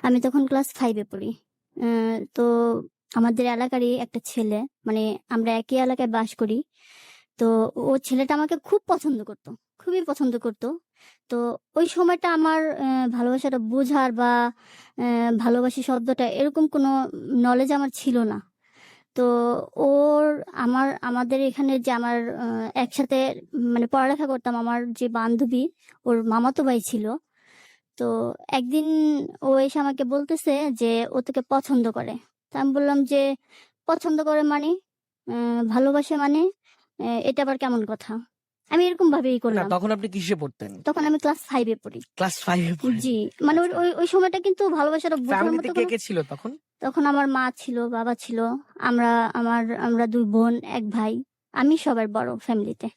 আমি তখন ক্লাস 5 এ পড়ি। তো আমাদের এলাকারই একটা ছেলে, মানে আমরা একই এলাকায় বাস করি। তো ও ছেলেটা আমাকে খুব পছন্দ করত। খুবই পছন্দ করত। তো ওই সময়টা আমার ভালোবাসাটা বোঝার বা ভালোবাসি শব্দটা এরকম কোনো নলেজ আমার ছিল না। তো ওর আমাদের এখানে যে আমার একসাথে মানে পড়ালেখা করতাম, আমার যে বান্ধবী, ওর মামাতো ভাই ছিল। তো একদিন ও এসে আমাকে বলতেছে যে ও তোকে পছন্দ করে। তা আমি বললাম যে, "পছন্দ করে মানে? ভালোবাসে মানে? এটা আবার কেমন কথা?" আমি এরকম ভাবেই না করলাম। তখন আপনি কিসে পড়তেন? তখন আমি ক্লাস 5 এ পড়ি। ক্লাস 5 এ পড়েন। জি, মানে ওই আচ্ছা। ওই ওই সময়টা কিন্তু ভালোবাসাটা বোঝার ফ্যামিলিতে মতো কে, কোনো। কে ছিল তখন? তখন আমার মা ছিল, বাবা ছিল। আমরা 2 বোন, 1 ভাই। আমি সবার বড় ফ্যামিলিতে।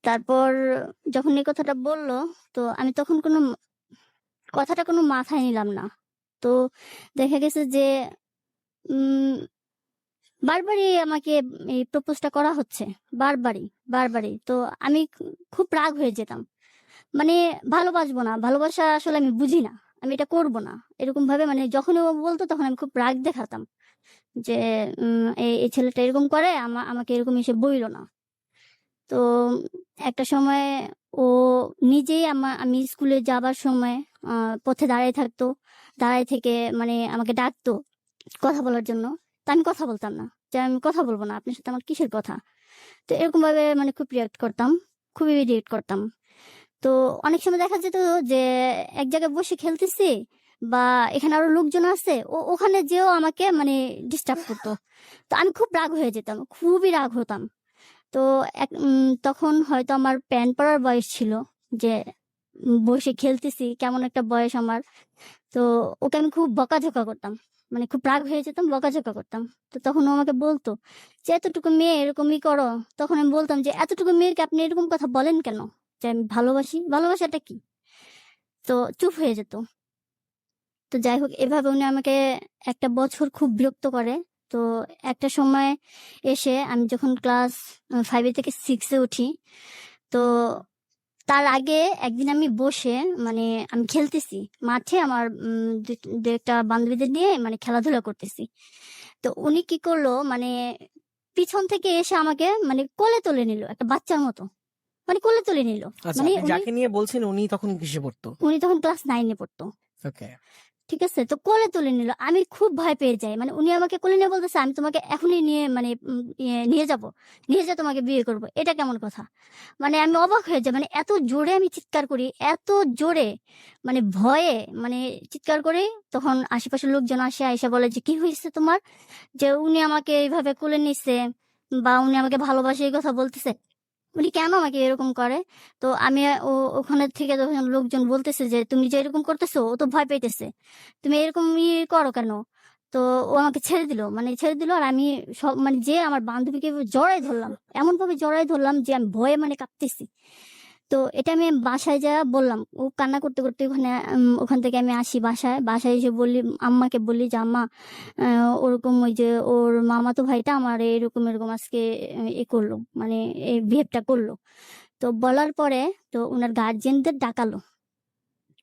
তারপর যখন এই কথাটা বলল, তো আমি তখন কথাটা কোনো মাথায় নিলাম না। তো দেখা গেছে যে উম বারবারই আমাকে এই প্রপোজটা করা হচ্ছে। বারবারই, বারবারই। তো আমি খুব রাগ হয়ে যেতাম। মানে ভালোবাসবো না। ভালোবাসা আসলে আমি বুঝি না। আমি এটা করব না। এরকমভাবে মানে যখনই ও বলত তখন আমি খুব রাগ দেখাতাম। যে এই ছেলেটা এরকম করে, আমাকে এরকম এসে বইলো না। তো একটা সময় ও নিজেই আমি স্কুলে যাবার সময় আ পথে দাঁড়ায় থাকতো। দাঁড়ায় থেকে মানে আমাকে ডাকতো কথা বলার জন্য। তো আমি কথা বলতাম না। যে আমি কথা বলব না। আপনার সাথে আমার কিসের কথা? তো এরকমভাবে মানে খুব রিঅ্যাক্ট করতাম। খুবই রিঅ্যাক্ট করতাম। তো অনেক সময় দেখা যেত যে এক জায়গায় বসে খেলতেছি বা এখানে আরো লোকজন আছে, ওখানে যেয়েও আমাকে মানে ডিস্টার্ব করতো। তো আমি খুব রাগ হয়ে যেতাম। খুবই রাগ হতাম। তো তখন হয়তো আমার প্যান্ট পরার বয়স ছিল, যে বসে খেলতেছি, কেমন একটা বয়স আমার। তো ওকে আমি খুব বকাঝকা করতাম। মানে খুব রাগ হয়ে যেতাম, বকাঝকা করতাম। তো তখন ও আমাকে বলতো যে, "এতটুকু মেয়ে এরকমই করো?" তখন আমি বলতাম যে, "এতটুকু মেয়েকে আপনি এরকম কথা বলেন কেন? যে আমি ভালোবাসি? ভালোবাসাটা কি?" তো চুপ হয়ে যেত। তো যাই হোক, এভাবে উনি আমাকে একটা বছর খুব বিরক্ত করে। তো একটা সময় এসে আমি যখন ক্লাস 5 থেকে 6 এ উঠি, তো তার আগে একদিন আমি বসে মানে আমি খেলতেছি। মাঠে আমার ২-১ টা বান্ধবীদের নিয়ে মানে খেলাধুলা করতেছি। তো উনি কি করলো মানে পিছন থেকে এসে আমাকে মানে কোলে তুলে নিল একটা বাচ্চার মতো। মানে কোলে তুলে নিল। আচ্ছা, মানে আপনি যাকে নিয়ে বলছেন উনি তখন কিসে পড়তো? উনি তখন ক্লাস 9 এ পড়তো। ওকে। ঠিক আছে? তো কোলে তুলে নিল। আমি খুব ভয় পেয়ে যাই। মানে উনি আমাকে কোলে নিয়ে বলতেছে, "আমি তোমাকে এখনই নিয়ে মানে নিয়ে যাবো। নিয়ে যেয়ে তোমাকে বিয়ে করব।" এটা কেমন কথা? মানে আমি অবাক হয়ে যাই। মানে এত জোরে আমি চিৎকার করি, এত জোরে মানে ভয়ে মানে চিৎকার করি। তখন আশেপাশের লোকজন আসে, আইসা বলে যে, "কি হইছে তোমার? যে উনি আমাকে এইভাবে কোলে নিছে বা উনি আমাকে ভালোবাসে এই কথা বলতেছে।" উনি কেন আমাকে এরকম করে? তো আমি ওখানে থেকে যখন লোকজন বলতেছে যে, "তুমি যে এরকম করতেছো, ও তো ভয় পাইতেছে। তুমি এরকম করো কেন?" তো ও আমাকে ছেড়ে দিল। মানে ছেড়ে দিল আর আমি মানে যেয়ে আমার বান্ধবীকে জড়ায় ধরলাম। এমনভাবে জড়ায় ধরলাম যে আমি ভয়ে মানে কাঁপতেছি। তো এটা আমি বাসায় যায়া বললাম। ও কান্না করতে, করতে ওখান থেকে আমি আসি বাসায়। বাসায় এসে বললি, আম্মাকে বললি যে, "আম্মা, আ ওরকম ওই যে ওর মামাতো ভাইটা আমারে এরকম, এরকম আজকে করলো। মানে এই বিহেভটা করলো।" তো বলার পরে তো উনার গার্ডিয়ানদের ডাকালো।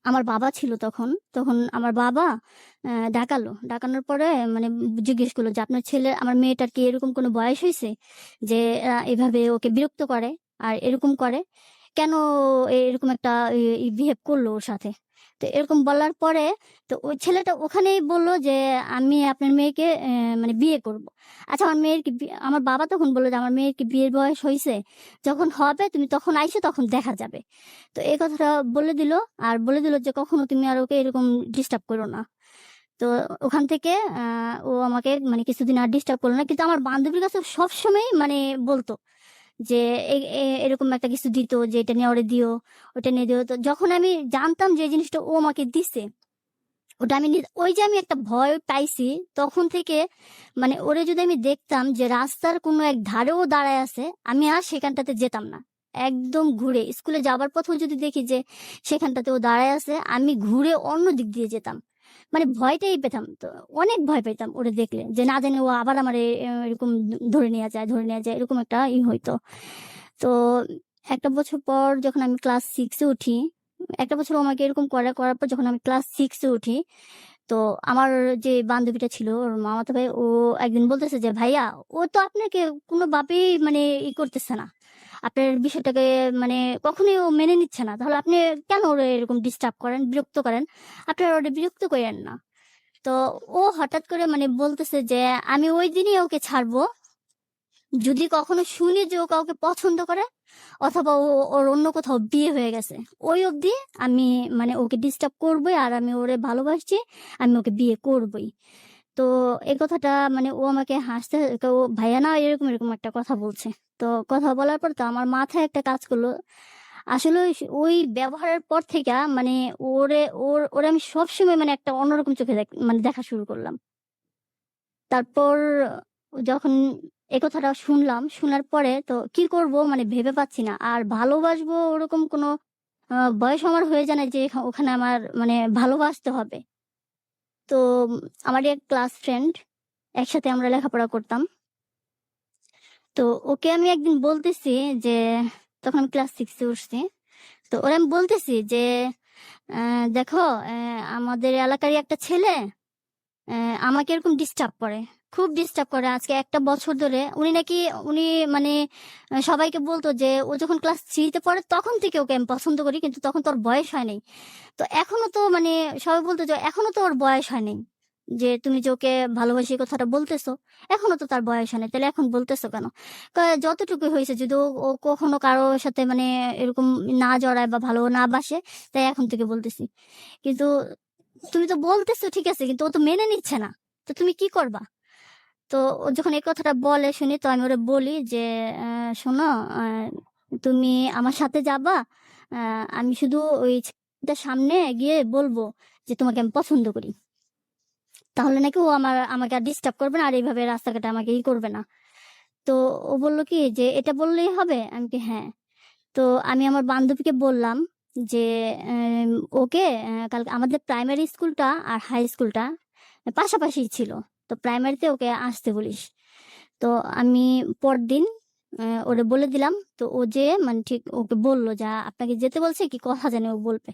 আমার বাবা ছিল তখন। তখন আমার বাবা ডাকালো। ডাকানোর পরে মানে জিজ্ঞেস করলো যে, "আপনার ছেলে আমার মেয়েটার কি এরকম কোনো বয়স হইছে? যে এভাবে ওকে বিরক্ত করে আর এরকম করে? কেন এরকম একটা বিহেভ করলো ওর সাথে?" তো এরকম বলার পরে তো ওই ছেলেটা ওখানেই বলল যে, "আমি আপনার মেয়েকে মানে বিয়ে করব।" আচ্ছা, আমার মেয়ের কি আমার বাবা তখন বলল যে, "আমার মেয়ের কি বিয়ের বয়স হইছে? যখন হবে তুমি তখন আইসো, তখন দেখা যাবে।" তো এই কথাটা বলে দিল। আর বলে দিল যে, "কখনো তুমি আর ওকে এরকম ডিস্টার্ব করো না।" তো ওখান থেকে ও আমাকে মানে কিছুদিন আর ডিস্টার্ব করল না। কিন্তু আমার বান্ধবীর কাছে সবসময়ই মানে বলত যে, এরকম একটা কিছু দিত যে, "এটা নিয়ে ওরে দিও, ওটা নিয়ে দিও।" তো যখন আমি জানতাম যে এই জিনিসটা ও আমাকে দিছে, ওটা আমি ওই যে আমি একটা ভয় পাইছি, তখন থেকে মানে ওরে যদি আমি দেখতাম যে রাস্তার কোনো এক ধারেও দাঁড়ায় আছে, আমি আর সেখানটাতে যেতাম না। একদম ঘুরে স্কুলে যাবার পথেও যদি দেখি যে সেখানটাতে ও দাঁড়ায় আছে, আমি ঘুরে অন্য দিক দিয়ে যেতাম। মানে ভয়টাই পেতাম। তো অনেক ভয় পেতাম ওরে দেখলে, যে না জানি ও আবার আমারে এরকম ধরে নেয়া যায়, ধরে নেয়া যায়, এরকম একটা হইতো। তো ১ টা বছর পর যখন আমি ক্লাস 6 এ উঠি, একটা বছর ও আমাকে এরকম করার পর যখন আমি ক্লাস 6 এ উঠি, তো আমার যে বান্ধবীটা ছিল ওর মামাতো ভাই, ও একদিন বলতেছে যে, "ভাইয়া, ও তো আপনাকে কোনোভাবেই মানে করতেছে না। আপনার বিষয়টাকে মানে কখনোই ও মেনে নিচ্ছে না। তাহলে আপনি কেন ওরে এরকম ডিস্টার্ব করেন, বিরক্ত করেন? আপনারা ওরে বিরক্ত কইরেন না।" তো ও হঠাৎ করে মানে বলতেছে যে, "আমি ওই দিনই ওকে ছাড়বো যদি কখনো শুনি যে ও কাউকে পছন্দ করে অথবা ওর অন্য কোথাও বিয়ে হয়ে গেছে। ওই অবধি আমি মানে ওকে ডিস্টার্ব করবোই, আর আমি ওরে ভালোবাসছি, আমি ওকে বিয়ে করবোই।" তো এই কথাটা মানে ও আমাকে হাসতে, ও ভাইয়া না এরকম একটা কথা বলছে। তো কথা বলার পর তো আমার মাথায় একটা কাজ করলো। আসলে ওই ব্যবহারের পর থেকে মানে ওরে আমি সবসময় মানে একটা অন্যরকম চোখে মানে দেখা শুরু করলাম। তারপর যখন এই কথাটা শুনলাম, শোনার পরে তো কি করব মানে ভেবে পাচ্ছি না। আর ভালোবাসবো ওরকম কোনো বয়স আমার হয়ে যায় না যে ওখানে আমার মানে ভালোবাসতে হবে। তো আমারই এক ক্লাস ফ্রেন্ড, একসাথে আমরা লেখাপড়া করতাম। তো ওকে আমি একদিন বলতেছি যে, তখন আমি ক্লাস 6 এ উঠছি। তো ওরে আমি বলতেছি যে, "দেখো, আমাদের এলাকারই একটা ছেলে আমাকে এরকম ডিস্টার্ব করে। খুব ডিস্টার্ব করে। আজকে ১ টা বছর ধরে উনি মানে সবাইকে বলত যে ও যখন ক্লাস 3 তে পড়ে তখন থেকে ওকে আমি পছন্দ করি। কিন্তু তখন তো ওর বয়স হয় নাই। তো এখনো তো মানে সবাই বলত যে এখনো তো ওর বয়স হয় নাই। যে তুমি যে ওকে ভালোবাসি এই কথাটা বলতেছো, এখনো তো তার বয়স হয় নাই। তাহলে এখন বলতেছো কেন?" কয়, "যতটুকুই হইছে যদি ও কখনো কারো সাথে মানে এরকম না জড়ায় বা ভালো না বাসে, তাই এখন থেকে বলতেছি। কিন্তু তুমি তো বলতেছো ঠিক আছে, কিন্তু ও তো মেনে নিচ্ছে না। তো তুমি কি করবা?" তো ও যখন এই কথাটা বলে শুনি, তো আমি ওরে বলি যে, "শোনো, আ তুমি আমার সাথে যাবা। আ আমি শুধু ওই ছেলেটার সামনে গিয়ে বলবো যে তোমাকে আমি পছন্দ করি। তাহলে নাকি ও আমাকে আর ডিস্টার্ব করবে না, আর এইভাবে রাস্তাঘাটে আমাকে করবে না।" তো ও বলল কি যে, "এটা বললেই হবে?" আমি কি, "হ্যাঁ।" তো আমি আমার বান্ধবীকে বললাম যে, এম "ওকে কালকে আমাদের প্রাইমারি স্কুলটা আর হাই স্কুলটা পাশাপাশিই ছিল। তো প্রাইমারিতে ওকে আসতে বলিস।" তো আমি পরদিন ওরে বলে দিলাম। তো ও যেয়ে মানে ঠিক ওকে বলল যে, "আপনাকে যেতে বলছে, কি কথা জানি ও বলবে।"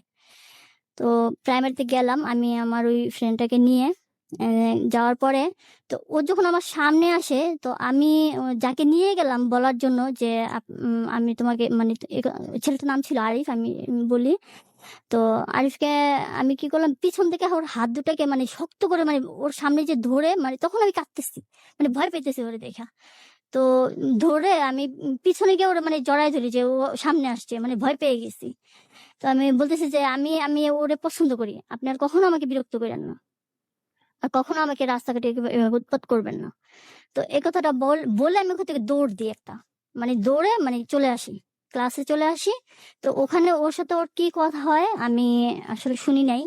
তো প্রাইমারিতে গেলাম আমি আমার ওই ফ্রেন্ডটাকে নিয়ে। অ্যা যাওয়ার পরে তো ও যখন আমার সামনে আসে, তো আমি যাকে নিয়ে গেলাম বলার জন্য যে, আমি তোমাকে" মানে ছেলেটার নাম ছিল আরিফ। আমি বলি। তো আরিফকে আমি কি করলাম, পিছন থেকে ওর হাত দুটাকে মানে শক্ত করে মানে ওর সামনে যে ধরে, মানে তখন আমি কাঁদতেছি। মানে ভয় পাইতেছি ওরে দেইখা। তো ধরে আমি পিছনে গিয়ে ওরে মানে জড়ায় ধরি যে ও সামনে আসছে। মানে ভয় পেয়ে গেছি। তো আমি বলতেছি যে, "আমি ওরে পছন্দ করি। আপনি আর কখনো আমাকে বিরক্ত কইরেন না। আর কখনো আমাকে রাস্তাঘাটে এভাবে উৎপাত করবেন না।" তো এই কথাটা বলে আমি ওখান থেকে দৌড় দিই একটা। মানে দৌড়ে মানে চলে আসি। ক্লাসে চলে আসি। তো ওখানে ওর সাথে ওর কি কথা হয় আমি আসলে শুনি নাই।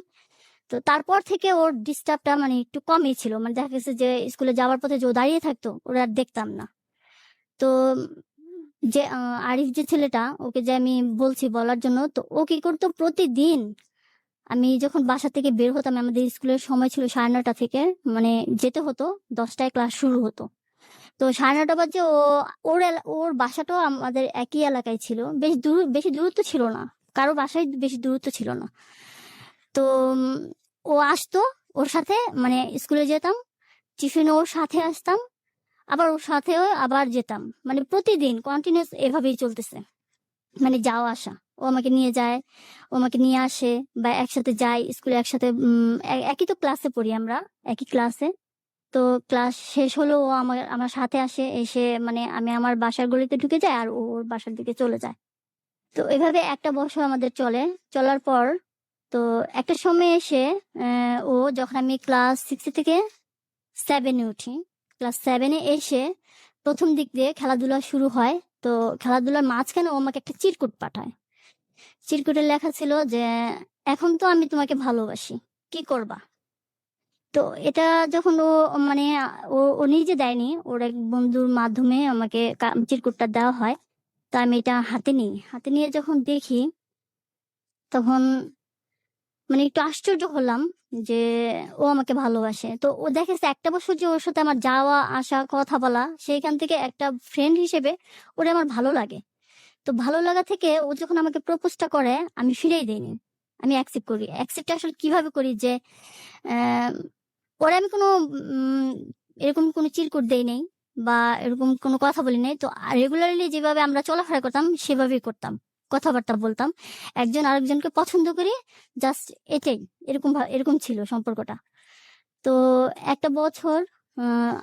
তো তারপর থেকে ওর ডিস্টার্বটা মানে একটু কমই ছিল। মানে দেখা গেছে যে স্কুলে যাওয়ার পথে যে ও দাঁড়িয়ে থাকতো, ওরে আর দেখতাম না। তো যে আরিফ যে ছেলেটা, ওকে যে আমি বলছি বলার জন্য, তো ও কি করতো প্রতিদিন আমি যখন বাসা থেকে বের হতাম, আমাদের স্কুলের সময় ছিল 9:30 থেকে, মানে যেতে হতো 10 টায় ক্লাস শুরু হতো। তো 9:30 বাজে ওর বাসাটাও আমাদের একই এলাকায় ছিল। বেশি দূরত্ব ছিল না। কারো বাসায় বেশি দূরত্ব ছিল না। তো ও আসতো, ওর সাথে মানে স্কুলে যেতাম। টিফিনে ওর সাথে আসতাম। আবার ওর সাথেও আবার যেতাম। মানে প্রতিদিন কন্টিনিউয়াস এভাবেই চলতেছে। মানে যাওয়া আসা। ও আমাকে নিয়ে যায়, ও আমাকে নিয়ে আসে বা একসাথে যাই। স্কুলে একসাথে একই তো ক্লাসে পড়ি আমরা, একই ক্লাসে। তো ক্লাস শেষ হলেও ও আমার সাথে আসে। এসে মানে আমি আমার বাসার গলিতে ঢুকে যাই আর ও ওর বাসার দিকে চলে যায়। তো এভাবে একটা বছর আমাদের চলে। চলার পর তো একটা সময় এসে ও যখন আমি ক্লাস 6 থেকে 7 এ উঠি। ক্লাস 7 এ এসে ১ম দিক দিয়ে খেলাধুলা শুরু হয়। তো খেলাধুলার মাঝখানে ও আমাকে একটা চিরকুট পাঠায়। চিরকুটে লেখা ছিল যে, "এখন তো আমি তোমাকে ভালোবাসি। কি করবা?" তো এটা যখন মানে ও নিজে দেয়নি। ওর এক বন্ধুর মাধ্যমে আমাকে চিরকুটটা দেওয়া হয়। তো আমি এটা হাতে নিই। হাতে নিয়ে যখন দেখি, তখন মানে একটু আশ্চর্য হলাম যে ও আমাকে ভালোবাসে। তো ও দেখা যাচ্ছে ১ টা বছর যে ওর সাথে আমার যাওয়া, আসা, কথা বলা, সেইখান থেকে একটা ফ্রেন্ড হিসেবে ওরে আমার ভালো লাগে। তো ভালো লাগা থেকে ও যখন আমাকে প্রপোজটা করে, আমি ফিরেই দেইনি। আমি অ্যাকসেপ্ট করি। অ্যাকসেপ্ট আসলে কিভাবে করি যে আহ, ওরা আমি কোনো এরকম কোনো চিরকুট দেই নাই বা এরকম কোনো কথা বলি নাই। তো রেগুলারলি যেভাবে আমরা চলাফেরা করতাম সেভাবেই করতাম, কথাবার্তা বলতাম, একজন আরেকজনকে পছন্দ করি, জাস্ট এটাই। এরকম ছিল সম্পর্কটা। তো একটা বছর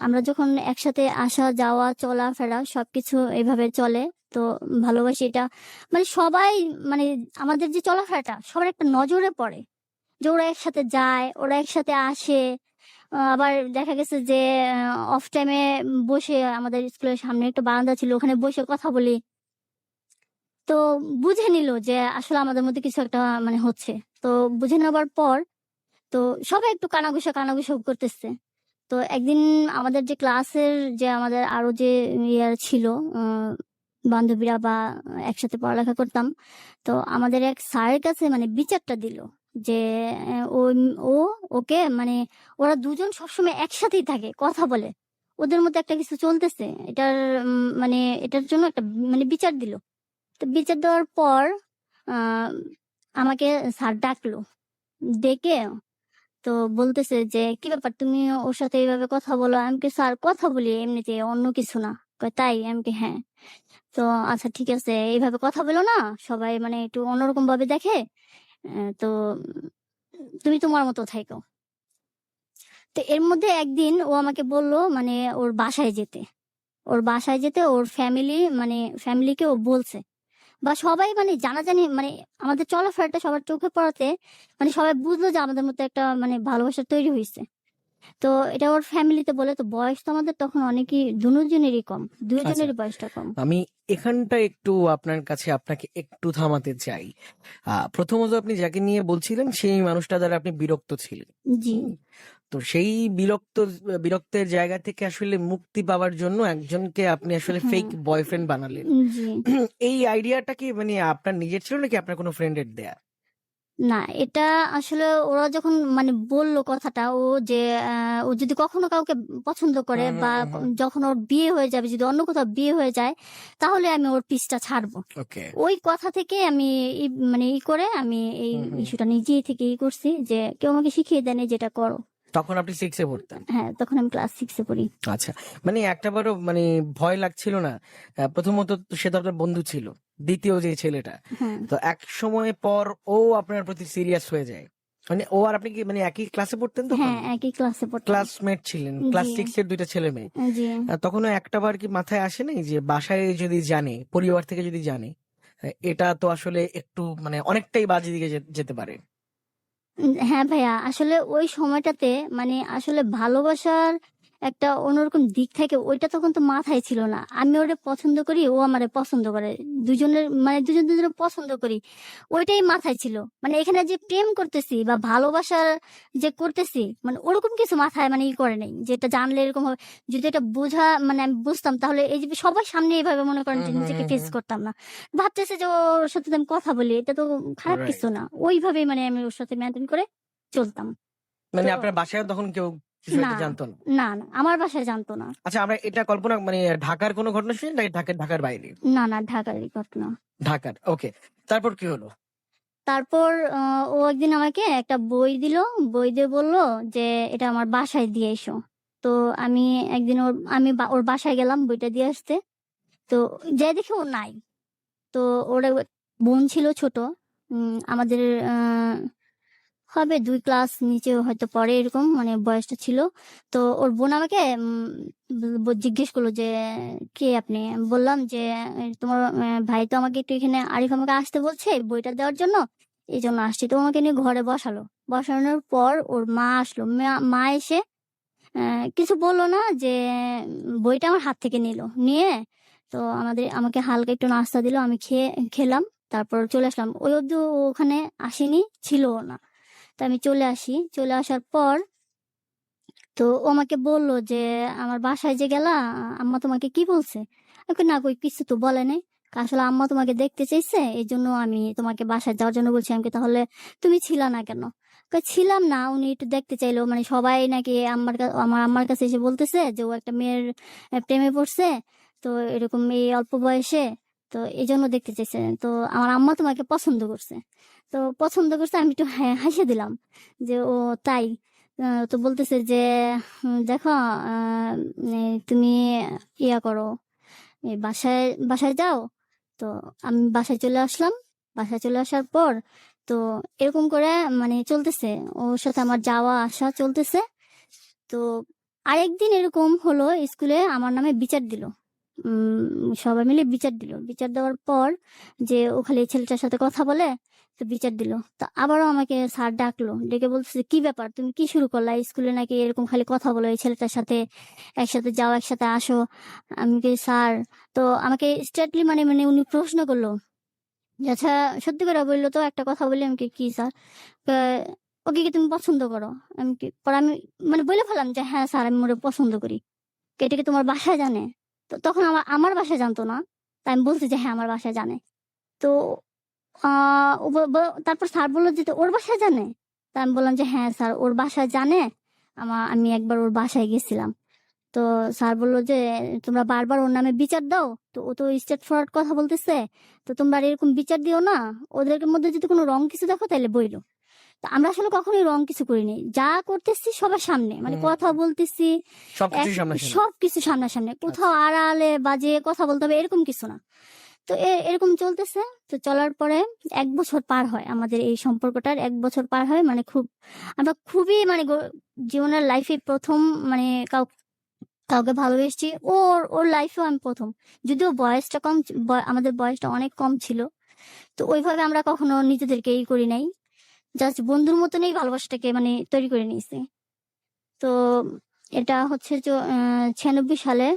আমরা যখন একসাথে আসা যাওয়া চলাফেরা সবকিছু এভাবে চলে। তো ভালোবাসি এটা, মানে সবাই, মানে আমাদের যে চলাফেরাটা সবার একটা নজরে পড়ে যে ওরা একসাথে যায়, ওরা একসাথে আসে। আবার দেখা গেছে যে অফ টাইমে বসে, আমাদের স্কুলের সামনে একটা বারান্দা ছিল, ওখানে বসে কথা বলি। তো বুঝে নিল যে আসলে আমাদের মধ্যে কিছু একটা মানে হচ্ছে। তো বুঝে নেবার পর তো সবাই একটু কানাঘুষা কানাঘুষা করতেছে। তো একদিন আমাদের যে ক্লাসের যে আমাদের আরো যে ইয়ার ছিল, আহ, বান্ধবীরা বা একসাথে পড়ালেখা করতাম। তো আমাদের এক স্যারের কাছে মানে বিচারটা দিল যে ও ও ওকে মানে ওরা দুজন সবসময় একসাথেই থাকে, কথা বলে, ওদের মধ্যে একটা কিছু চলতেছে, এটার মানে এটার জন্য একটা মানে বিচার দিল। তো বিচার দেওয়ার পর আহ আমাকে স্যার ডাকলো, ডেকে তো বলতেছে যে কি ব্যাপার, তুমি ওর সাথে এইভাবে কথা বলো? আমি কি স্যার কথা বলি এমনিতে, অন্য কিছু না। কয় তাই? আমি কি হ্যাঁ। তো আচ্ছা ঠিক আছে, এইভাবে কথা বলো না, সবাই মানে একটু অন্যরকম ভাবে দেখে। তো তুমি তোমার মতো থাকো। তো এর মধ্যে একদিন ও আমাকে বলল মানে ওর বাসায় যেতে, ওর বাসায় যেতে, ওর ফ্যামিলিকে ও বলছে, বা সবাই মানে জানাজানি মানে আমাদের চলাফেরাটা সবার চোখে পড়াতে মানে সবাই বুঝলো যে আমাদের মধ্যে একটা মানে ভালোবাসা তৈরি হয়েছে। তো এটা ওর ফ্যামিলিতে বলে। তো বয়স তো আমাদের তখন অনেকই দুজনেরই কম, আচ্ছা, দুজনেরই বয়সটা কম। আমি এখানটা একটু আপনার কাছে আপনাকে একটু থামাতে চাই। প্রথমত আপনি যাকে নিয়ে বলছিলেন সেই মানুষটা দ্বারা আপনি বিরক্ত ছিলেন। জি। হুম, তো সেই বিরক্তের জায়গা থেকে আসলে মুক্তি পাওয়ার জন্য একজনকে আপনি আসলে হ্যাঁ। ফেক বয়ফ্রেন্ড বানালেন। জি। এই আইডিয়াটা কি মানে আপনার নিজের ছিল নাকি আপনার কোনো ফ্রেন্ডের দেয়া? না, এটা আসলে ওরা যখন মানে বললো কথাটা, ও যে ও যদি কখনো কাউকে পছন্দ করে হুম বা হুম হুম। যখন ওর বিয়ে হয়ে যাবে, যদি অন্য কোথাও বিয়ে হয়ে যায়, তাহলে আমি ওর পিছটা ছাড়বো। ওকে। ওই কথা থেকে আমি মানে করে আমি এই হুম হুম। ইস্যুটা নিজেই থেকে করছি যে কেউ আমাকে শিখিয়ে দেয়নি যেটা করো। তখন আপনি সিক্সে পড়তেন? হ্যাঁ, তখন আমি ক্লাস 6-এ পড়ি। আচ্ছা, মানে একটাবারও মানে ভয় লাগছিল না? প্রথমত তো সে তো আপনার বন্ধু ছিল, দ্বিতীয় যে ছেলেটা, হ্যাঁ। তো এক সময় পর ও আপনার প্রতি সিরিয়াস হয়ে যায়। মানে ও আর আপনি কি মানে একই ক্লাসে পড়তেন তখন? হ্যাঁ, একই ক্লাসে পড়তাম। ক্লাসমেট ছিলেন, ক্লাস জি। সিক্স এর দুইটা ছেলে মেয়ে। জি। তখনও একটাবার কি মাথায় আসে নাই যে বাসায় যদি জানে, পরিবার থেকে যদি জানে, এটা তো আসলে একটু মানে অনেকটাই বাজে দিকে যেতে পারে। হ্যাঁ ভাইয়া, আসলে ওই সময়টাতে মানে আসলে ভালোবাসার একটা অন্যরকম দিক থাকে, ওইটা তখন তো মাথায় ছিল না। আমি ওরে পছন্দ করি, ও আমারে পছন্দ করে, দুজনের মানে দুজনের পছন্দ করি, ওইটাই মাথায় ছিল। মানে এখানে যে প্রেম করতেছি বা ভালোবাসার যে করতেছি, মানে ওরকম কিছু মাথায় মানে করে নাই, যেটা জানলে এরকম হবে। যদি এটা বোঝা মানে আমি বুঝতাম, তাহলে এই যে সবার সামনে এইভাবে মনে করেন হুম যে হুম নিজেকে হুম ফেস হুম। করতাম না। ভাবতেছে যে ওর সাথে তো আমি কথা বলি, এটা তো খারাপ কিছু রাইট। না, ওইভাবেই মানে আমি ওর সাথে মেনটেন করে চলতাম। তো মানে আপনার বাসায় তখন কেউ না, বিষয়টা জানতো না? না, না, আমার বাসায় জানতো না। আচ্ছা, আমরা এটা কল্পনা মানে ঢাকার কোনো ঘটনা শুনি নাকি ঢাকার বাইরে? না, না, ঢাকারই ঘটনা। ঢাকার, ওকে। তারপর কি হলো? তারপর ও একদিন আমাকে একটা বই দিল, বই দিয়ে বলল যে এটা আমার বাসায় দিয়ে এসো। তো আমি একদিন ওর বাসায় গেলাম বইটা দিয়ে আসতে। তো যাই দেখি ও নাই। তো ওর এক বোন ছিল ছোট, আমাদের হবে 2 ক্লাস নিচে হয়তো পড়ে, এরকম মানে বয়সটা ছিল। তো ওর বোন আমাকে জিজ্ঞেস করলো যে কে আপনি? আমি বললাম যে তোমার ভাই তো আমাকে একটু এখানে, আরিফ আমাকে আসতে বলছে বইটা দেওয়ার জন্য, এই জন্য আসছি। তো আমাকে নিয়ে ঘরে বসালো। বসানোর পর ওর মা আসলো। মা এসে কিছু বললো না, যে বইটা আমার হাত থেকে নিয়ে তো আমাকে হালকা একটু নাস্তা দিল, আমি খেলাম। তারপর চলে আসলাম। ওই অব্দি ও ওখানে আসেনি, ছিল না। তো আমি চলে আসার পর তো ও আমাকে বলল যে আমার বাসায় যে গেলা, আম্মা তোমাকে কি বলছে? আমি কই, না কই কিছু তো বলে নাই। আসলে আম্মা তোমাকে দেখতে চাইছে, এই জন্য আমি তোমাকে বাসায় যাওয়ার জন্য বলছি। আমি কই, তাহলে তুমি ছিলা না কেন? কই ছিলাম না, উনি একটু দেখতে চাইলো, মানে সবাই নাকি আমার আম্মার কাছে এসে বলতেছে যে ও একটা মেয়ের প্রেমে পড়ছে, তো এরকম এই অল্প বয়সে, তো এই জন্য দেখতে চাইছে। তো আমার আম্মা তোমাকে পছন্দ করছে। তো পছন্দ করছে, আমি একটু হাসে দিলাম যে ও তাই। তো বলতেছে যে দেখো, তুমি ইয়া করো, এই বাসায় বাসায় যাও। তো আমি বাসায় চলে আসলাম। বাসায় চলে আসার পর তো এরকম করে মানে চলতেছে, ওর সাথে আমার যাওয়া আসা চলতেছে। তো আরেকদিন এরকম হলো, স্কুলে আমার নামে বিচার দিল। সবাই মিলে বিচার দিল। বিচার দেওয়ার পর যে ও খালি এই ছেলেটার সাথে কথা বলে, তো বিচার দিল। তো আবারও আমাকে স্যার ডাকলো, ডেকে বলছে কি ব্যাপার, তুমি কি শুরু করলা, স্কুলে নাকি এরকম খালি কথা বলো এই ছেলেটার সাথে, একসাথে যাও একসাথে আসো। আমি কি স্যার, তো আমাকে স্ট্রেটলি মানে মানে উনি প্রশ্ন করলো যে, আচ্ছা সত্যি করে বললো তো একটা কথা বলি। আমি কি স্যার? আহ, ওকে কি তুমি পছন্দ করো? আমি কি পরে আমি মানে বলে ফেলাম যে হ্যাঁ স্যার, আমি ওরে পছন্দ করি। এটা কি তোমার বাসায় জানে? তো তখন আমার আমার বাসায় জানতো না। তাই আমি বলছি যে হ্যাঁ আমার বাসায় জানে। তো তারপর স্যার বললো যে তো ওর বাসায় জানে। তা আমি বললাম যে হ্যাঁ স্যার, ওর বাসায় জানে। আমি একবার ওর বাসায় গেছিলাম। তো স্যার বললো যে তোমরা বারবার ওর নামে বিচার দাও, তো ও তো স্ট্রেট ফরওয়ার্ড কথা বলতেছে, তো তোমরা আর এরকম বিচার দিও না। ওদের মধ্যে যদি কোনো রং কিছু দেখো তাহলে বইলো। তো আমরা আসলে কখনোই রং কিছু করিনি, যা করতেছি সবার সামনে, মানে হুম, কথা বলতেছি সবকিছু সামনাসামনি। সবকিছু সামনাসামনি, কোথাও আচ্ছা। আড়ালে বাজে কথা বলতে হবে এরকম কিছু না। তো এরকম চলতেছে। তো চলার পরে 1 বছর পার হয়, আমাদের এই সম্পর্কটার 1 বছর পার হয়। মানে আমরা খুবই মানে জীবনের লাইফে প্রথম মানে কাউকে ভালোবেসেছি। ওর ওর লাইফেও আমি প্রথম। যদিও বয়সটা কম, আমাদের বয়সটা অনেক কম ছিল। তো ওইভাবে আমরা কখনো নিজেদেরকে করি নাই, জাস্ট বন্ধুর মতনই ভালোবাসাটাকে মানে তৈরি করে নিয়েছি। তো এটা হচ্ছে যে 96 সালে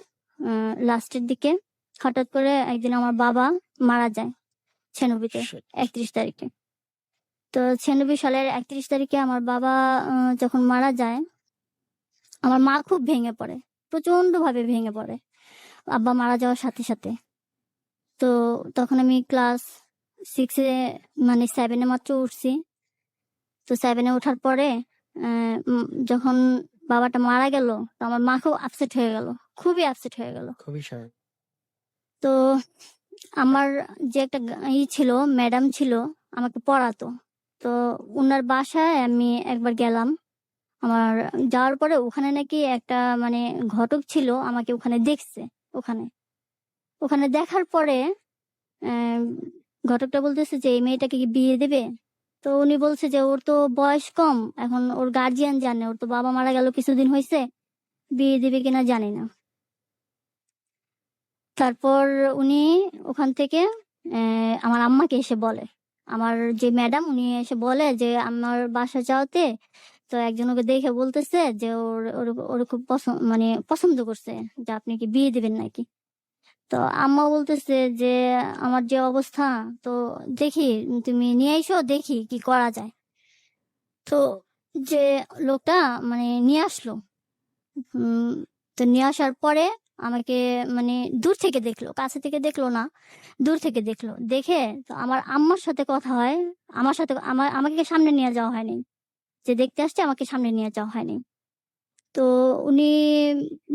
লাস্টের দিকে হঠাৎ করে একদিন আমার বাবা মারা যায়। 96-তে Shit. 31 তারিখে। তো 96 সালের 31 তারিখে আমার বাবা যখন মারা যায়, আমার মা খুব ভেঙে পড়ে, প্রচন্ড ভাবে ভেঙে পড়ে আব্বা মারা যাওয়ার সাথে সাথে। তো তখন আমি ক্লাস 6-এ মানে 7-এ মাত্র উঠছি। তো 7-এ ওঠার পরে যখন বাবাটা মারা গেল, তো আমার মা খুব আপসেট হয়ে গেল, খুবই আপসেট হয়ে গেল। খুবই স্বাভাবিক। তো আমার যে একটা ছিল, ম্যাডাম ছিল, আমাকে পড়াতো। তো উনার বাসায় আমি একবার গেলাম। আমার যাওয়ার পরে ওখানে নাকি একটা মানে ঘটক ছিল, আমাকে ওখানে দেখছে। ওখানে ওখানে দেখার পরে আহ, ঘটকটা বলতেছে যে এই মেয়েটাকে কি বিয়ে দেবে? তো উনি বলছে যে ওর তো বয়স কম, এখন ওর গার্জিয়ান জানে, ওর তো বাবা মারা গেল কিছুদিন হয়েছে, বিয়ে দিবে কিনা জানি না। তারপর উনি ওখান থেকে আমার আম্মাকে এসে বলে, আমার যে ম্যাডাম উনি এসে বলে যে আমার বাসা যাওয়াতে তো একজন ওকে দেখে বলতেছে যে ওর ওর ওর খুব পছন্দ মানে পছন্দ করছে, যে আপনি কি বিয়ে দিবেন নাকি। তো আম্মা বলতেছে যে আমার যে অবস্থা, তো দেখি তুমি নিয়ে এসো, দেখি কি করা যায়। তো যে লোকটা মানে নিয়ে আসলো। উম, তো নিয়ে আসার পরে আমাকে মানে দূর থেকে দেখলো, কাছে থেকে দেখলো না, দূর থেকে দেখলো। দেখে তো আমার আম্মার সাথে কথা হয়। আমার সাথে আমাকে সামনে নিয়ে যাওয়া হয়নি, যে দেখতে আসছে আমাকে সামনে নিয়ে যাওয়া হয়নি। তো উনি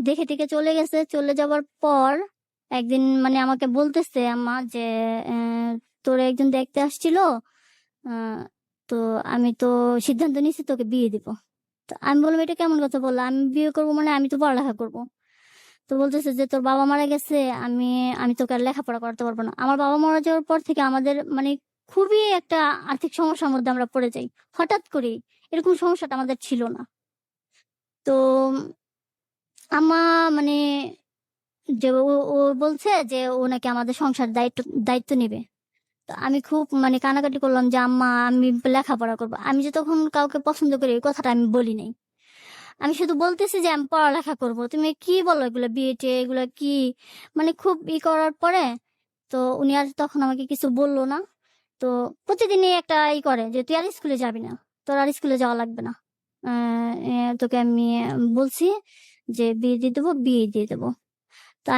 দেখে টেকে চলে গেছে। চলে যাওয়ার পর একদিন মানে আমাকে বলতেছে আম্মা যে আহ, তোরে একজন দেখতে আসছিল, আহ, তো আমি তো সিদ্ধান্ত নিয়েছি তোকে বিয়ে দিব। তো আমি বললাম এটা কেমন কথা বললাম, আমি বিয়ে করবো মানে আমি তো পড়ালেখা করবো। তো বলতেছে যে তোর বাবা মারা গেছে, আমি আমি তোকে আর লেখাপড়া করতে পারবো না। আমার বাবা মারা যাওয়ার পর থেকে আমাদের মানে খুবই একটা আর্থিক সমস্যার মধ্যে আমরা পড়ে যাই হঠাৎ করে। এরকম সমস্যাটা আমাদের ছিল না। তো আমা মানে যে ও বলছে যে ও নাকি আমাদের সংসার দায়িত্ব দায়িত্ব নেবে। তো আমি খুব মানে কানাকাটি করলাম যে আম্মা আমি লেখাপড়া করবো। আমি যে তখন কাউকে পছন্দ করি এই কথাটা আমি বলি নাই, আমি শুধু বলতেছি যে আমি পড়ালেখা করব। তুমি কি বলো এগুলো, বিয়ে এগুলো কি? মানে খুব করার পরে তো উনি আর তখন আমাকে কিছু বললো না। তো প্রতিদিনই একটা করে যে তুই আর স্কুলে যাবি না, তোর আর স্কুলে যাওয়া লাগবে না। তোকে আমি বলছি যে বিয়ে দিয়ে দেবো, বিয়ে দিয়ে দেবো। তো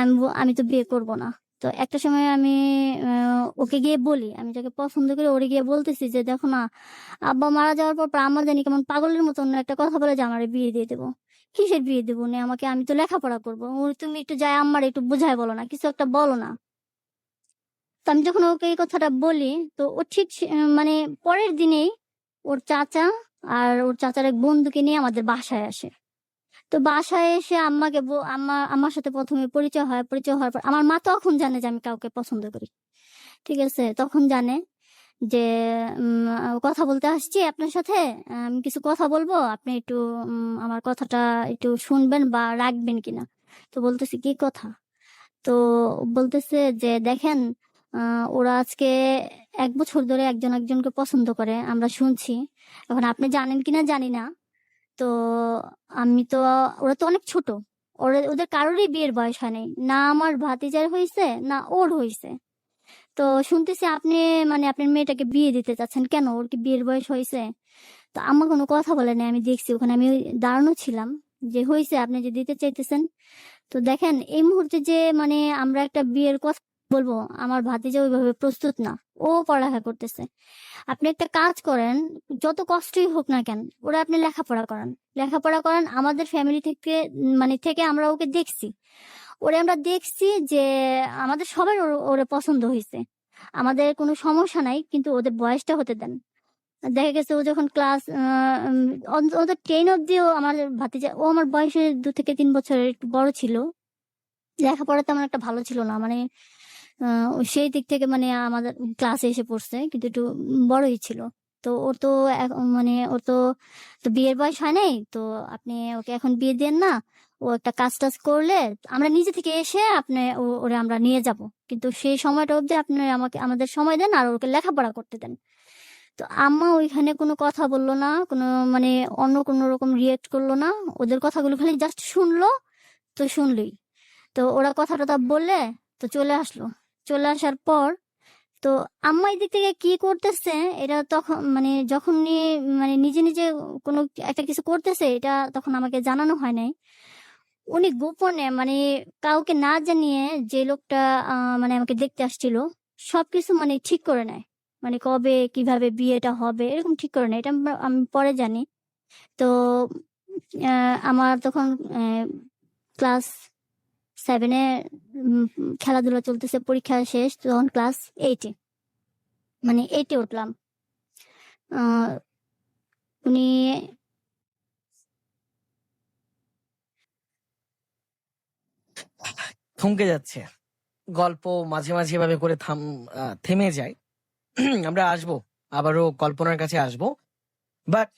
আমি তো বিয়ে করব না। তো একটা সময় আমি ওকে গিয়ে বলি, আমি যাকে পছন্দ করি ওরে গিয়ে বলতেছি যে দেখো না, আব্বা মারা যাওয়ার পর আমার জানি কেমন পাগলের মতন একটা কথা বলে যে আমার বিয়ে দিয়ে দেবো। কিসের বিয়ে দেবো না আমাকে, আমি তো লেখাপড়া করবো। তুমি একটু যাই আম্মার একটু বুঝাই বলো না, কিছু একটা বলো না। তো আমি যখন ওকে এই কথাটা বলি, তো ও ঠিক মানে পরের দিনেই ওর চাচা আর ওর চাচার এক বন্ধুকে নিয়ে আমাদের বাসায় আসে। তো বাসায় এসে আম্মাকে আম্মার সাথে ১ম এ পরিচয় হয়। পরিচয় হওয়ার পর আমার মা তখন জানে যে আমি কাউকে পছন্দ করি। ঠিক আছে? তখন জানে যে কথা বলতে আসছি আপনার সাথে। আমি কিছু কথা বলবো। আপনি একটু আমার কথাটা একটু শুনবেন বা রাখবেন কিনা? তো বলতেছি, "কি কথা?" তো বলতেছে যে, "দেখেন, আ ওরা আজকে ১ বছর ধরে একজন একজনকে পছন্দ করে। আমরা শুনছি। এখন আপনি জানেন কিনা জানি না। তো আমি তো ওরা তো অনেক ছোট। ওদের কারোরই বিয়ের বয়স হয় নাই। না আমার ভাতিজার হইছে, না ওর হইছে। তো শুনতেছি আপনি মানে আপনার মেয়েটাকে বিয়ে দিতে চাচ্ছেন। কেন? ওর কি বিয়ের বয়স হইছে?" তো আম্মা কোনো কথা বলে নাই। আমি দেখছি ওখানে আমি দাঁড়ানো ছিলাম যে, "হইছে, আপনি যে দিতে চাইতেছেন।" তো দেখেন এই মুহূর্তে যে মানে আমরা একটা বিয়ের কথা বলবো, আমার ভাতিজা ওইভাবে প্রস্তুত না। ও পড়ালেখা করতেছে। আপনি একটা কাজ করেন, যত কষ্টই হোক না কেন, ওরে আপনি লেখাপড়া করান। লেখাপড়া করান। আমাদের ফ্যামিলি থেকে মানে থেকে আমরা ওকে দেখছি। ওরে আমরা দেখছি যে আমাদের সবার ওরে পছন্দ হইছে। আমাদের কোনো সমস্যা নাই। কিন্তু ওদের বয়সটা হতে দেন। দেখা গেছে ও যখন ক্লাস আ উম অন্তত 10 অব্দিও আমার ভাতিজা ও আমার বয়সে ২ থেকে ৩ বছরের একটু বড় ছিল। লেখাপড়া তেমন একটা ভালো ছিল না। মানে আ সেই দিক থেকে মানে আমাদের ক্লাসে এসে পড়ছে। কিন্তু একটু বড়ই ছিল। তো ওর তো মানে ওর তো বিয়ের বয়স হয় নাই। তো আপনি ওকে এখন বিয়ে দিয়েন না। ও একটা কাজ-টাজ করলে আমরা নিজে থেকে এসে ওরে আমরা নিয়ে যাবো। কিন্তু সেই সময়টা অবধি আপনি আমাদের সময় দেন আর ওকে লেখাপড়া করতে দেন। তো আম্মা ওইখানে কোনো কথা বলল না। কোনো মানে অন্য কোনো রকম রিঅ্যাক্ট করল না। ওদের কথাগুলো খালি জাস্ট শুনলো, তো শুনলই। তো ওরা কথা-টথা বললে তো চলে আসলো। চলে আসার পর তো আম্মা এদিক থেকে কি করতেছে এটা তখন মানে যখনই মানে নিজে কোনো একটা কিছু করতেছে এটা তখন আমাকে জানানো হয় নাই। উনি গোপনে মানে কাউকে না জানিয়ে যে লোকটা মানে আমাকে দেখতে আসছিল সবকিছু মানে ঠিক করে নেয়। মানে কবে কিভাবে বিয়েটা হবে এরকম ঠিক করে নেয়। এটা আমি পরে জানি। তো আ আমার তখন ক্লাস 7 এ উম খেলাধুলা চলতেছে, পরীক্ষা শেষ। তখন ক্লাস 8 এ। মানে 8 এ উঠলাম। আ উনি থমকে যাচ্ছে গল্প, মাঝে মাঝে এভাবে করে থেমে যায়। আমরা আসবো, আবারও কল্পনার কাছে আসবো, বাট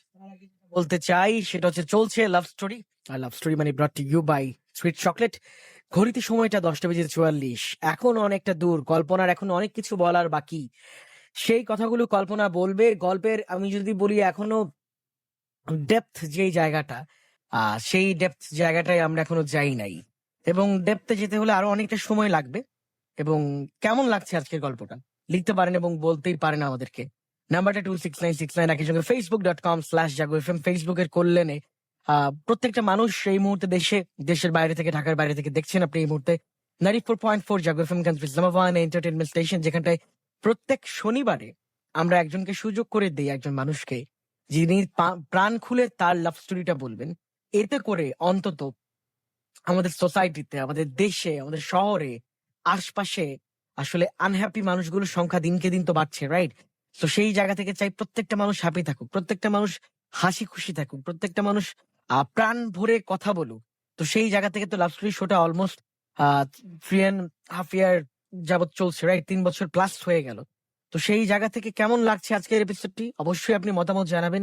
বলতে চাই সেটা হচ্ছে চলছে লাভ স্টোরি। আর লাভ স্টোরি মানে brought to you by sweet chocolate. ঘড়িতে সময়টা 10:44। এখনো অনেকটা দূর, কল্পনার এখনো অনেক কিছু বলার বাকি। সেই কথাগুলো কল্পনা বলবে। গল্পের আমি যদি বলি এখনো ডেপথ যেই জায়গাটা, সেই ডেপথ জায়গাটায় আমরা এখনো যাই নাই, এবং ডেপথে যেতে হলে আরো অনেকটা সময় লাগবে। এবং কেমন লাগছে আজকের গল্পটা লিখতে পারেন এবং বলতেই পারেন আমাদেরকে। নাম্বারটা 26969, একই সঙ্গে facebook.com/jagoFM। ফেসবুকের কল্যাণে প্রত্যেকটা মানুষ এই মুহূর্তে দেশের বাইরে থেকে, ঢাকার বাইরে থেকে দেখছেন আপনি এই মুহূর্তে 94.4 Jago FM country Islamabad entertainment station, যেখানটায় প্রত্যেক শনিবারে আমরা একজনকে সুযোগ করে দিই, একজন মানুষকে, যিনি প্রাণ খুলে তার লাভ স্টোরিটা বলবেন। এতে করে অন্তত আমাদের সোসাইটিতে, আমাদের দেশে, আমাদের শহরে, আশপাশে আসলে আনহ্যাপি মানুষগুলোর সংখ্যা দিনকে দিন তো বাড়ছে, রাইট? তো সেই জায়গা থেকে চাই প্রত্যেকটা মানুষ হ্যাপি থাকুক, প্রত্যেকটা মানুষ হাসি খুশি থাকুক, প্রত্যেকটা মানুষ প্রাণ ভরে কথা বলুক। তো সেই জায়গা থেকে তো লাভ স্টোরি শোটা অলমোস্ট 3.5 ইয়ার যাবত চলছে, রাইট? 3 বছর প্লাস হয়ে গেল। তো সেই জায়গা থেকে কেমন লাগছে আজকের এপিসোডটি অবশ্যই আপনি মতামত জানাবেন।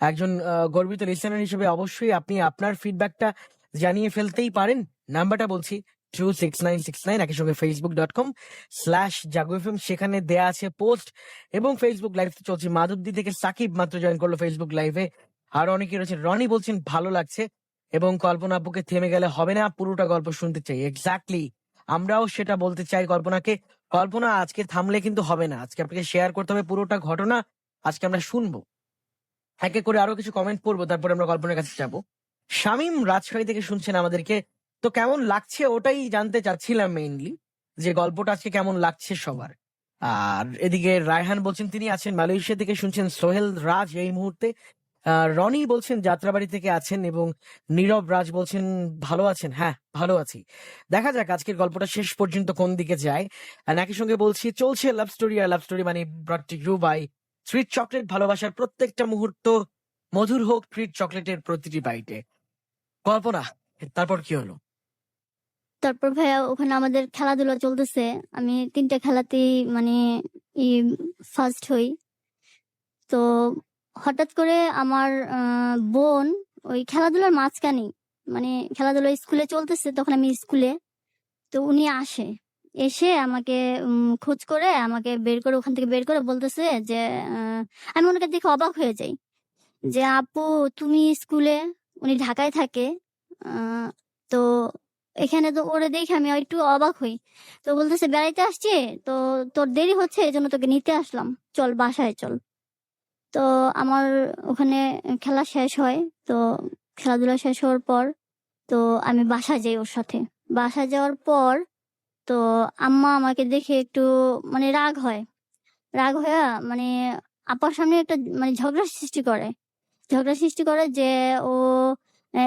একজন গর্বিত লিসেনার হিসেবে অবশ্যই আপনি আপনার ফিডব্যাকটা জানিয়ে ফেলতেই পারেন। নাম্বারটা বলছি 26969, একই সঙ্গে facebook.com/jagoFM। সেখানে দেয়া আছে পোস্ট, এবং ফেসবুক লাইভ চলছে। মাধবদী থেকে সাকিব মাত্র জয়েন করলো ফেসবুক লাইভে। আর অনেকে রয়েছে। রনি বলছেন ভালো লাগছে, এবং কল্পনা আপুকে থেমে গেলে হবে না, পুরোটা গল্প শুনতে চাই। এক্স্যাক্টলি, আমরাও সেটা বলতে চাই কল্পনাকে। কল্পনা, আজকে থামলে কিন্তু হবে না, আজকে আপনাকে শেয়ার করতে হবে পুরোটা ঘটনা। আজকে আমরা শুনবো, এক এক করে আরো কিছু কমেন্ট পড়বো, তারপরে আমরা কল্পনার কাছে যাবো। শামীম রাজশাহী থেকে শুনছেন আমাদেরকে। তো কেমন লাগছে ওটাই জানতে চাচ্ছিলাম মেইনলি, যে গল্পটা আজকে কেমন লাগছে সবার। আর এদিকে রায়হান বলছেন তিনি আছেন মালয়েশিয়া থেকে শুনছেন। সোহেল রাজ এই মুহূর্তে রনি বলছেন যাত্রাবাড়ি থেকে আছেন এবং নীরব রাজ বলছেন ভালো আছেন। হ্যাঁ, ভালো আছি। দেখা যাক আজকের গল্পটা শেষ পর্যন্ত কোন দিকে যায়। একই সঙ্গে বলছি চলছে লাভ স্টোরি, আর লাভ স্টোরি মানে brought to you by treat chocolate. ভালোবাসার প্রত্যেকটা মুহূর্ত মধুর হোক ট্রিট চকলেটের প্রতিটি বাইটে। কল্পনা, তারপর কি হলো? তারপর ভাইয়া ওখানে আমাদের খেলাধুলা চলতেছে। আমি ৩টা খেলাতেই মানে ফার্স্ট হই। তো হঠাৎ করে আমার বোন ওই খেলাধুলার মাঝখানেই, মানে খেলাধুলা স্কুলে চলতেছে, তখন আমি স্কুলে, তো উনি আসে। এসে আমাকে খোঁজ করে আমাকে বের করে, ওখান থেকে বের করে বলতেছে যে আমি ওনাকে দেখে অবাক হয়ে যাই যে, "আপু তুমি স্কুলে?" উনি ঢাকায় থাকে। আ তো এখানে তো ওরে দেখে আমি একটু অবাক হই। তো বলতেছে, "বেড়াইতে আসছি, তো তোর দেরি হচ্ছে এজন্য তোকে নিতে আসলাম। চল বাসায় চল।" তো আমার ওখানে খেলা শেষ হয়। তো খেলাধুলা শেষ হওয়ার পর তো আমি বাসায় যাই ওর সাথে। বাসায় যাওয়ার পর তো আম্মা আমাকে দেখে একটু মানে রাগ হয়। রাগ হইয়া মানে আপার সামনে একটা মানে ঝগড়া সৃষ্টি করে। ঝগড়া সৃষ্টি করে যে ও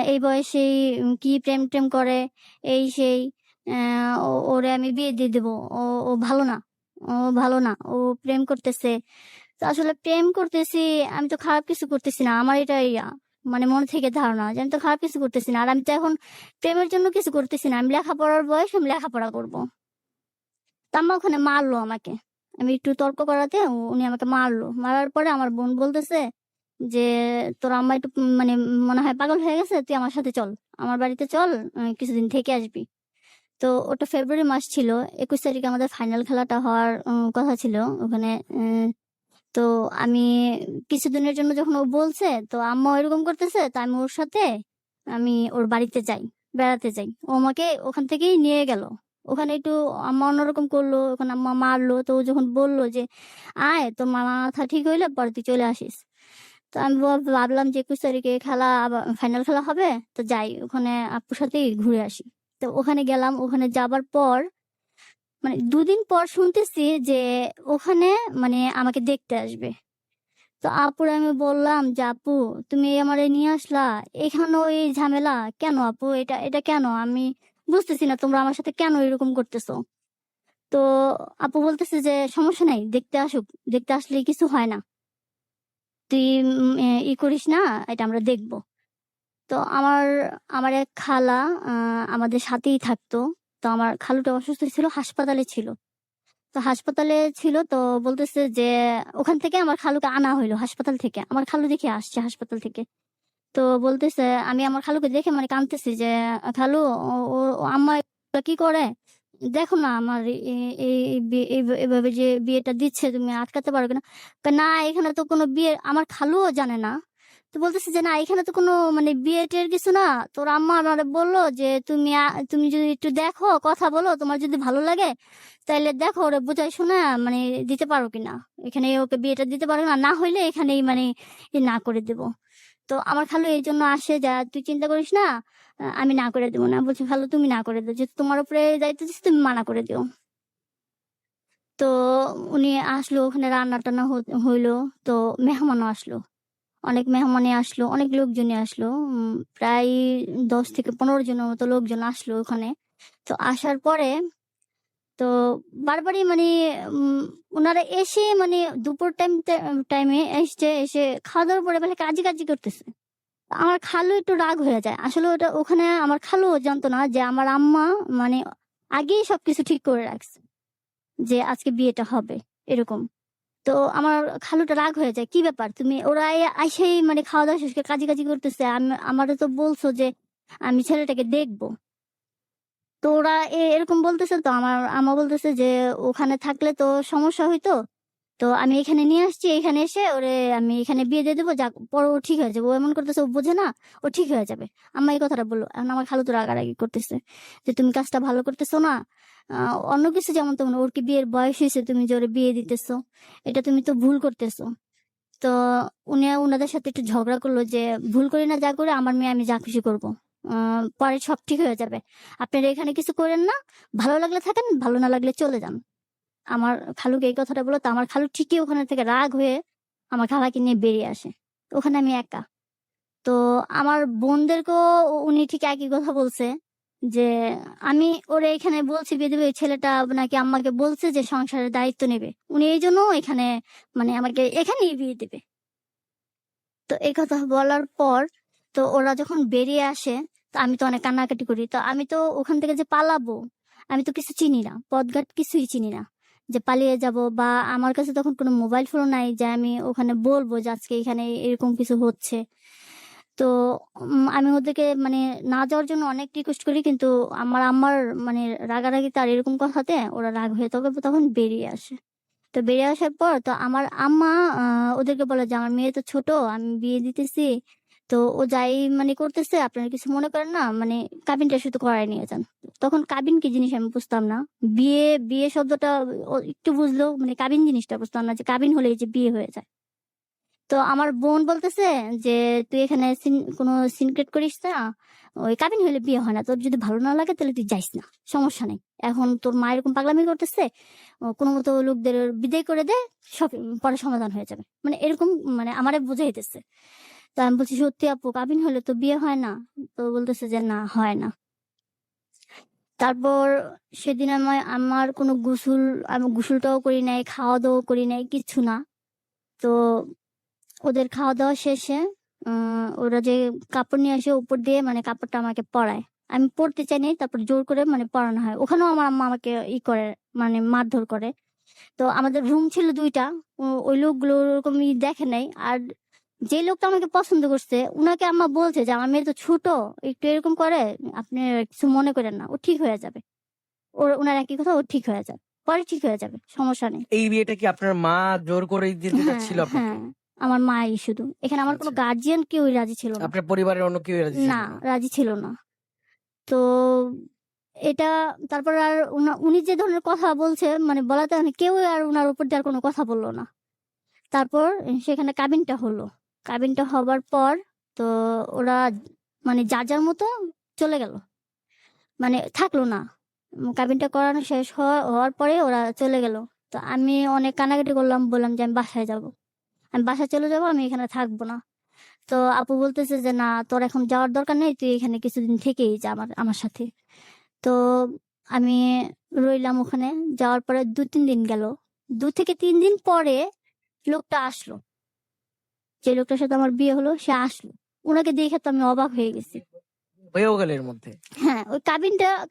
এই বয়সেই কি প্রেম-টেম করে, এই সেই, ওরে আমি বিয়ে দিয়ে দেব। ও ও ভালো না। ও ভালো না। ও প্রেম করতেছে। তো আসলে প্রেম করতেছি, আমি তো খারাপ কিছু করতেছি না। আমার এটা মানে মন থেকে ধারণা যে আমি তো খারাপ কিছু করতেছি না। আর আমি তো এখন প্রেমের জন্য কিছু করতেছি না। আমি লেখাপড়ার বয়স, আমি লেখাপড়া করব। তো আম্মা ওখানে মারলো আমাকে। আমি একটু তর্ক করাতে উনি আমাকে মারলো। মারার পরে আমার বোন বলতেছে যে, "তোর আম্মা একটু মানে মনে হয় পাগল হয়ে গেছে। তুই আমার সাথে চল। আমার বাড়িতে চল। কিছুদিন থেকে আসবি।" তো ওটা ফেব্রুয়ারি মাস ছিল। ২১ তারিখে আমাদের ফাইনাল খেলাটা হওয়ার কথা ছিল ওখানে। তো আমি কিছুদিনের জন্য যখন ও বলছে, তো আম্মাও এরকম করতেছে, তো আমি ওর সাথে আমি ওর বাড়িতে যাই, বেড়াতে যাই। ও আমাকে ওখান থেকেই নিয়ে গেল। ওখানে একটু আম্মা অন্যরকম করলো, ওখানে আম্মা মারলো। তো ও যখন বলল যে, "আয় তোর মাথা ঠিক হইলে পরে তুই চলে আসিস।" তো আমি ভাবলাম যে ২১ তারিখে খেলা, আবার ফাইনাল খেলা হবে, তো যাই ওখানে আপুর সাথেই ঘুরে আসি। তো ওখানে গেলাম। ওখানে যাবার পর মানে ২ দিন পর শুনতেছি যে ওখানে মানে আমাকে দেখতে আসবে। তো আপুরে আমি বললাম যে, "আপু তুমি আমারে নিয়ে আসলা, এখানেও এই ঝামেলা কেন আপু? এটা এটা কেন? আমি বুঝতেছি না তোমরা আমার সাথে কেন এরকম করতেছো?" তো আপু বলতেছে যে, "সমস্যা নাই, দেখতে আসুক। দেখতে আসলে কিছু হয় না। তুই করিস না, এটা আমরা দেখব।" তো আমার আমার এক খালা আ আমাদের সাথেই থাকতো। তো আমার খালুটা অসুস্থ ছিল, হাসপাতালে ছিল। তো হাসপাতালে ছিল, তো বলতেছে যে ওখান থেকে আমার খালুকে আনা হইলো হাসপাতাল থেকে। আমার খালু দেখি আসছে হাসপাতাল থেকে। তো বলতেছে, আমি আমার খালুকে দেখে মানে কাঁদতেছি যে, "খালু ও ও ও আম্মা এগুলা কি করে? দেখো না আমার এ এ এই বিয়ে এভাবে যে বিয়েটা দিচ্ছে তুমি আটকাতে পারো কিনা?" কয়, "না এখানে তো কোনো বিয়ে", আমার খালুও জানে না। তো বলতেছে যে, "না এখানে তো কোনো মানে বিয়ে-টিয়ের কিছু না। তোর আম্মা আমারে বলল যে তুমি যদি একটু দেখো, কথা বলো, তোমার যদি ভালো লাগে তাইলে দেখো ওরে বুঝায় শুনা মানে দিতে পারো কিনা। এখানে ওকে বিয়েটা দিতে পারো না। না হইলে এখানেই মানে না করে দেব।" তো আমার খালু এইজন্য আসে যে, "তুই চিন্তা করিস না, আমি না করে দেব না।" বলছি, "খালু তুমি না করে দিও। যেহেতু তোমার উপরে দায়িত্ব দিচ্ছি তুমি মানা করে দিও।" তো উনি আসলো, ওখানে রান্না-টান্না হইলো। তো মেহমানও আসলো। অনেক মেহমানই আসলো, অনেক লোকজনই আসলো। প্রায় ১০ থেকে ১৫ জনের মতো লোকজন আসলো ওখানে। তো আসার পরে তো বারবারই মানে উম উনারা এসে মানে দুপুর টাইমে এসছে, এসে খাওয়া-দাওয়ার পরে বলে কাজি করতেছে। আমার খালু একটু রাগ হয়ে যায়। আসলে ওখানে আমার খালুও জানতো না যে আমার আম্মা মানে আগেই সবকিছু ঠিক করে রাখছে যে আজকে বিয়েটা হবে, এরকম। তো আমার খালুটা রাগ হয়ে যায়। "কি ব্যাপার? তুমি ওরা আইসেই মানে খাওয়া-দাওয়া শেষ করে কাজি করতেছে। আমারে তো বলছো যে আমি ছেলেটাকে দেখব।" তো ওরা এরকম বলতেছে, তো আমার আম্মা বলতেছে যে, "ওখানে থাকলে তো সমস্যা হইতো। তো আমি এখানে নিয়ে আসছি। এখানে এসে ওরে আমি এখানে বিয়ে দিয়ে দেবো। যাক পরে ও ঠিক হয়ে যাবে। ও এমন করতেছে, ও বোঝে না। ও ঠিক হয়ে যাবে।" আম্মা এই কথাটা বলল। এখন আমার খালু তো রাগারাগি করতেছে যে, "তুমি কাজটা ভালো করতেছো না। আ অন্য কিছু যেমন তেমন, ওর কি বিয়ের বয়স হইছে? তুমি যে ওরে বিয়ে দিতেছো। এটা তুমি তো ভুল করতেছো।" তো উনাদের সাথে একটু ঝগড়া করলো যে, "ভুল করি না যা করি, আমার মেয়ে আমি যা খুশি করব। আ পরে সব ঠিক হয়ে যাবে। আপনারা এখানে কিছু কইরেন না। ভালো লাগলে থাকেন, ভালো না লাগলে চলে যান।" আমার খালুকে এই কথাটা বলল, তো আমার খালু ঠিকই ওখানে থেকে রাগ হয়ে আমার খালাকে নিয়ে বেরিয়ে আসে। তো ওখানে আমি একা। তো আমার বোনদেরকেও উনি ঠিক একই কথা বলছে যে আমি ওরে এখানে বলছি বিয়ে দেবে, ওই ছেলেটা নাকি আম্মাকে বলছে যে সংসারের দায়িত্ব নেবে, উনি এই জন্য এখানে মানে আমাকে এখানেই বিয়ে দেবে। তো এই কথা বলার পর তো ওরা যখন বেরিয়ে আসে, তো আমি তো অনেক কান্নাকাটি করি। তো আমি তো ওখান থেকে যে পালাবো, আমি তো কিছু চিনি না, পথঘাট কিছুই চিনি না যে পালিয়ে যাব, বা আমার কাছে তখন কোনো মোবাইল ফোন নাই যে আমি ওখানে বলবো যে আজকে এখানে এরকম কিছু হচ্ছে। তো আমি ওদেরকে মানে না যাওয়ার জন্য অনেক রিকোয়েস্ট করি, কিন্তু আমার মানে রাগারাগিতে আর এরকম কথাতে ওরা রাগ হয়ে তবে তখন বেরিয়ে আসে। তো বেরিয়ে আসার পর তো আমার আম্মা ওদেরকে বলে যে আমার মেয়ে তো ছোট, আমি বিয়ে দিতেছি, তো ও যাই মানে করতেছে আপনারা কিছু মনে করেন না, মানে কাবিনটা শুধু করায় নিয়ে যান। তখন কাবিন কি জিনিস আমি বুঝতাম না, বিয়ে বিয়ে শব্দটা ও একটু বুঝলো, মানে কাবিন জিনিসটা বুঝতাম না যে কাবিন হলেই যে বিয়ে হয়ে যায়। তো আমার বোন বলতেছে যে তুই এখানে কোনো সিনক্রেট করিস না, ওই কাবিন হলে বিয়ে হয় না, তোর যদি ভালো না লাগে তাহলে তুই যাইস না, সমস্যা নেই। এখন তোর মা এরকম পাগলামি করতেছে, কোনো মতো লোকদের বিদায় করে দে, সব পরে সমাধান হয়ে যাবে, মানে এরকম মানে আমারে বুঝাইতেছে। তো আমি বলছি সত্যি আপু কাবিন হলে তো বিয়ে হয় না? তো বলতেছে যে না হয় না। তারপর সেদিন আমার কোনো গোসল, আমি গোসলটাও করি নাই, খাওয়া দাওয়া করি নাই, কিচ্ছু না। তো ওদের খাওয়া দাওয়া শেষে ওরা যে কাপড় নিয়ে আসে উপর দিয়ে, মানে কাপড়টা আমাকে পরায়, আমি পড়তে চাই নাই, তারপর জোর করে মানে পরানো হয়। ওখানেও আমার আম্মা আমাকে করে, মানে মারধর করে। তো আমাদের রুম ছিল দুইটা, ওই লোকগুলো ওরকম দেখে নাই। আর যে লোকটা আমাকে পছন্দ করছে উনাকে আম্মা বলছে যে আমার মেয়ে তো ছোট, একটু এরকম করে, আপনি কিছু মনে করেন না, ও ঠিক হয়ে যাবে। ওনার একই কথা, ও ঠিক হয়ে যাবে, পরে ঠিক হয়ে যাবে, সমস্যা নেই। এই বিয়েটা কি আপনার মা জোর করে দিতে হ্যাঁ চাচ্ছিল আপনাকে? হ্যাঁ, আমার মাই শুধু, এখানে আমার কোনো আচ্ছা, গার্জিয়ান কেউই রাজি ছিল না। আপনার পরিবারের অন্য কেউ রাজি ছিল না, না? রাজি ছিল না। তো এটা তারপর আর উনি যে ধরনের কথা বলছে মানে বলাতে মানে কেউ আর উনার উপর দিয়ে আর কোনো কথা বললো না। তারপর সেখানে কাবিনটা হলো। কাবিনটা হবার পর তো ওরা মানে যার যার মতো চলে গেল, মানে থাকলো না। কাবিনটা করানো শেষ হওয়ার পরে ওরা চলে গেল। তো আমি অনেক কানাকাটি করলাম, বললাম যে আমি বাসায় যাব, আমি বাসায় চলে যাব, আমি এখানে থাকবো না। তো আপু বলতেছে যে না তোর এখন যাওয়ার দরকার নেই, তুই এখানে কিছুদিন থেকেই যা আমার আমার সাথে। তো আমি রইলাম ওখানে। যাওয়ার পরে 2-3 দিন গেল। 2 থেকে 3 দিন পরে লোকটা আসলো, যে লোকটার সাথে আমার বিয়ে হলো সে আসলো। ওনাকে দেখে তো আমি অবাক হয়ে গেছি। হয়েও গেল এর মধ্যে? হ্যাঁ, ওই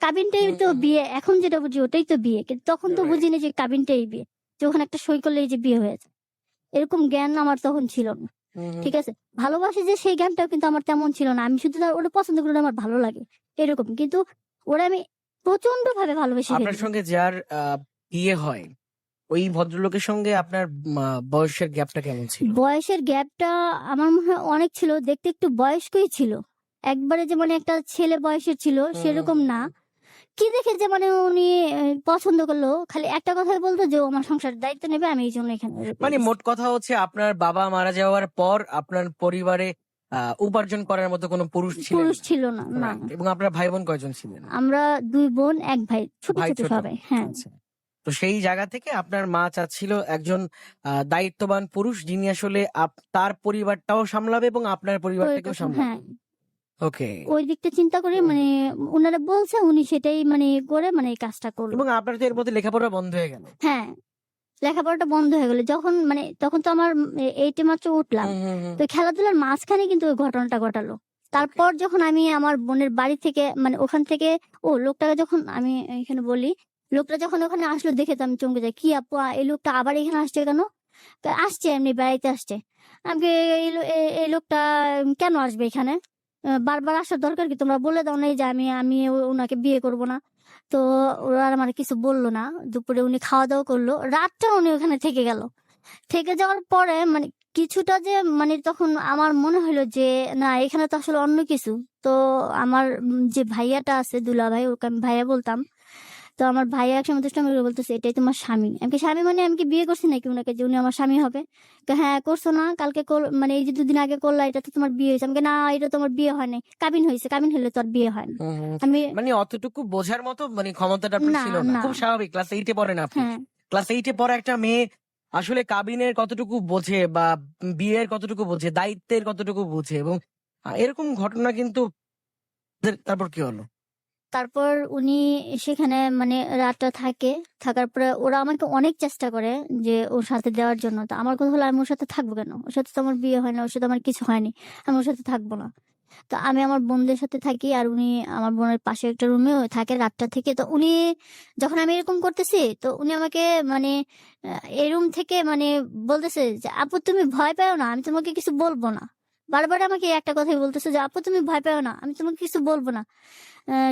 কাবিনটাই তো বিয়ে, এখন যেটা বুঝি ওটাই তো বিয়ে, কিন্তু তখন তো বুঝিনি যে কাবিনটাই বিয়ে, যে ওখানে একটা সই করলেই যে বিয়ে হয়েছে, এরকম জ্ঞান আমার তখন ছিল না। ঠিক আছে, ভালোবাসে যে সেই জ্ঞানটাও কিন্তু আমার তেমন ছিল না। আমি শুধু তার ওটা পছন্দ করি, আমার ভালো লাগে এরকম, কিন্তু ওরা আমি প্রচন্ড ভাবে ভালোবেসে আপনার ফেলি। সঙ্গে যার বিয়ে হয় ওই ভদ্রলোকের সঙ্গে আপনার বয়সের গ্যাপটা কেমন ছিল? বয়সের গ্যাপটা আমার মনে হয় অনেক ছিল, দেখতে একটু বয়স্কই ছিল, একবারে যে মানে একটা ছেলে বয়সের ছিল সেরকম না। কি দেখে যে মানে উনি পছন্দ করলো, খালি একটা কথাই বলতো যে ও আমার সংসারের দায়িত্ব নেবে, আমি এই জন্য এখানে মানে মোট কথা হচ্ছে আপনার বাবা মারা যাওয়ার পর আপনার পরিবারে উপার্জন করার মতো কোনো পুরুষ ছিলেন পুরুষ না? ছিল না, না। Right. এবং আপনার ভাই বোন কয়জন ছিলেন? আমরা 2 বোন 1 ভাই, ছোট ভাই ছোট ছোট? সবাই। হ্যাঁ আচ্ছা। তো সেই জায়গা থেকে আপনার মা চাচ্ছিল একজন দায়িত্ববান পুরুষ যিনি আসলে তার পরিবারটাও সামলাবে এবং আপনার পরিবারটাকেও সামলাবে। হ্যাঁ, ওকে। ওই দিকটা চিন্তা করে মানে ওনারা বলছে, উনি সেটাই মানে করে মানে এই কাজটা করলো। এবং আপনার তো এর মধ্যে লেখাপড়া বন্ধ হয়ে গেল। হ্যাঁ, লেখাপড়াটা বন্ধ হয়ে গেল যখন, মানে তখন তো আমার 8 মাত্র উঠলাম। তো খেলাধুলার মাঝখানে কিন্তু ওই ঘটনাটা ঘটালো। তারপর যখন আমি আমার বোনের বাড়ি থেকে মানে ওখান থেকে, লোকটাকে যখন আমি এখানে বলি, লোকটা যখন ওখানে আসলো দেখে তো আমি চমকে যাই, কি আপু এই লোকটা আবার এখানে আসছে কেন? তো আসছে এমনি বেড়াইতে আসছে। আমাকে এই লোকটা কেন আসবে এখানে? বারবার আসার দরকার কি? তোমরা বলে দাও নাই যে আমি আমি ওনাকে বিয়ে করব না? তো ওরা আর আমার কিছু বললো না। দুপুরে উনি খাওয়া দাওয়া করলো, রাতটা উনি ওখানে থেকে গেল। থেকে যাওয়ার পরে মানে কিছুটা যে মানে তখন আমার মনে হলো যে না এখানে তো আসলে অন্য কিছু। তো আমার যে ভাইয়াটা আছে দুলা ভাই, ওকে আমি ভাইয়া বলতাম। তো আমার ভাইয়া একসময় দুষ্টামি করে বলতেছে এটাই তোমার স্বামী। আমি কি স্বামী মানে আমি কি বিয়ে করছি নাকি উনাকে যে উনি আমার স্বামী হবে? হ্যাঁ করছো না, কালকে মানে এই যে 2 দিন আগে করলা, এটা তো তোমার বিয়ে হয়েছে। আমি না, এটা তোমার বিয়ে হয় নাই, কাবিন হয়েছে, কাবিন হলে তো আর বিয়ে হয় না। আমি মানে অতটুকু বোঝার মতো মানে ক্ষমতাটা আপনার না ছিল না। না খুব স্বাভাবিক, ক্লাস 8 পড়েন আপনি। হ্যাঁ ক্লাস 8 পড়া একটা মেয়ে আসলে কাবিনের কতটুকু বোঝে বা বিয়ের কতটুকু বোঝে, দায়িত্বের কতটুকু বোঝে এবং এরকম ঘটনা কিন্তু তারপর কি হলো? তারপর উনি সেখানে মানে রাতটা থাকে। থাকার পরে ওরা আমাকে অনেক চেষ্টা করে যে ওর সাথে দেওয়ার জন্য। তো আমার কথা হলো, আমি ওর সাথে থাকবো কেন? ওর সাথে তো আমার বিয়ে হয় না, ওর সাথে আমার কিছু হয়নি। আমি ওর সাথে থাকবো না। তো আমি আমার বোনদের সাথে থাকি, আর উনি আমার বোনের পাশে একটা রুমেও থাকে রাতটা থেকে। তো উনি যখন আমি এরকম করতেছি, তো উনি আমাকে মানে এই রুম থেকে মানে বলতেছে যে, "আপু তুমি ভয় পেও না, আমি তোমাকে কিছু বলবো না।" বারবার আমাকে এই একটা কথাই বলতেছে যে, "আপু তুমি ভয় পেও না, আমি তোমাকে কিছু বলবো না।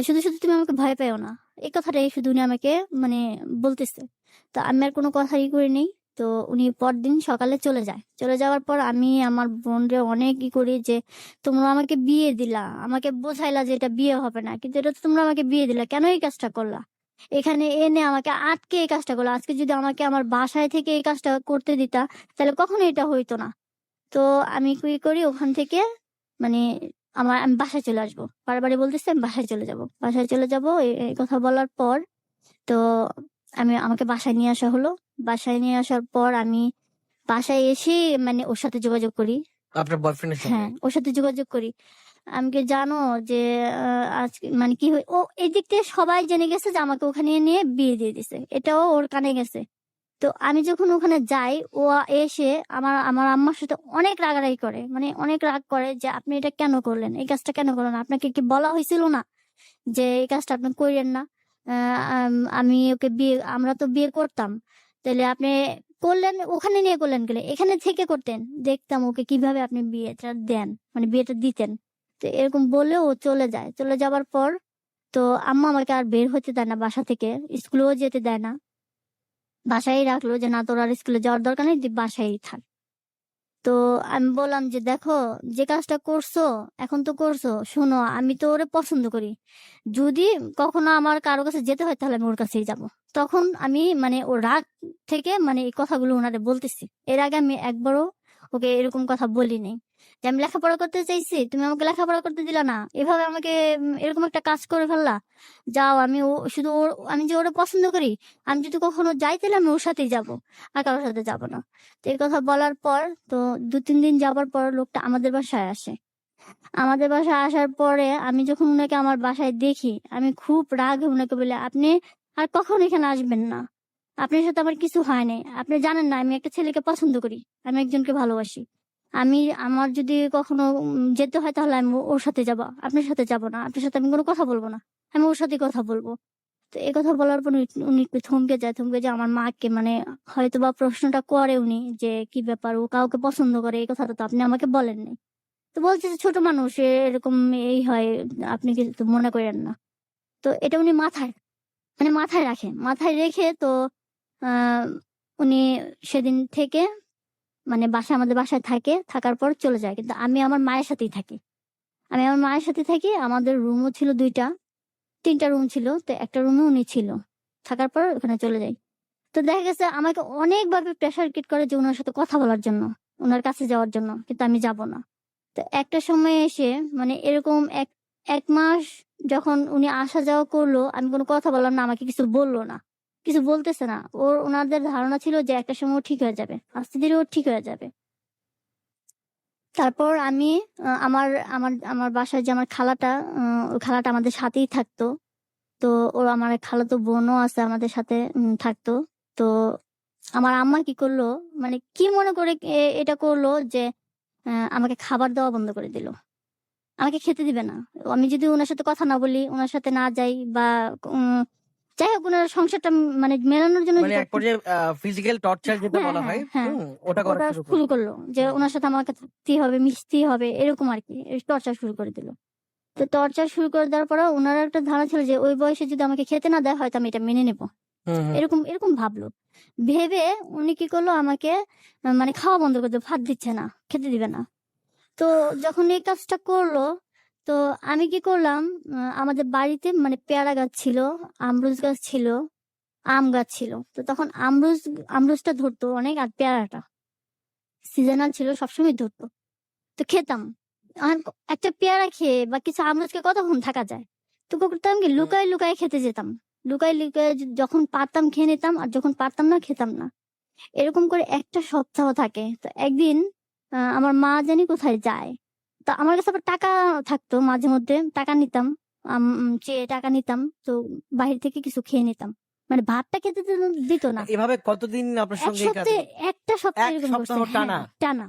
শুধু তুমি আমাকে ভয় পেও না।" এই কথাটাই শুধু উনি আমাকে মানে বলতেছে। তো আমি আর কোনো কথাই করি নাই। তো উনি পরদিন সকালে চলে যায়। চলে যাওয়ার পর আমি আমার বোনরে অনেক করি যে, "তোমরা আমাকে বিয়ে দিলা। আমাকে বোঝাইলা যে এটা বিয়ে হবে না। কিন্তু এটা তো তোমরা আমাকে বিয়ে দিলা। কেন এই কাজটা করলা? এখানে এনে আমাকে আটকে এই কাজটা করলা। আজকে যদি আমাকে আমার বাসায় থেকে এই কাজটা করতে দিতা, তাহলে কখনো এটা হইতো না।" তো আমি কি করি ওখান থেকে মানে আমি বাসায় চলে আসবো। বারবারই বলতেছি আমি বাসায় চলে যাবো। বাসায় চলে যাবো এই কথা বলার পর তো আমাকে বাসায় নিয়ে আসা হলো। বাসায় নিয়ে আসার পর আমি বাসায় এসে মানে ওর সাথে যোগাযোগ করি। আপনার বয়ফ্রেন্ডের সঙ্গে? হ্যাঁ, ওর সাথে যোগাযোগ করি। আমি কি জানো যে আজকে মানে কি ও এদিক থেকে সবাই জেনে গেছে যে আমাকে ওখানে নিয়ে বিয়ে দিয়ে দিছে। এটাও ওর কানে গেছে। তো আমি যখন ওখানে যাই, ও এসে আমার আম্মার সাথে অনেক রাগারাগি করে। মানে অনেক রাগ করে যে, "আপনি এটা কেন করলেন? এই কাজটা কেন করলেন? আপনাকে কি বলা হয়েছিল না যে এই কাজটা আপনি কইরেন না? আ আমি ওকে আমরা তো বিয়ে করতাম। তাইলে আপনি করলেন, ওখানে নিয়ে করলেন কেন? এখানে থেকে করতেন। দেখতাম ওকে কিভাবে আপনি বিয়েটা দেন। মানে বিয়েটা দিতেন।" তো এরকম বলে ও চলে যায়। চলে যাবার পর তো আম্মা আমাকে আর বের হতে দেয় না বাসা থেকে। স্কুলেও যেতে দেয় না। বাসায়ই রাখলো যে, "না তোর আর স্কুলে যাওয়ার দরকার নেই। তুই বাসায়ই থাক।" তো আমি বললাম যে, "দেখো, যে কাজটা করছো, এখন তো করছো। শোনো, আমি তো ওরে পছন্দ করি। যদি কখনো আমার কারো কাছে যেতে হয় তাহলে আমি ওর কাছেই যাবো।" তখন আমি মানে ওর রাগ থেকে মানে এই কথাগুলো উনারে বলতেছি। এর আগে আমি একবারও ওকে এরকম কথা বলি নাই। যে, "আমি লেখাপড়া করতে চাইছি, তুমি আমাকে লেখাপড়া করতে দিলা না। এভাবে আমাকে এরকম একটা কাজ করে ফেললা। যাও, আমি যে ওরে পছন্দ করি, আমি যদি কখনো যাই তাহলে আমি ওর সাথেই যাবো। আর কারো সাথে যাবো না।" তো এই কথা বলার পর তো ২-৩ দিন যাবার পর লোকটা আমাদের বাসায় আসে। আমাদের বাসায় আসার পরে আমি যখন উনাকে আমার বাসায় দেখি, আমি খুব রাগে উনাকে বলি, "আপনি আর কখনো এখানে আসবেন না। আপনার সাথে আমার কিছু হয় নাই। আপনি জানেন না আমি একটা ছেলেকে পছন্দ করি। আমি একজনকে ভালোবাসি। আমার যদি কখনো যেতে হয় তাহলে আমি ওর সাথে যাবো। আপনার সাথে যাবো না। আপনার সাথে আমি কোনো কথা বলব না। আমি ওর সাথেই কথা বলব।" তো এই কথা বলার পর উনি একটু থমকে যায়। থমকে যেয়ে আমার মাকে মানে হয়তোবা প্রশ্নটা করে উনি যে, "কি ব্যাপার? ও কাউকে পছন্দ করে? এই কথাটা তো আপনি আমাকে বলেন নাই।" তো বলছে যে, "ছোট মানুষ, এরকম এই হয়। আপনি কিছু মনে কইরেন না।" তো এটা উনি মাথায় রাখে। মাথায় রেখে তো আ উনি সেদিন থেকে মানে আমাদের বাসায় থাকে। থাকার পর চলে যায়। কিন্তু আমি আমার মায়ের সাথেই থাকি। আমি আমার মায়ের সাথে থাকি। আমাদের রুমও ছিল ২ টা। ৩ টা রুম ছিল। তো একটা রুমে উনি ছিল। থাকার পর ওখানে চলে যাই। তো দেখা গেছে আমাকে অনেকভাবে প্রেশার ক্রিয়েট করে যে উনার সাথে কথা বলার জন্য, উনার কাছে যাওয়ার জন্য। কিন্তু আমি যাব না। তো একটা সময় এসে মানে এরকম ১ মাস যখন উনি আসা যাওয়া করলো, আমি কোন কথা বললাম না, আমাকে কিছু বলল না। কিছু বলতেছে না। উনাদের ধারণা ছিল যে একটা সময় ও ঠিক হয়ে যাবে। আস্তে ধীরে ও ঠিক হয়ে যাবে। তারপর আমি আমার আমার আমার বাসায় যে আমার খালাটা, ওই খালাটা আমাদের সাথেই থাকতো। তো আমার এক খালাতো বোনও আছে আমাদের সাথে থাকতো। তো আমার আম্মা কি করলো, মানে কি মনে করে এটা করলো যে আমাকে খাবার দেওয়া বন্ধ করে দিল। আমাকে খেতে দিবে না। আমি যদি উনার সাথে কথা না বলি, উনার সাথে না যাই বা উম যাই হোক, উনার সংসারটা মানে মেলানোর জন্য মানে যেটা এক পর্যায়ে ফিজিক্যাল টর্চার যেটা হ্যাঁ, বলা হ্যাঁ, হয়, হ্যাঁ। ওটা করা ওটা শুরু শুরু করলো। করলো যে হুম। উনার সাথে আমাকে থাকতেই হবে, মিশতেই হবে, এরকম আরকি। টর্চার শুরু করে দিল। তো টর্চার শুরু করে দেওয়ার পরেও উনার একটা ধারণা ছিল যে ওই বয়সে যদি আমাকে খেতে না দেয় হয়তো আমি এটা মেনে নেব। হুম, হুম। এরকম ভাবলো। ভেবে উনি কি করলো, আমাকে মানে খাওয়া বন্ধ করে দিল। ভাত দিচ্ছে না, খেতে দিবে না। তো যখন এই কাজটা করলো, তো আমি কি করলাম, আমাদের বাড়িতে মানে পেয়ারা গাছ ছিল, আমরুজ গাছ ছিল, আম গাছ ছিল। তো তখন আমরুজটা ধরতো অনেক, আর পেয়ারাটা সিজনাল ছিল, সবসময় ধরতো। তো খেতাম। আর একটা পেয়ারা খেয়ে বা কিছু আমরুজ খেয়ে কতক্ষণ থাকা যায়? তো করতাম কি, হুম। লুকায়ে খেতে যেতাম। লুকায়ে যখন পারতাম খেয়ে নিতাম, আর যখন পারতাম না খেতাম না। এরকম করে একটা সপ্তাহ থাকে। তো একদিন আমার মা জানি কোথায় যায়। তো আমার কাছে আবার টাকা থাকতো, মাঝে মধ্যে টাকা নিতাম, চেয়ে টাকা নিতাম, তো বাহির থেকে কিছু খেয়ে নিতাম, মানে ভাতটা খেতে দিত না। এভাবে কতদিন আপনার এক সঙ্গে এই কাজ? সপ্তাহে, একটা সপ্তাহ এক এরকম করছে, সপ্তাহ টানা? টানা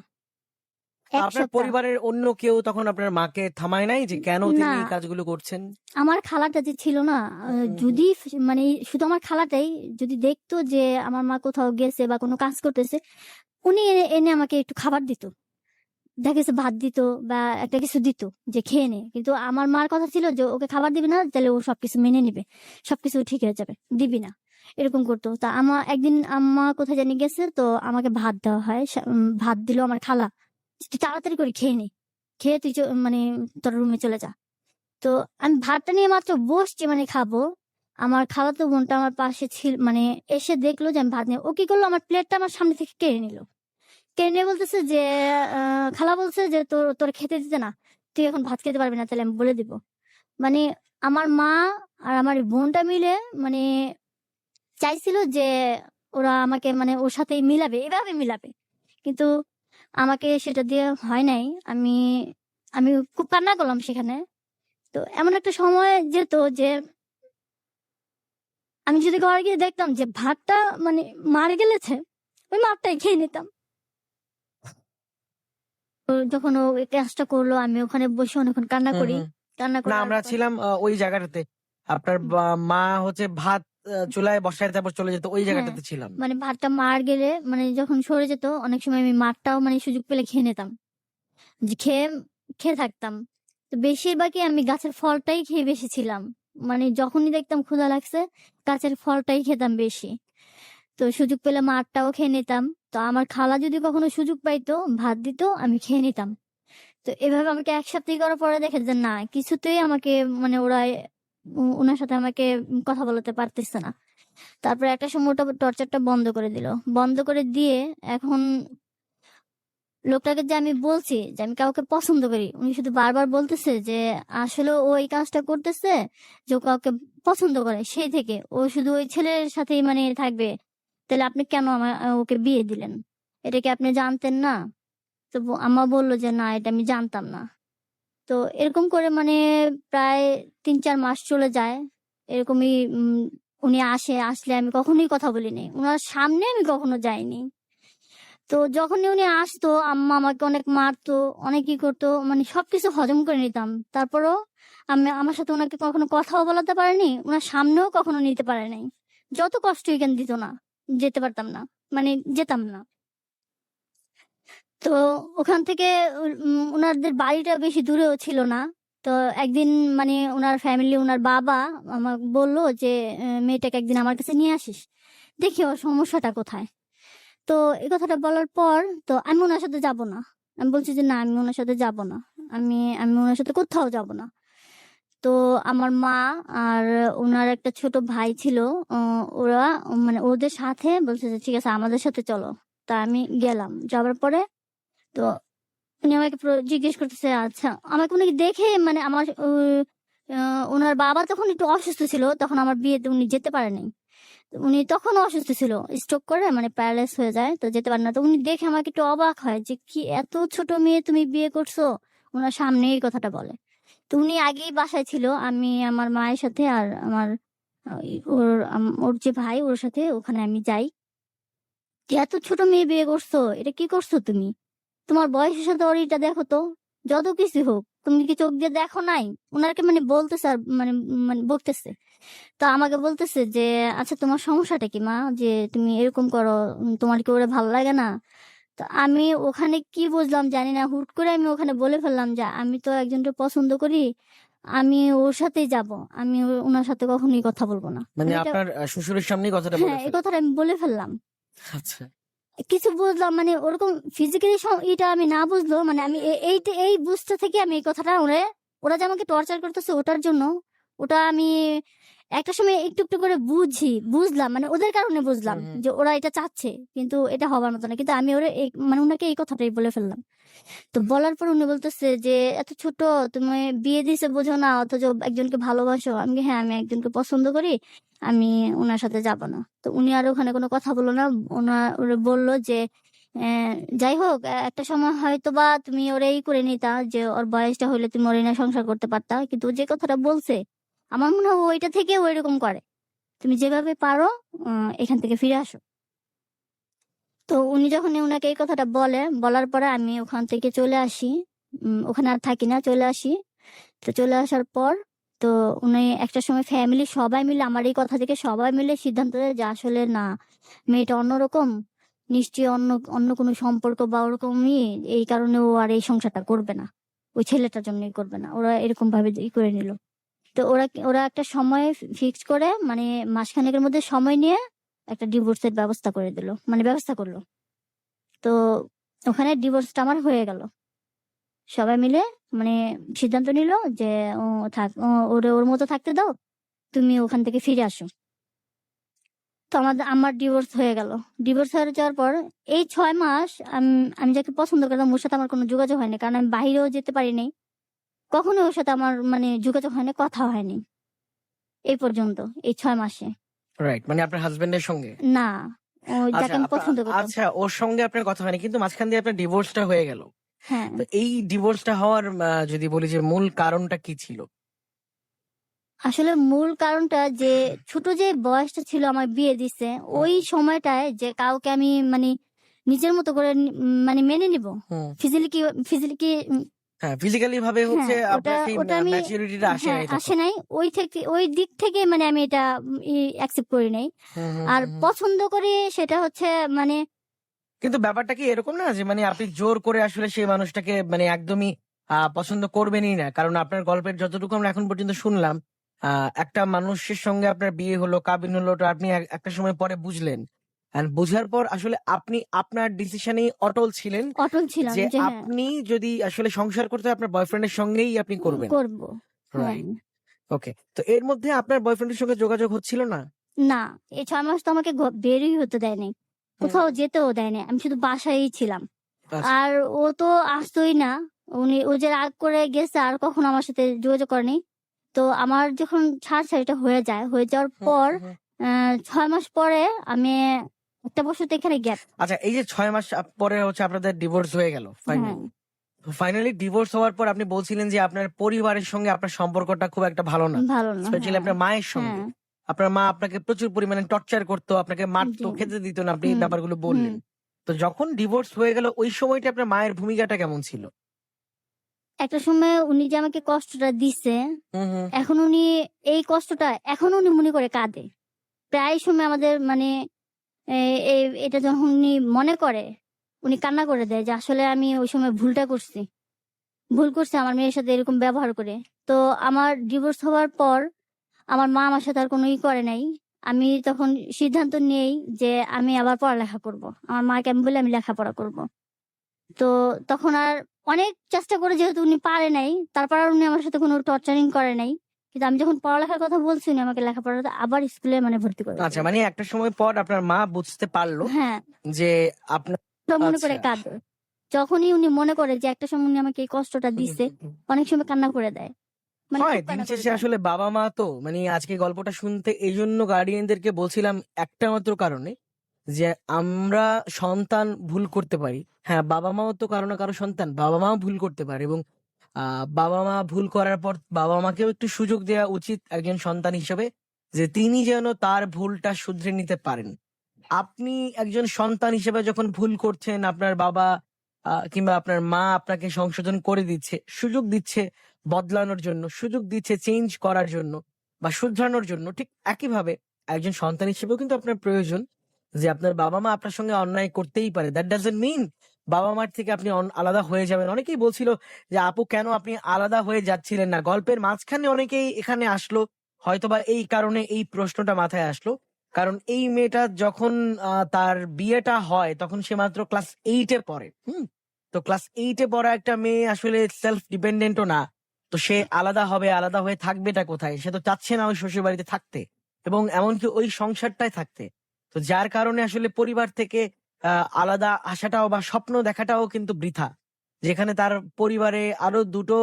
এক আপনার সপ্তাহ। পরিবারের অন্য কেউ তখন আপনার মাকে থামায় নাই যে কেন না, তিনি এই কাজগুলো করছেন? আমার খালাটা যে ছিল না, যদি মানে শুধু আমার খালাটাই যদি দেখতো যে আমার মা কোথাও গেছে বা কোনো কাজ করতেছে, উনি এনে এনে আমাকে একটু খাবার দিত, দেখা গেছে ভাত দিত বা একটা কিছু দিত যে খেয়ে নে। কিন্তু আমার মার কথা ছিল যে ওকে খাবার দিবি না, তাহলে ও সবকিছু মেনে নিবে, সবকিছু ঠিক হয়ে যাবে, দিবি না, এরকম করতো। তা আমার একদিন আম্মা কোথায় জানি গেছে, তো আমাকে ভাত দেওয়া হয়, ভাত দিল আমার খালা, তুই তাড়াতাড়ি করে খেয়ে নে, খেয়ে তুই মানে তোর রুমে চলে যা। তো আমি ভাতটা নিয়ে মাত্র বসছি মানে খাবো, আমার খালাতো বোনটা আমার পাশে ছিল, মানে এসে দেখলো যে আমি ভাত নিয়ে, ও কি করলো, আমার প্লেটটা আমার সামনে থেকে কেড়ে নিল। কেড়ে নিয়ে বলতেছে যে খালা বলছে যে তোর তোর খেতে দিতে না, তুই এখন ভাত খেতে পারবি না, তাহলে আমি বলে দিব। মানে আমার মা আর আমার এই বোনটা মিলে মানে চাইছিল যে ওরা আমাকে মানে ওর সাথে মিলাবে, এভাবে মিলাবে, কিন্তু আমাকে সেটা দিয়ে হয় নাই। আমি আমি খুব কান্না করলাম সেখানে। তো এমন একটা সময় যেত যে আমি যদি ঘরে গিয়ে দেখতাম যে ভাতটা মানে মার গেলেছে, ওই মারটাই খেয়ে নিতাম। যখন ও এই কাজটা করলো, আমি ওখানে বসে অনেকক্ষণ কান্না হুম করি। হুম। কান্না না, করার আমরা পর ছিলাম ওই জায়গাটাতে। আপনার মা হচ্ছে ভাত চুলায় বসায় তারপর চলে যেত, ওই হ্যাঁ, জায়গাটাতে ছিলাম। মানে ভাতটা মার গেলে মানে যখন সরে যেত, অনেক সময় আমি মারটাও মানে সুযোগ পেলে খেয়ে নিতাম, যে খেয়ে খেয়ে থাকতাম। তো বেশিরভাগই আমি গাছের ফলটাই খেয়ে বেশি ছিলাম, মানে যখনই দেখতাম ক্ষুধা লাগছে গাছের ফলটাই খেতাম বেশি। তো সুযোগ পেলে মারটাও খেয়ে নিতাম। তো আমার খালা যদি কখনো সুযোগ পাইতো, ভাত দিত, আমি খেয়ে নিতাম। তো এভাবে আমাকে এক সপ্তাহ করার পরে দেখে যে না, কিছুতেই আমাকে মানে ওরা ওনার সাথে আমাকে কথা বলাতে পারতেছে না। তারপরে একটা সময় ওটা টর্চারটা বন্ধ করে দিল, বন্ধ করে দিয়ে এখন লোকটাকে যে আমি বলছি যে আমি কাউকে পছন্দ করি, উনি শুধু বারবার বলতেছে যে আসলে ও এই কাজটা করতেছে যে ও কাউকে পছন্দ করে, সেই থেকে ও শুধু ওই ছেলের সাথেই মানে থাকবে। তাহলে আপনি কেন আমার ওকে বিয়ে দিলেন, এটা কি আপনি জানতেন না? তো আম্মা বললো যে না, এটা আমি জানতাম না। তো এরকম করে মানে প্রায় ৩-৪ মাস চলে যায় এরকমই। উনি আসলে আমি কখনোই কথা বলিনি, ওনার সামনে আমি কখনো যাইনি। তো যখনই উনি আসতো, আম্মা আমাকে অনেক মারতো, অনেক কি করতো, মানে সবকিছু হজম করে নিতাম। তারপরও আমি আমার সাথে ওনাকে কখনো কথাও বলাতে পারিনি, ওনার সামনেও কখনো নিতে পারে নাই। যত কষ্টই কেন দিত না, যেতে পারতাম না, মানে যেতাম না। তো ওখান থেকে ওনাদের বাড়িটা বেশি দূরেও ছিল না। তো একদিন মানে ওনার ফ্যামিলি, ওনার বাবা আমাকে বললো যে মেয়েটাকে একদিন আমার কাছে নিয়ে আসিস, দেখি ওর সমস্যাটা কোথায়। তো এই কথাটা বলার পর তো আমি ওনার সাথে যাব না, আমি বলছি যে না, আমি ওনার সাথে যাব না, আমি আমি ওনার সাথে কোথাও যাব না। তো আমার মা আর ওনার একটা ছোট ভাই ছিল, ওরা মানে ওদের সাথে বলছে যে ঠিক আছে আমাদের সাথে চলো। তা আমি গেলাম, যাওয়ার পরে তো উনি আমাকে জিজ্ঞেস করতেছে, আচ্ছা আমাকে উনি দেখে মানে আমার ওনার বাবা তখন একটু অসুস্থ ছিল, তখন আমার বিয়েতে উনি যেতে পারে নাই। উনি তখন অসুস্থ ছিল, স্ট্রোক করে মানে প্যারালাইজ হয়ে যায়, তো যেতে পারে না। তো উনি দেখে আমাকে একটু অবাক হয় যে কি এত ছোট মেয়ে তুমি বিয়ে করছো, ওনার সামনে এই কথাটা বলে। তো উনি আগেই বাসায় ছিল, আমি আমার মায়ের সাথে আর আমার ওর যে ভাই ওর সাথে ওখানে আমি যাই, যে এত ছোট মেয়ে বিয়ে করছো, এটা কি করছো তুমি, তোমার বয়সের সাথে ওর এটা দেখো তো, যত কিছু হোক তুমি কি চোখ দিয়ে দেখো নাই? ওনাকে মানে বলতেছে আর মানে মানে বকতেছে। তো আমাকে বলতেছে যে আচ্ছা তোমার সমস্যাটা কি মা, যে তুমি এরকম করো, তোমার কি ওরে ভালো লাগে না? তো আমি ওখানে কি বুঝলাম জানি না, হুট করে আমি ওখানে বলে ফেললাম যে আমি তো একজনকে পছন্দ করি, আমি ওর সাথেই যাব, আমি ওনার সাথে কখনোই কথা বলবো না। মানে আমি এটা, আপনার শ্বশুরের সামনেই কথাটা বলে হ্যাঁ, এই ফেলেন? কথাটা আমি বলে ফেললাম। আচ্ছা। কিছু বুঝলাম মানে ওরকম ফিজিক্যালি এটা আমি না বুঝলো, মানে আমি এইটা এই বুঝতে থেকে আমি এই কথাটা ওরা যে আমাকে টর্চার করতেছে ওটার জন্য, ওটা আমি একটা সময় একটু একটু করে বুঝলাম, মানে ওদের কারণে বুঝলাম হুম হুম। যে ওরা এটা চাচ্ছে, কিন্তু এটা হবার মতো না। কিন্তু আমি ওরা মানে ওনাকে এই কথাটাই বলে ফেললাম। তো বলার পর উনি বলতেছে যে এত ছোট, তুমি বিয়ে দিছে বোঝো না, অথচ একজনকে ভালোবাসো। আমি কি, হ্যাঁ আমি একজনকে পছন্দ করি, আমি ওনার সাথে যাব না। তো উনি আর ওখানে কোনো কথা বললো না, ওরা বললো যে যাই হোক, একটা সময় হয়তো বা তুমি ওরে করে নিতা যে ওর বয়সটা হলে তুমি ওরে নিয়ে সংসার করতে পারতা, কিন্তু ও যে কথাটা বলছে আমার মনে হয় ওইটা থেকে ও এরকম করে। তুমি যেভাবে পারো এখান থেকে ফিরে আসো। তো উনি যখন উনাকে এই কথাটা বলার পরে আমি ওখান থেকে চলে আসি। ওখানে আর থাকি না, চলে আসি। তো চলে আসার পর তো উনি একটা সময় ফ্যামিলি সবাই মিলে আমার এই কথা থেকে সবাই মিলে সিদ্ধান্ত নেয় যে আসলে না, মেয়েটা অন্যরকম, নিশ্চয়ই অন্য অন্য কোনো সম্পর্ক বা ওরকমই, এই কারণে ও আর এই সংসারটা করবে না, ওই ছেলেটার জন্যই করবে না। ওরা এরকম ভাবে করে নিল। তো ওরা একটা সময় ফিক্স করে, মানে মাসখানেকের মধ্যে সময় নিয়ে একটা ডিভোর্সের ব্যবস্থা করে দিল, মানে ব্যবস্থা করলো। তো ওখানে ডিভোর্সটা আমার হয়ে গেল। সবাই মিলে মানে সিদ্ধান্ত নিল যে ও থাক, ওর মতো থাকতে দাও, তুমি ওখান থেকে ফিরে আসো। তো আমার ডিভোর্স হয়ে গেল। ডিভোর্স হয়ে যাওয়ার পর এই 6 মাস আমি যাকে পছন্দ করতাম ওর সাথে আমার কোনো যোগাযোগ হয়নি, কারণ আমি বাইরেও যেতে পারিনি, কখনো ওর সাথে আমার মানে যোগাযোগ হয়নি, কথা হয়নি এই পর্যন্ত, এই 6 মাসে। রাইট, মানে আপনার হাজবেন্ডের সঙ্গে? না, ও আচ্ছা, যাকে আমি পছন্দ করতাম। আচ্ছা, ওর সঙ্গে আপনার কথা হয়নি, কিন্তু মাঝখান দিয়ে আপনার ডিভোর্সটা হয়ে গেল। হ্যাঁ, তো এই ডিভোর্সটা হওয়ার যদি বলি যে মূল কারণটা কি ছিল? আসলে মূল কারণটা যে ছোট যে বয়সটা ছিল আমার বিয়ে দিছে, ওই সময়টায় যে কাউকে আমি মানে নিজের মতো করে মানে মেনে নিব, হুম। ফিজিক্যালি হ্যাঁ, ফিজিক্যালি ভাবে হচ্ছে হ্যাঁ, আপনার সেই ওটা আমি ম্যাচুরিটিটা আসে হ্যাঁ নাই আসে তখন। নাই, ওই দিক থেকে মানে আমি এটা অ্যাকসেপ্ট করি নাই। হুম, হুম, আর হুম, হুম। পছন্দ করি সেটা হচ্ছে মানে কিন্তু ব্যাপারটা কি এরকম না যে মানে আপনি জোর করে আসলে সেই মানুষটাকে মানে একদমই পছন্দ করবেনই না? কারণ আপনার গল্পের যতটুকু আমরা এখন পর্যন্ত শুনলাম, একটা মানুষের সঙ্গে আপনার বিয়ে হলো, কাবিন হলো, ওটা আপনি একটা সময় পরে বুঝলেন। এন্ড বুঝার পর আসলে আপনি আপনার ডিসিশনেই অটল ছিলেন অটল ছিলাম যে যে হ্যাঁ, আপনি যদি আসলে সংসার করতে হয় আপনার বয়ফ্রেন্ডের সঙ্গেই আপনি করবেন। করব। হ্যাঁ, রাইট। ওকে। তো এর মধ্যে আপনার বয়ফ্রেন্ডের সঙ্গে যোগাযোগ হচ্ছিল না? না, এই 6 মাস তো আমাকে বেরই হতে দেয়নি, হুম। কোথাও যেতেও দেয়নি, আমি শুধু বাসায়ই ছিলাম। আচ্ছা। আর ও তো আসতোই না। ও যে রাগ করে গেছে আর কখনো আমার সাথে যোগাযোগ করেনি। তো আমার যখন ছাড়াছাড়িটা হয়ে যাওয়ার হুম, পর হুম। ৬ মাস পরে আমি একটা বছর তো এখানে গ্যাপ। আচ্ছা, এই যে ৬ মাস পরে হচ্ছে আপনাদের ডিভোর্স হয়ে গেল হ্যাঁ, ফাইনালি। ফাইনালি ডিভোর্স হওয়ার পর আপনি বলছিলেন যে আপনার পরিবারের সঙ্গে আপনার সম্পর্কটা খুব একটা ভালো না। ভালো না। স্পেশালি হ্যাঁ, আপনার মায়ের হ্যাঁ, সঙ্গে। আপনার মা আপনাকে প্রচুর পরিমাণে টর্চার করতো, আপনাকে মারতো, জি, খেতে দিত না, আপনি এই হুম, ব্যাপারগুলো হুম। বললেন। তো যখন ডিভোর্স হয়ে গেল ওই সময়টা আপনার মায়ের ভূমিকাটা কেমন ছিল? একটা সময় উনি যে আমাকে কষ্টটা দিছে, হুম, হুম। এখন উনি এই কষ্টটা এখনো উনি মনে করে কাঁদে। প্রায় সময় আমাদের মানে এ এ এটা যখন উনি মনে করে, উনি কান্না করে দেয় যে আসলে আমি ওই সময় ভুল করছি আমার মেয়ের সাথে এরকম ব্যবহার করে। তো আমার ডিভোর্স হওয়ার পর আমার মা আমার সাথে আর কোনো করে নাই। আমি তখন সিদ্ধান্ত নেই যে আমি আবার পড়ালেখা করব। আমার মাকে আমি বলি আমি লেখাপড়া করব। তো তখন আর অনেক চেষ্টা করে, যেহেতু উনি পারে নাই, তারপর আর উনি আমার সাথে কোনো টর্চারিং করে নাই। কিন্তু আমি যখন পড়ালেখার কথা বলছি উনি আমাকে লেখাপড়াতে আবার স্কুলে মানে ভর্তি করে আচ্ছা, দিল। মানে একটা সময় পর আপনার মা বুঝতে পারলো হ্যাঁ, যে আপনার সব মনে করে আচ্ছা। কাঁদে। যখনই উনি মনে করে যে একটা সময় উনি আমাকে এই কষ্টটা হুম, দিছে, হুম, হুম। অনেক সময় কান্না করে দেয়। মানে হয় খুব দিন কান্না করে শেষে দেয়। আসলে বাবা মা তো মানে আজকে গল্পটা শুনতে এই জন্য গার্ডিয়ানদেরকে বলছিলাম একটা মাত্র কারণে যে আমরা সন্তান ভুল করতে পারি। হ্যাঁ, বাবা মাও তো কারো না কারো সন্তান, বাবা মাও ভুল করতে পারে এবং বাবা মা ভুল করার পর বাবা মাকেও একটু সুযোগ দেওয়া উচিত একজন সন্তান হিসেবে, যে তিনি যেন তার ভুলটা শুধরে নিতে পারেন। আপনি একজন সন্তান হিসেবে যখন ভুল করছেন, আপনার বাবা কিংবা আপনার মা আপনাকে সংশোধন করে দিচ্ছে, সুযোগ দিচ্ছে বদলানোর জন্য, সুযোগ দিচ্ছে চেঞ্জ করার জন্য বা শুধরানোর জন্য, ঠিক একইভাবে একজন সন্তান হিসেবেও কিন্তু আপনার প্রয়োজন যে আপনার বাবা মা আপনার সঙ্গে অন্যায় করতেই পারে। দ্যাট ডাজন্ট মিন বাবা মার থেকে আপনি আলাদা হয়ে যাবেন। অনেকেই বলছিল যে আপু কেন আপনি আলাদা হয়ে যাচ্ছিলেন না? গল্পের মাঝখানে অনেকেই এখানে আসলো, হয়তোবা এই কারণে এই প্রশ্নটা মাথায় আসলো। কারণ এই মেয়েটা যখন তার বিয়েটা হয় তখন সে মাত্র ক্লাস 8 এ পড়ে। হুম? তো ক্লাস 8 এ পড়া একটা মেয়ে আসলে সেলফ ডিপেন্ডেন্টও না। তো সে আলাদা হবে, আলাদা হয়ে থাকবেটা কোথায়? সে তো চাচ্ছে না ওই শ্বশুর বাড়িতে থাকতে এবং এমনকি ওই সংসারটাই থাকতে। তো যার কারণে আসলে পরিবার থেকে আলাদা আসাটাও বা স্বপ্ন দেখাটাও কিন্তু বৃথা। যেখানে তার পরিবারে আরো ২ টো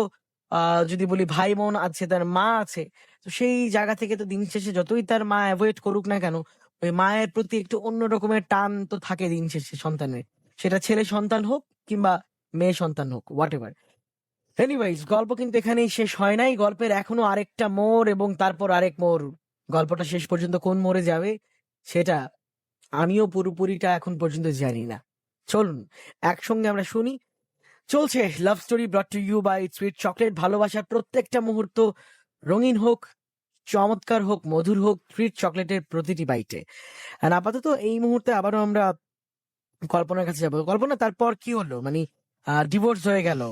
যদি বলি ভাই-বোন আছে, তার মা আছে। তো সেই জায়গা থেকে তো দিন শেষে যতই তার মা এভয়েড করুক না কেন, ওই মায়ের প্রতি একটু অন্য রকমের টান তো থাকে দিন শেষে সন্তানের। সেটা ছেলে সন্তান হোক কিংবা মেয়ে সন্তান হোক, হোয়াট এভার। এনিওয়েজ, গল্প কিন্তু এখানেই শেষ হয় নাই, গল্পের এখনো আরেকটা মোড় এবং তারপর আরেক মোড়। গল্পটা শেষ পর্যন্ত কোন মোড়ে যাবে সেটা আমিও পুরোপুরিটা এখন পর্যন্ত জানি না। চলুন একসঙ্গে আমরা শুনি। চলছে love story brought to you by sweet chocolate. ভালোবাসার প্রত্যেকটা মুহূর্ত রঙিন হোক, চমৎকার হোক, মধুর হোক, সুইট চকলেটের প্রতিটি বাইটে। আর আপাতত এই মুহূর্তে আবারও আমরা কল্পনার কাছে যাবো। কল্পনা, তারপর কি হলো? মানে ডিভোর্স হয়ে গেল,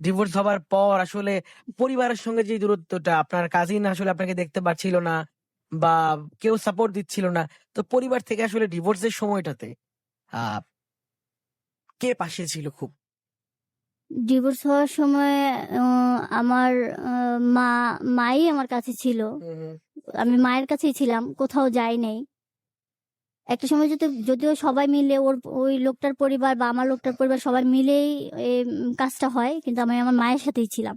ডিভোর্স হবার পর আসলে পরিবারের সঙ্গে যে দূরত্বটা, আপনার কাজিন আসলে আপনাকে দেখতে পাচ্ছিল না বা কেউ সাপোর্ট দিচ্ছিল না, তো পরিবার থেকে আসলে ডিভোর্সের সময়টাতে আহ কে পাশে ছিল খুব? ডিভোর্স হওয়ার সময় আমার মাই আমার কাছে ছিল। আমি মায়ের কাছেই ছিলাম, কোথাও যাই নাই। একটা সময় যদিও সবাই মিলে ওই লোকটার পরিবার বা আমার লোকটার পরিবার সবাই মিলেই কাজটা হয়, কিন্তু আমি আমার মায়ের সাথেই ছিলাম,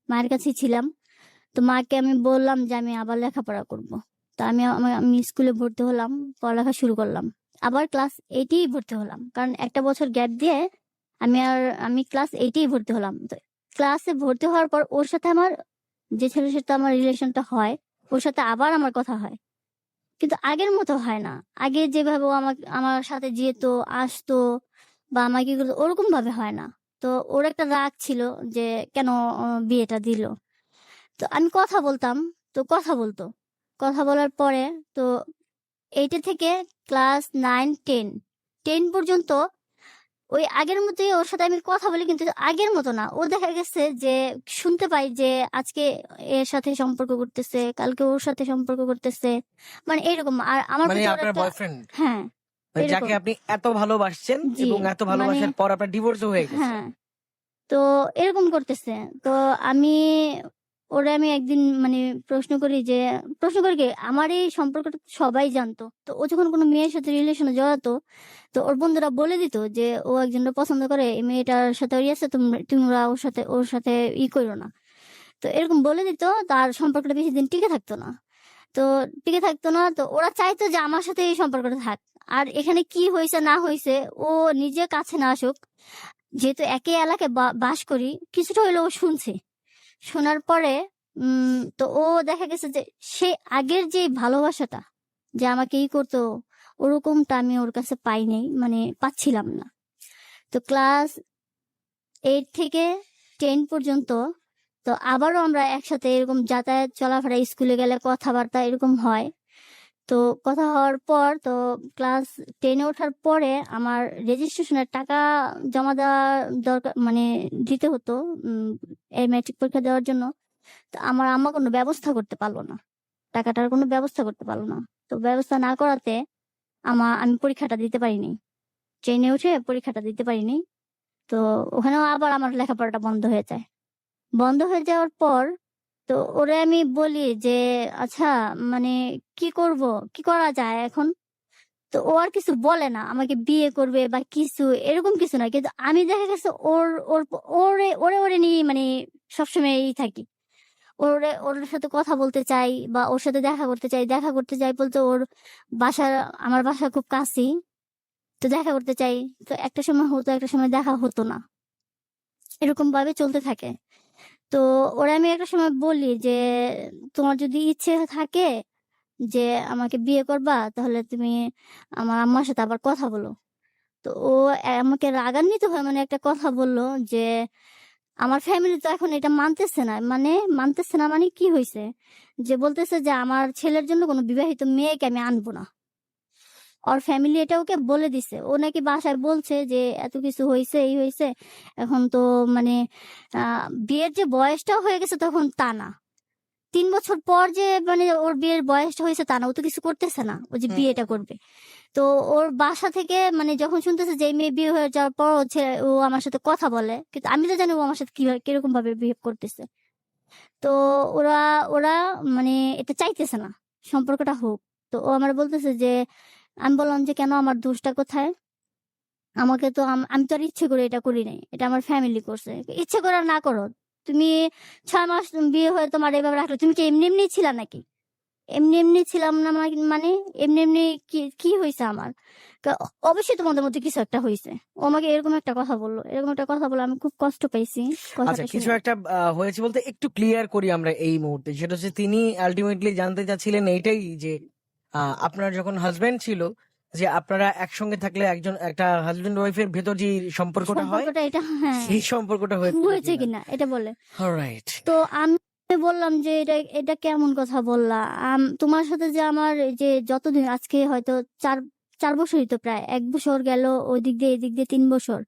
মায়ের কাছেই ছিলাম। তো মাকে আমি বললাম যে আমি আবার লেখাপড়া করব। তো আমি স্কুলে ভর্তি হলাম, পড়ালেখা শুরু করলাম, আবার ক্লাস 8-এই ভর্তি হলাম, কারণ একটা বছর গ্যাপ দিয়ে আমি ক্লাস 8-এই ভর্তি হলাম। তো ক্লাসে ভর্তি হওয়ার পর ওর সাথে যে ছেলের সাথে আমার রিলেশনটা হয়, ওর সাথে আবার আমার কথা হয়, কিন্তু আগের মতো হয় না। আগে যেভাবে ও আমার সাথে যেত, আসতো বা আমাকে কি করতো, ওরকম ভাবে হয় না। তো ওর একটা রাগ ছিল যে কেন বিয়েটা দিল। তো আমি কথা বলতাম, তো কথা বলতো, কথা বলার পরে তো 8 থেকে ক্লাস 9, 10 পর্যন্ত ওই আগের মতোই ওর সাথে আমি কথা বলি, কিন্তু আগের মতো না। ও দেখা গেছে যে শুনতে পাই যে আজকে এর সাথে সম্পর্ক করতেছে, কালকে ওর সাথে সম্পর্ক করতেছে, মানে এরকম। আর আমার মানে প্রতি ওর আপনার একটা, বয়ফ্রেন্ড, হ্যাঁ যাকে এরকম, আপনি এত ভালোবাসছেন জি এবং এত মানে ভালোবাসার পর আপনার ডিভোর্সও হয়ে গেছে। হ্যাঁ, তো এরকম করতেছে। তো আমি একদিন মানে প্রশ্ন করি কি, আমার এই সম্পর্কটা তো সবাই জানতো। তো ও যখন কোনো মেয়ের সাথে রিলেশনে জড়াতো, তো ওর বন্ধুরা বলে দিত যে ও একজনকে পছন্দ করে, এই মেয়েটার সাথে ওই আছে, তোমরা ওর সাথে করো না। তো এরকম বলে দিত, তার সম্পর্কটা বেশি দিন টিকে থাকতো না। তো টিকে থাকতো না, তো ওরা চাইতো যে আমার সাথে এই সম্পর্কটা থাক। আর এখানে কি হয়েছে না হয়েছে ও নিজে কাছে না আসুক, যেহেতু একই এলাকায় বাস করি, কিছুটা হইলেও ও শুনছে। শোনার পরে তো ও দেখা গেছে যে সে আগের যে ভালোবাসাটা, যে আমাকে করতো, ওরকমটা আমি ওর কাছে পাই নাই, মানে পাচ্ছিলাম না। তো ক্লাস 8 থেকে 10 পর্যন্ত তো আবারও আমরা একসাথে এরকম যাতায়াত চলাফেরা, স্কুলে গেলে কথাবার্তা এরকম হয়। তো কথা হওয়ার পর তো ক্লাস 10-এ ওঠার পরে আমার রেজিস্ট্রেশনের টাকা জমা দেওয়া দরকার, মানে দিতে হতো এই ম্যাট্রিক পরীক্ষা দেওয়ার জন্য। তো আমার আম্মা কোনো ব্যবস্থা করতে পারলো না, টাকাটার কোনো ব্যবস্থা করতে পারলো না। তো ব্যবস্থা না করাতে আমি পরীক্ষাটা দিতে পারিনি, ট্রেনে উঠে পরীক্ষাটা দিতে পারিনি। তো ওখানেও আবার আমার লেখাপড়াটা বন্ধ হয়ে যায়। বন্ধ হয়ে যাওয়ার পর তো ওরে আমি বলি যে আচ্ছা, মানে কি করব, কি করা যায় এখন। তো ও আর কিছু বলে না, আমাকে বিয়ে করবে বা কিছু এরকম কিছু না, কিন্তু আমি দেখা গেছে ওর ওর ওরে ওরে ওরে নিয়ে মানে সবসময় থাকি। ওর সাথে কথা বলতে চাই বা ওর সাথে দেখা করতে চাই বলতে ওর বাসা, আমার বাসা খুব কাছেই। তো দেখা করতে চাই, তো একটা সময় হতো, একটা সময় দেখা হতো না, এরকম ভাবে চলতে থাকে। তো ওরা আমি একটা সময় বলি যে তোমার যদি ইচ্ছে থাকে যে আমাকে বিয়ে করবা, তাহলে তুমি আমার আম্মার সাথে আবার কথা বলো। তো ও আমাকে রাগান্বিত হয়ে মানে একটা কথা বলল যে আমার ফ্যামিলি তো এখন এটা মানতেছে না, কি হয়েছে, যে বলতেছে যে আমার ছেলের জন্য কোনো বিবাহিত মেয়েকে আমি আনবো না। ওর ফ্যামিলি এটা ওকে বলে দিছে, ও নাকি বাসায় বলছে যে এত কিছু হয়েছে, এই হয়েছে। এখন তো মানে বিয়ের যে বয়সটা হয়ে গেছে তখন তা না, 3 বছর পর যে মানে ওর বিয়ের বয়সটা হয়েছে তা না, ও তো কিছু করতেছে না, ও যে বিয়েটা করবে। তো ওর বাসা থেকে মানে যখন শুনতেছে যে এই মেয়ে বিয়ে হয়ে যাওয়ার পর ও আমার সাথে কথা বলে, কিন্তু আমি তো জানি ও আমার সাথে কিরকম ভাবে বিহেভ করতেছে। তো ওরা ওরা মানে এটা চাইতেছে না সম্পর্কটা হোক। তো ও আমার বলতেছে যে, আমি বললাম যে কেন, আমার দোষটা কোথায়? আমাকে তো আমি তো আর ইচ্ছে করে এটা করি নাই, এটা আমার ফ্যামিলি করছে। ইচ্ছে করে আর না করো, তুমি 6 মাস বিয়ে হয়ে তোমার এভাবে রাখলে, তুমি কি এমনি এমনি ছিলা নাকি? এমনি এমনি ছিলাম না, মানে এমনি এমনি কি কি হয়েছে আমার? অবশ্যই তোমাদের মধ্যে কিছু একটা হয়েছে। ও আমাকে এরকম একটা কথা বললো, এরকম একটা কথা বলে আমি খুব কষ্ট পাইছি আচ্ছা, কথাটা কিছু শুনে। একটা হয়েছে বলতে একটু ক্লিয়ার করি আমরা এই মুহূর্তে। সেটা হচ্ছে তিনি আলটিমেটলি জানতে চাচ্ছিলেন এইটাই যে আপনার যখন হাজবেন্ড ছিল, যে আপনারা একসঙ্গে থাকলে একজন একটা হাজবেন্ড ওয়াইফের ভেতর যে সম্পর্কটা হয়, সম্পর্কটা এটা, হ্যাঁ, সেই সম্পর্কটা হয়েছিল হয়েছে কিনা। কিনা এটা বলে। অলরাইট। তো আমি বললাম যে এটা এটা কেমন কথা বললা? তোমার সাথে যে আমার এই যে যতদিন, আজকে হয়তো ৪ ৪ বছরই তো, প্রায় ১ বছর গেল, ওদিক দিয়ে এদিক দিয়ে ৩ বছর।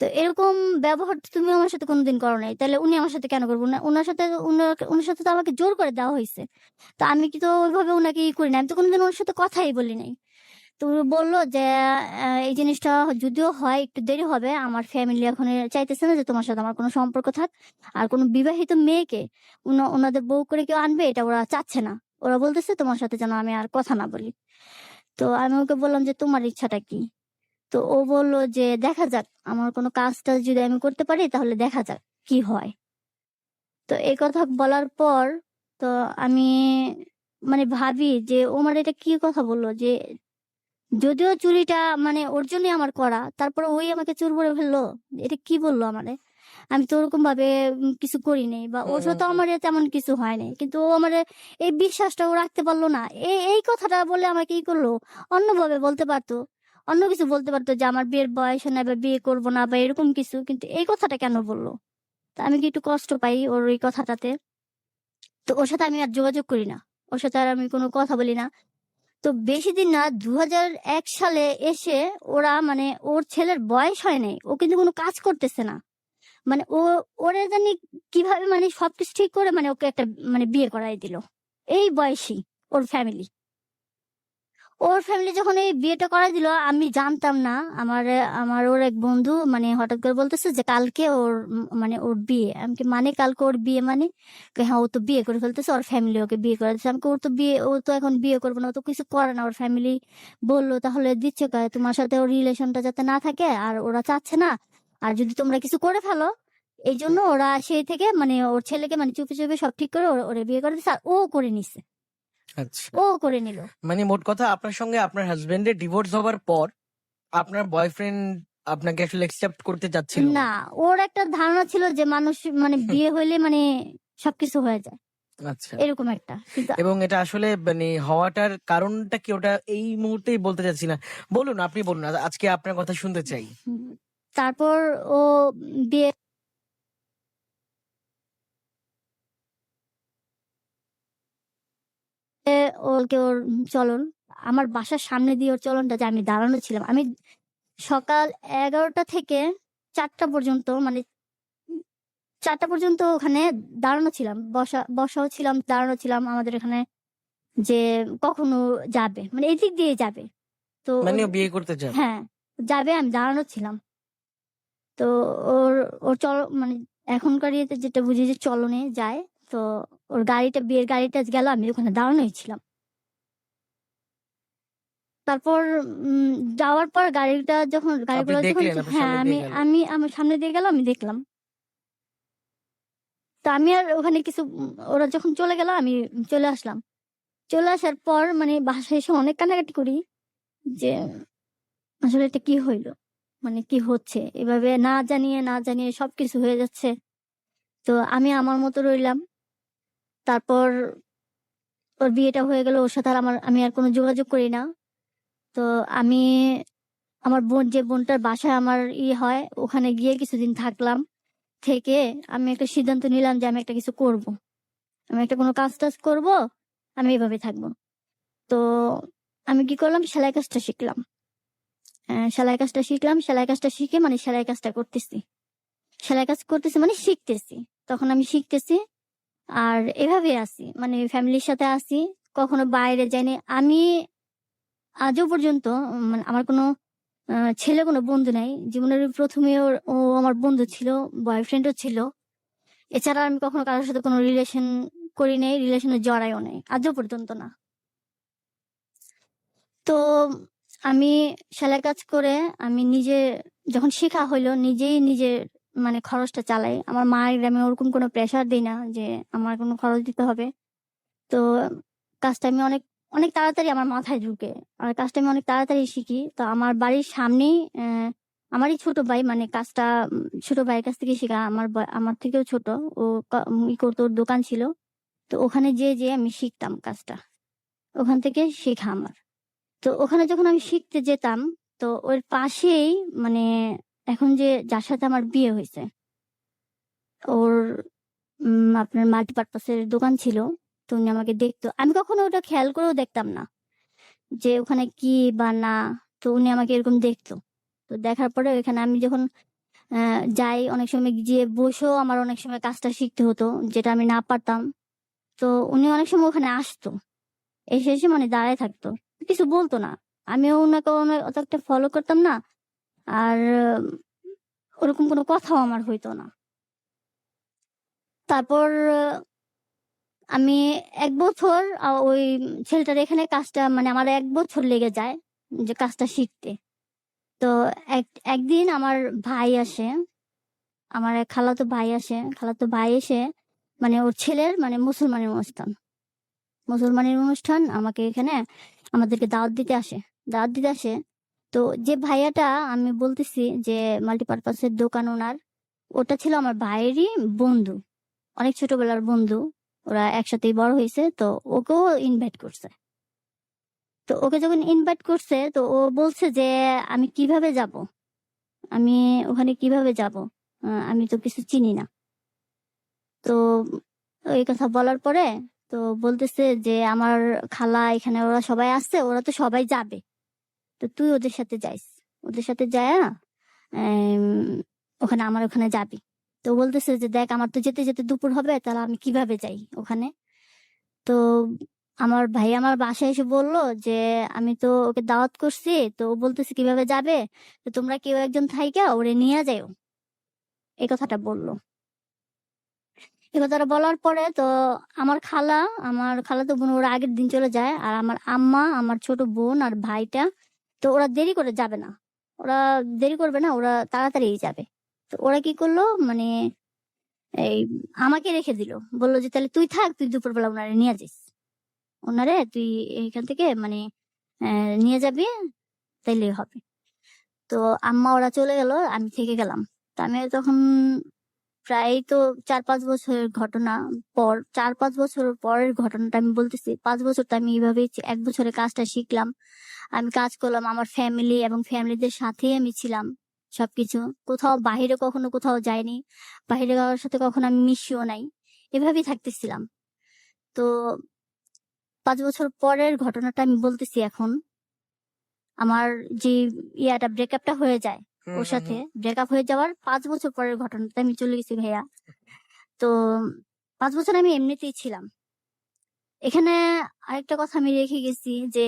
তো এরকম ব্যবহার তো তুমি আমার সাথে কোনোদিন করো নাই। তাহলে উনি আমার সাথে কেন করব না? উনার সাথে তো আমাকে জোর করে দেওয়া হইছে। তো আমি কি তো ওইভাবে উনাকে করি নাই। আমি তো কোনোদিন ওনার সাথে কথাই বলি নাই। তো ও বলল যে এই জিনিসটা যদিও হয় একটু দেরি হবে। আমার ফ্যামিলি এখন চাইতেছে না যে তোমার সাথে আমার কোনো সম্পর্ক থাক। আর কোনো বিবাহিত মেয়েকে ওনাদের বউ করে কেউ আনবে এটা ওরা চাচ্ছে না। ওরা বলতেছে তোমার সাথে যেন আমি আর কথা না বলি। তো আমি ওকে বললাম যে তোমার ইচ্ছাটা কি? তো ও বলল যে দেখা যাক, আমার কোনো কাজ-টাজ যদি আমি করতে পারি তাহলে দেখা যাক কি হয়। তো এই কথা বলার পর তো আমি মানে ভাবি যে ও আমার এটা কি কথা বলল, যে যদিও চুরিটা মানে ওর জন্যই আমার করা, তারপরে ওই আমাকে চোর বলে ফেললো। এটা কি বললো আমারে? আমি তো ওরকম ভাবে কিছু করি নাই, বা হুম ওর হুম সাথে হুম। আমার তেমন কিছু হয় নাই, কিন্তু ও আমারে এই বিশ্বাসটা ও রাখতে পারলো না। এই কথাটা বলে আমাকে কি করলো, অন্যভাবে বলতে পারতো, অন্য কিছু বলতে পারতো যে আমার বিয়ের বয়স হয় না বা বিয়ে করবো না বা এরকম কিছু, কিন্তু এই কথাটা কেন বললো? তা আমি কি একটু কষ্ট পাই ওর ওই কথাটাতে। তো ওর সাথে আমি আর যোগাযোগ করি না, ওর সাথে আর আমি কোনো কথা বলি না। তো বেশিদিন না, ২০০১ সালে এসে ওরা মানে ওর ছেলের বয়স হয় নাই। ও কিন্তু কোনো কাজ করতেছে না। মানে ওরে জানি কিভাবে মানে সবকিছু ঠিক করে মানে ওকে একটা মানে বিয়ে করায় দিল। এই বয়সী ওর ফ্যামিলি। ওর ফ্যামিলি যখন এই বিয়েটা করায় দিল, আমি জানতাম না। আমার ওর এক বন্ধু মানে হঠাৎ করে বলতেছে যে কালকে ওর মানে ওর বিয়ে। আমি কি মানে কালকে ওর বিয়ে মানে? কয় হ্যাঁ, ও তো বিয়ে করে ফেলতেছে, ওর ফ্যামিলি ওকে বিয়ে করে দিচ্ছে। আমি কই ওর তো বিয়ে, ও তো এখন বিয়ে করবে না, ও তো কিছু করে না, ওর ফ্যামিলি বললো তাহলে দিচ্ছে কয় তোমার সাথে ওর রিলেশনটা যাতে না থাকে, আর ওরা চাচ্ছে না। আর যদি তোমরা কিছু করে ফেলো, এই জন্য ওরা সেই থেকে মানে ওর ছেলেকে মানে চুপি চুপি সব ঠিক করে ওরে বিয়ে করে দিচ্ছে, আর ও করে নিছে, আচ্ছা, ও করে নিল। মানে মোট কথা আপনার সঙ্গে আপনার হাজবেন্ডের ডিভোর্স হওয়ার পর আপনার বয়ফ্রেন্ড আপনাকে আসলে অ্যাকসেপ্ট করতে চাচ্ছিল না, না। ওর একটা ধারণা ছিল যে মানুষ মানে বিয়ে হইলে মানে সবকিছু হয়ে যায়, আচ্ছা, এরকম একটা। কিন্তু এবং এটা আসলে মানে হওয়াটার কারণটা কি, ওটা এই মুহূর্তেই বলতে চাচ্ছি না। বলুন, আপনি বলুন, আজকে আপনার কথা শুনতে চাই। হুম, তারপর ও বিয়ে ওর চলন, আমার বাসার সামনে দিয়ে ওর চলনটা, যে আমি দাঁড়ানো ছিলাম, আমি সকাল ১১টা থেকে ৪টা পর্যন্ত মানে ৪টা পর্যন্ত ওখানে দাঁড়ানো ছিলাম, বসাও ছিলাম, দাঁড়ানো ছিলাম আমাদের এখানে, যে কখনো যাবে মানে এদিক দিয়ে যাবে। তো মানে ও বিয়ে করতে চান? হ্যাঁ, যাবে, আমি দাঁড়ানো ছিলাম। তো ওর ওর মানে এখনকার ইয়েতে যেটা বুঝি যে চলনে যায়। তো ওর গাড়িটা, বিয়ের গাড়িটা গেল, আমি ওখানে দাঁড়ানোই ছিলাম। তারপর উম যাওয়ার পর আপনি গাড়িগুলো যখন, দেখলেন, আপনার হ্যাঁ, সামনে আমি দিয়ে গেল। আমি আমার সামনে দিয়ে গেল, আমি দেখলাম। তো আমি আর ওখানে কিছু ওরা যখন চলে গেল আমি চলে আসলাম। চলে আসার পর মানে বাসায় এসে অনেক কান্নাকাটি করি যে আসলে এটা কি হইল? মানে কি হচ্ছে? এভাবে না জানিয়ে সবকিছু হয়ে যাচ্ছে। তো আমি আমার মতো রইলাম। তারপর ওর বিয়েটা হয়ে গেল। ওর সাথে আর আমি আর কোনো যোগাযোগ করি না। তো আমি আমার বোন, যে বোনটার বাসায় আমার হয়, ওখানে গিয়ে কিছুদিন থাকলাম। থেকে আমি একটা সিদ্ধান্ত নিলাম যে আমি একটা কিছু করব। আমি একটা কোনো কাজ-টাজ করব। আমি এভাবে থাকবো। তো আমি কি করলাম? সেলাই কাজটা শিখলাম। সেলাই কাজটা শিখলাম। সেলাই কাজটা শিখে মানে সেলাই কাজটা করতেছি। সেলাই কাজ করতেছি মানে শিখতেছি। তখন আমি শিখতেছি। আর এভাবেই আছি। মানে ফ্যামিলির সাথে আছি। কখনো বাইরে যাইনি। আমি আজও পর্যন্ত মানে আমার কোনো ছেলে কোনো বন্ধু নাই। জীবনের ১ম এ ও আমার বন্ধু ছিল, বয়ফ্রেন্ডও ছিল। এছাড়া আমি কখনো কারো সাথে কোনো রিলেশন করি নাই, রিলেশনে জড়াইও নাই। আজও পর্যন্ত না। তো আমি সেলাই কাজ করে আমি নিজে যখন শেখা হইলো, নিজেই নিজের মানে খরচটা চালাই। আমার মায়ের আমি ওরকম কোনো প্রেশার দেই না যে আমার কোনো খরচ দিতে হবে। তো কাজটা আমি অনেক অনেক তাড়াতাড়ি আমার মাথায় ঢুকে। আর কাজটা আমি অনেক তাড়াতাড়ি শিখি। তো আমার বাড়ির সামনেই আমারই ছোট ভাই, মানে কাজটা ছোট ভাইয়ের কাছ থেকে শেখা। আমার থেকেও ছোট। ও ই করতো, ওর দোকান ছিল। তো ওখানে যেয়ে আমি শিখতাম কাজটা। ওখান থেকে শেখা আমার। তো ওখানে যখন আমি শিখতে যেতাম, তো ওর পাশেই, মানে এখন যার সাথে আমার বিয়ে হইছে, ওর আপনার মাল্টিপারপাস এর দোকান ছিল। তো উনি আমাকে দেখতো। আমি কখনো ওটা খেয়াল করেও দেখতাম না যে ওখানে কি বা না। তো উনি আমাকে এরকম দেখতো। তো দেখার পরে ওখানে আমি যখন যাই, অনেক সময় গিয়ে বসেও আমার অনেক সময় কাজটা শিখতে হতো, যেটা আমি না পারতাম। তো উনি অনেক সময় ওখানে আসতো। এসে মানে দাঁড়ায় থাকতো। কিছু বলতো না। আমিও উনাকে অত একটা ফলো করতাম না। আর ওরকম কোনো কথাও আমার হইতো না। তারপর আমি ১ বছর ওই ছেলেটার এখানে কাজটা, মানে আমার ১ বছর লেগে যায় যে কাজটা শিখতে। তো একদিন আমার ভাই আসে, আমার এক খালাতো ভাই আসে। খালাতো ভাই এসে, মানে ওর ছেলের মানে মুসলমানের অনুষ্ঠান আমাকে এখানে আমাদেরকে দাওয়াত দিতে আসে। তো যে ভাইয়াটা আমি বলতেছি যে মাল্টিপারপাসের দোকান ওনার, ওটা ছিল আমার ভাইয়েরই বন্ধু, অনেক ছোটবেলার বন্ধু। ওরা একসাথেই বড় হয়েছে। তো ওকেও ইনভাইট করছে। তো ওকে যখন ইনভাইট করছে, তো ও বলছে যে আমি কিভাবে যাব, আমি ওখানে কিভাবে যাব, আমি তো কিছু চিনি না। তো এই কথা বলার পরে তো বলতেছে যে আমার খালা এখানে, ওরা সবাই আসছে, ওরা তো সবাই যাবে, তো তুই ওদের সাথে যাইস, ওদের সাথে যায়া ওখানে আমার ওখানে যাবি। তো বলতেছে যে দেখ, আমার তো যেতে যেতে দুপুর হবে, তাহলে আমি কিভাবে যাই ওখানে। তো আমার ভাই আমার বাসায় এসে বললো যে আমি তো ওকে দাওয়াত করছি, তো ও বলতেছে কিভাবে যাবে, তো তোমরা কেউ একজন থাইকা ওরে নিয়ে যাও, এই কথাটা বললো। এই কথাটা বলার পরে তো আমার খালাতো বোন ওরা আগের দিন চলে যায়। আর আমার আম্মা, আমার ছোট বোন আর ভাইটা, তো ওরা দেরি করে যাবে না। ওরা দেরি করবে না, ওরা তাড়াতাড়ি যাবে। তো ওরা কি করলো, মানে এই আমাকে রেখে দিল। বললো যে তাহলে তুই থাক, তুই দুপুরবেলা ওনারে নিয়ে যাস, ওনারে তুই এখান থেকে মানে নিয়ে যাবি, তাইলে হবে। তো আম্মা ওরা চলে গেল, আমি থেকে গেলাম। তো আমি তখন প্রায় তো ৪-৫ বছরের ঘটনা, ৪-৫ বছর পরের ঘটনাটা আমি বলতেছি। ৫ বছর তো আমি এইভাবেই ১ বছরে কাজটা শিখলাম, আমি কাজ করলাম, আমার ফ্যামিলি এবং ফ্যামিলিদের সাথেই আমি ছিলাম সবকিছু। কোথাও বাহিরে কখনো কোথাও যাইনি, বাহিরে কারোর সাথে কখনো আমি মিশিও নাই, এভাবেই থাকতেছিলাম। তো ৫ বছর পরের ঘটনাটা আমি বলতেছি এখন। আমার যে ব্রেকআপটা হয়ে যায় হুম, ওর হুম, সাথে, হুম। ব্রেকআপ হয়ে যাওয়ার ৫ বছর পরের ঘটনাতে আমি চলে গেছি ভাইয়া। তো ৫ বছর আমি এমনিতেই ছিলাম এখানে। আরেকটা কথা আমি রেখে গেছি যে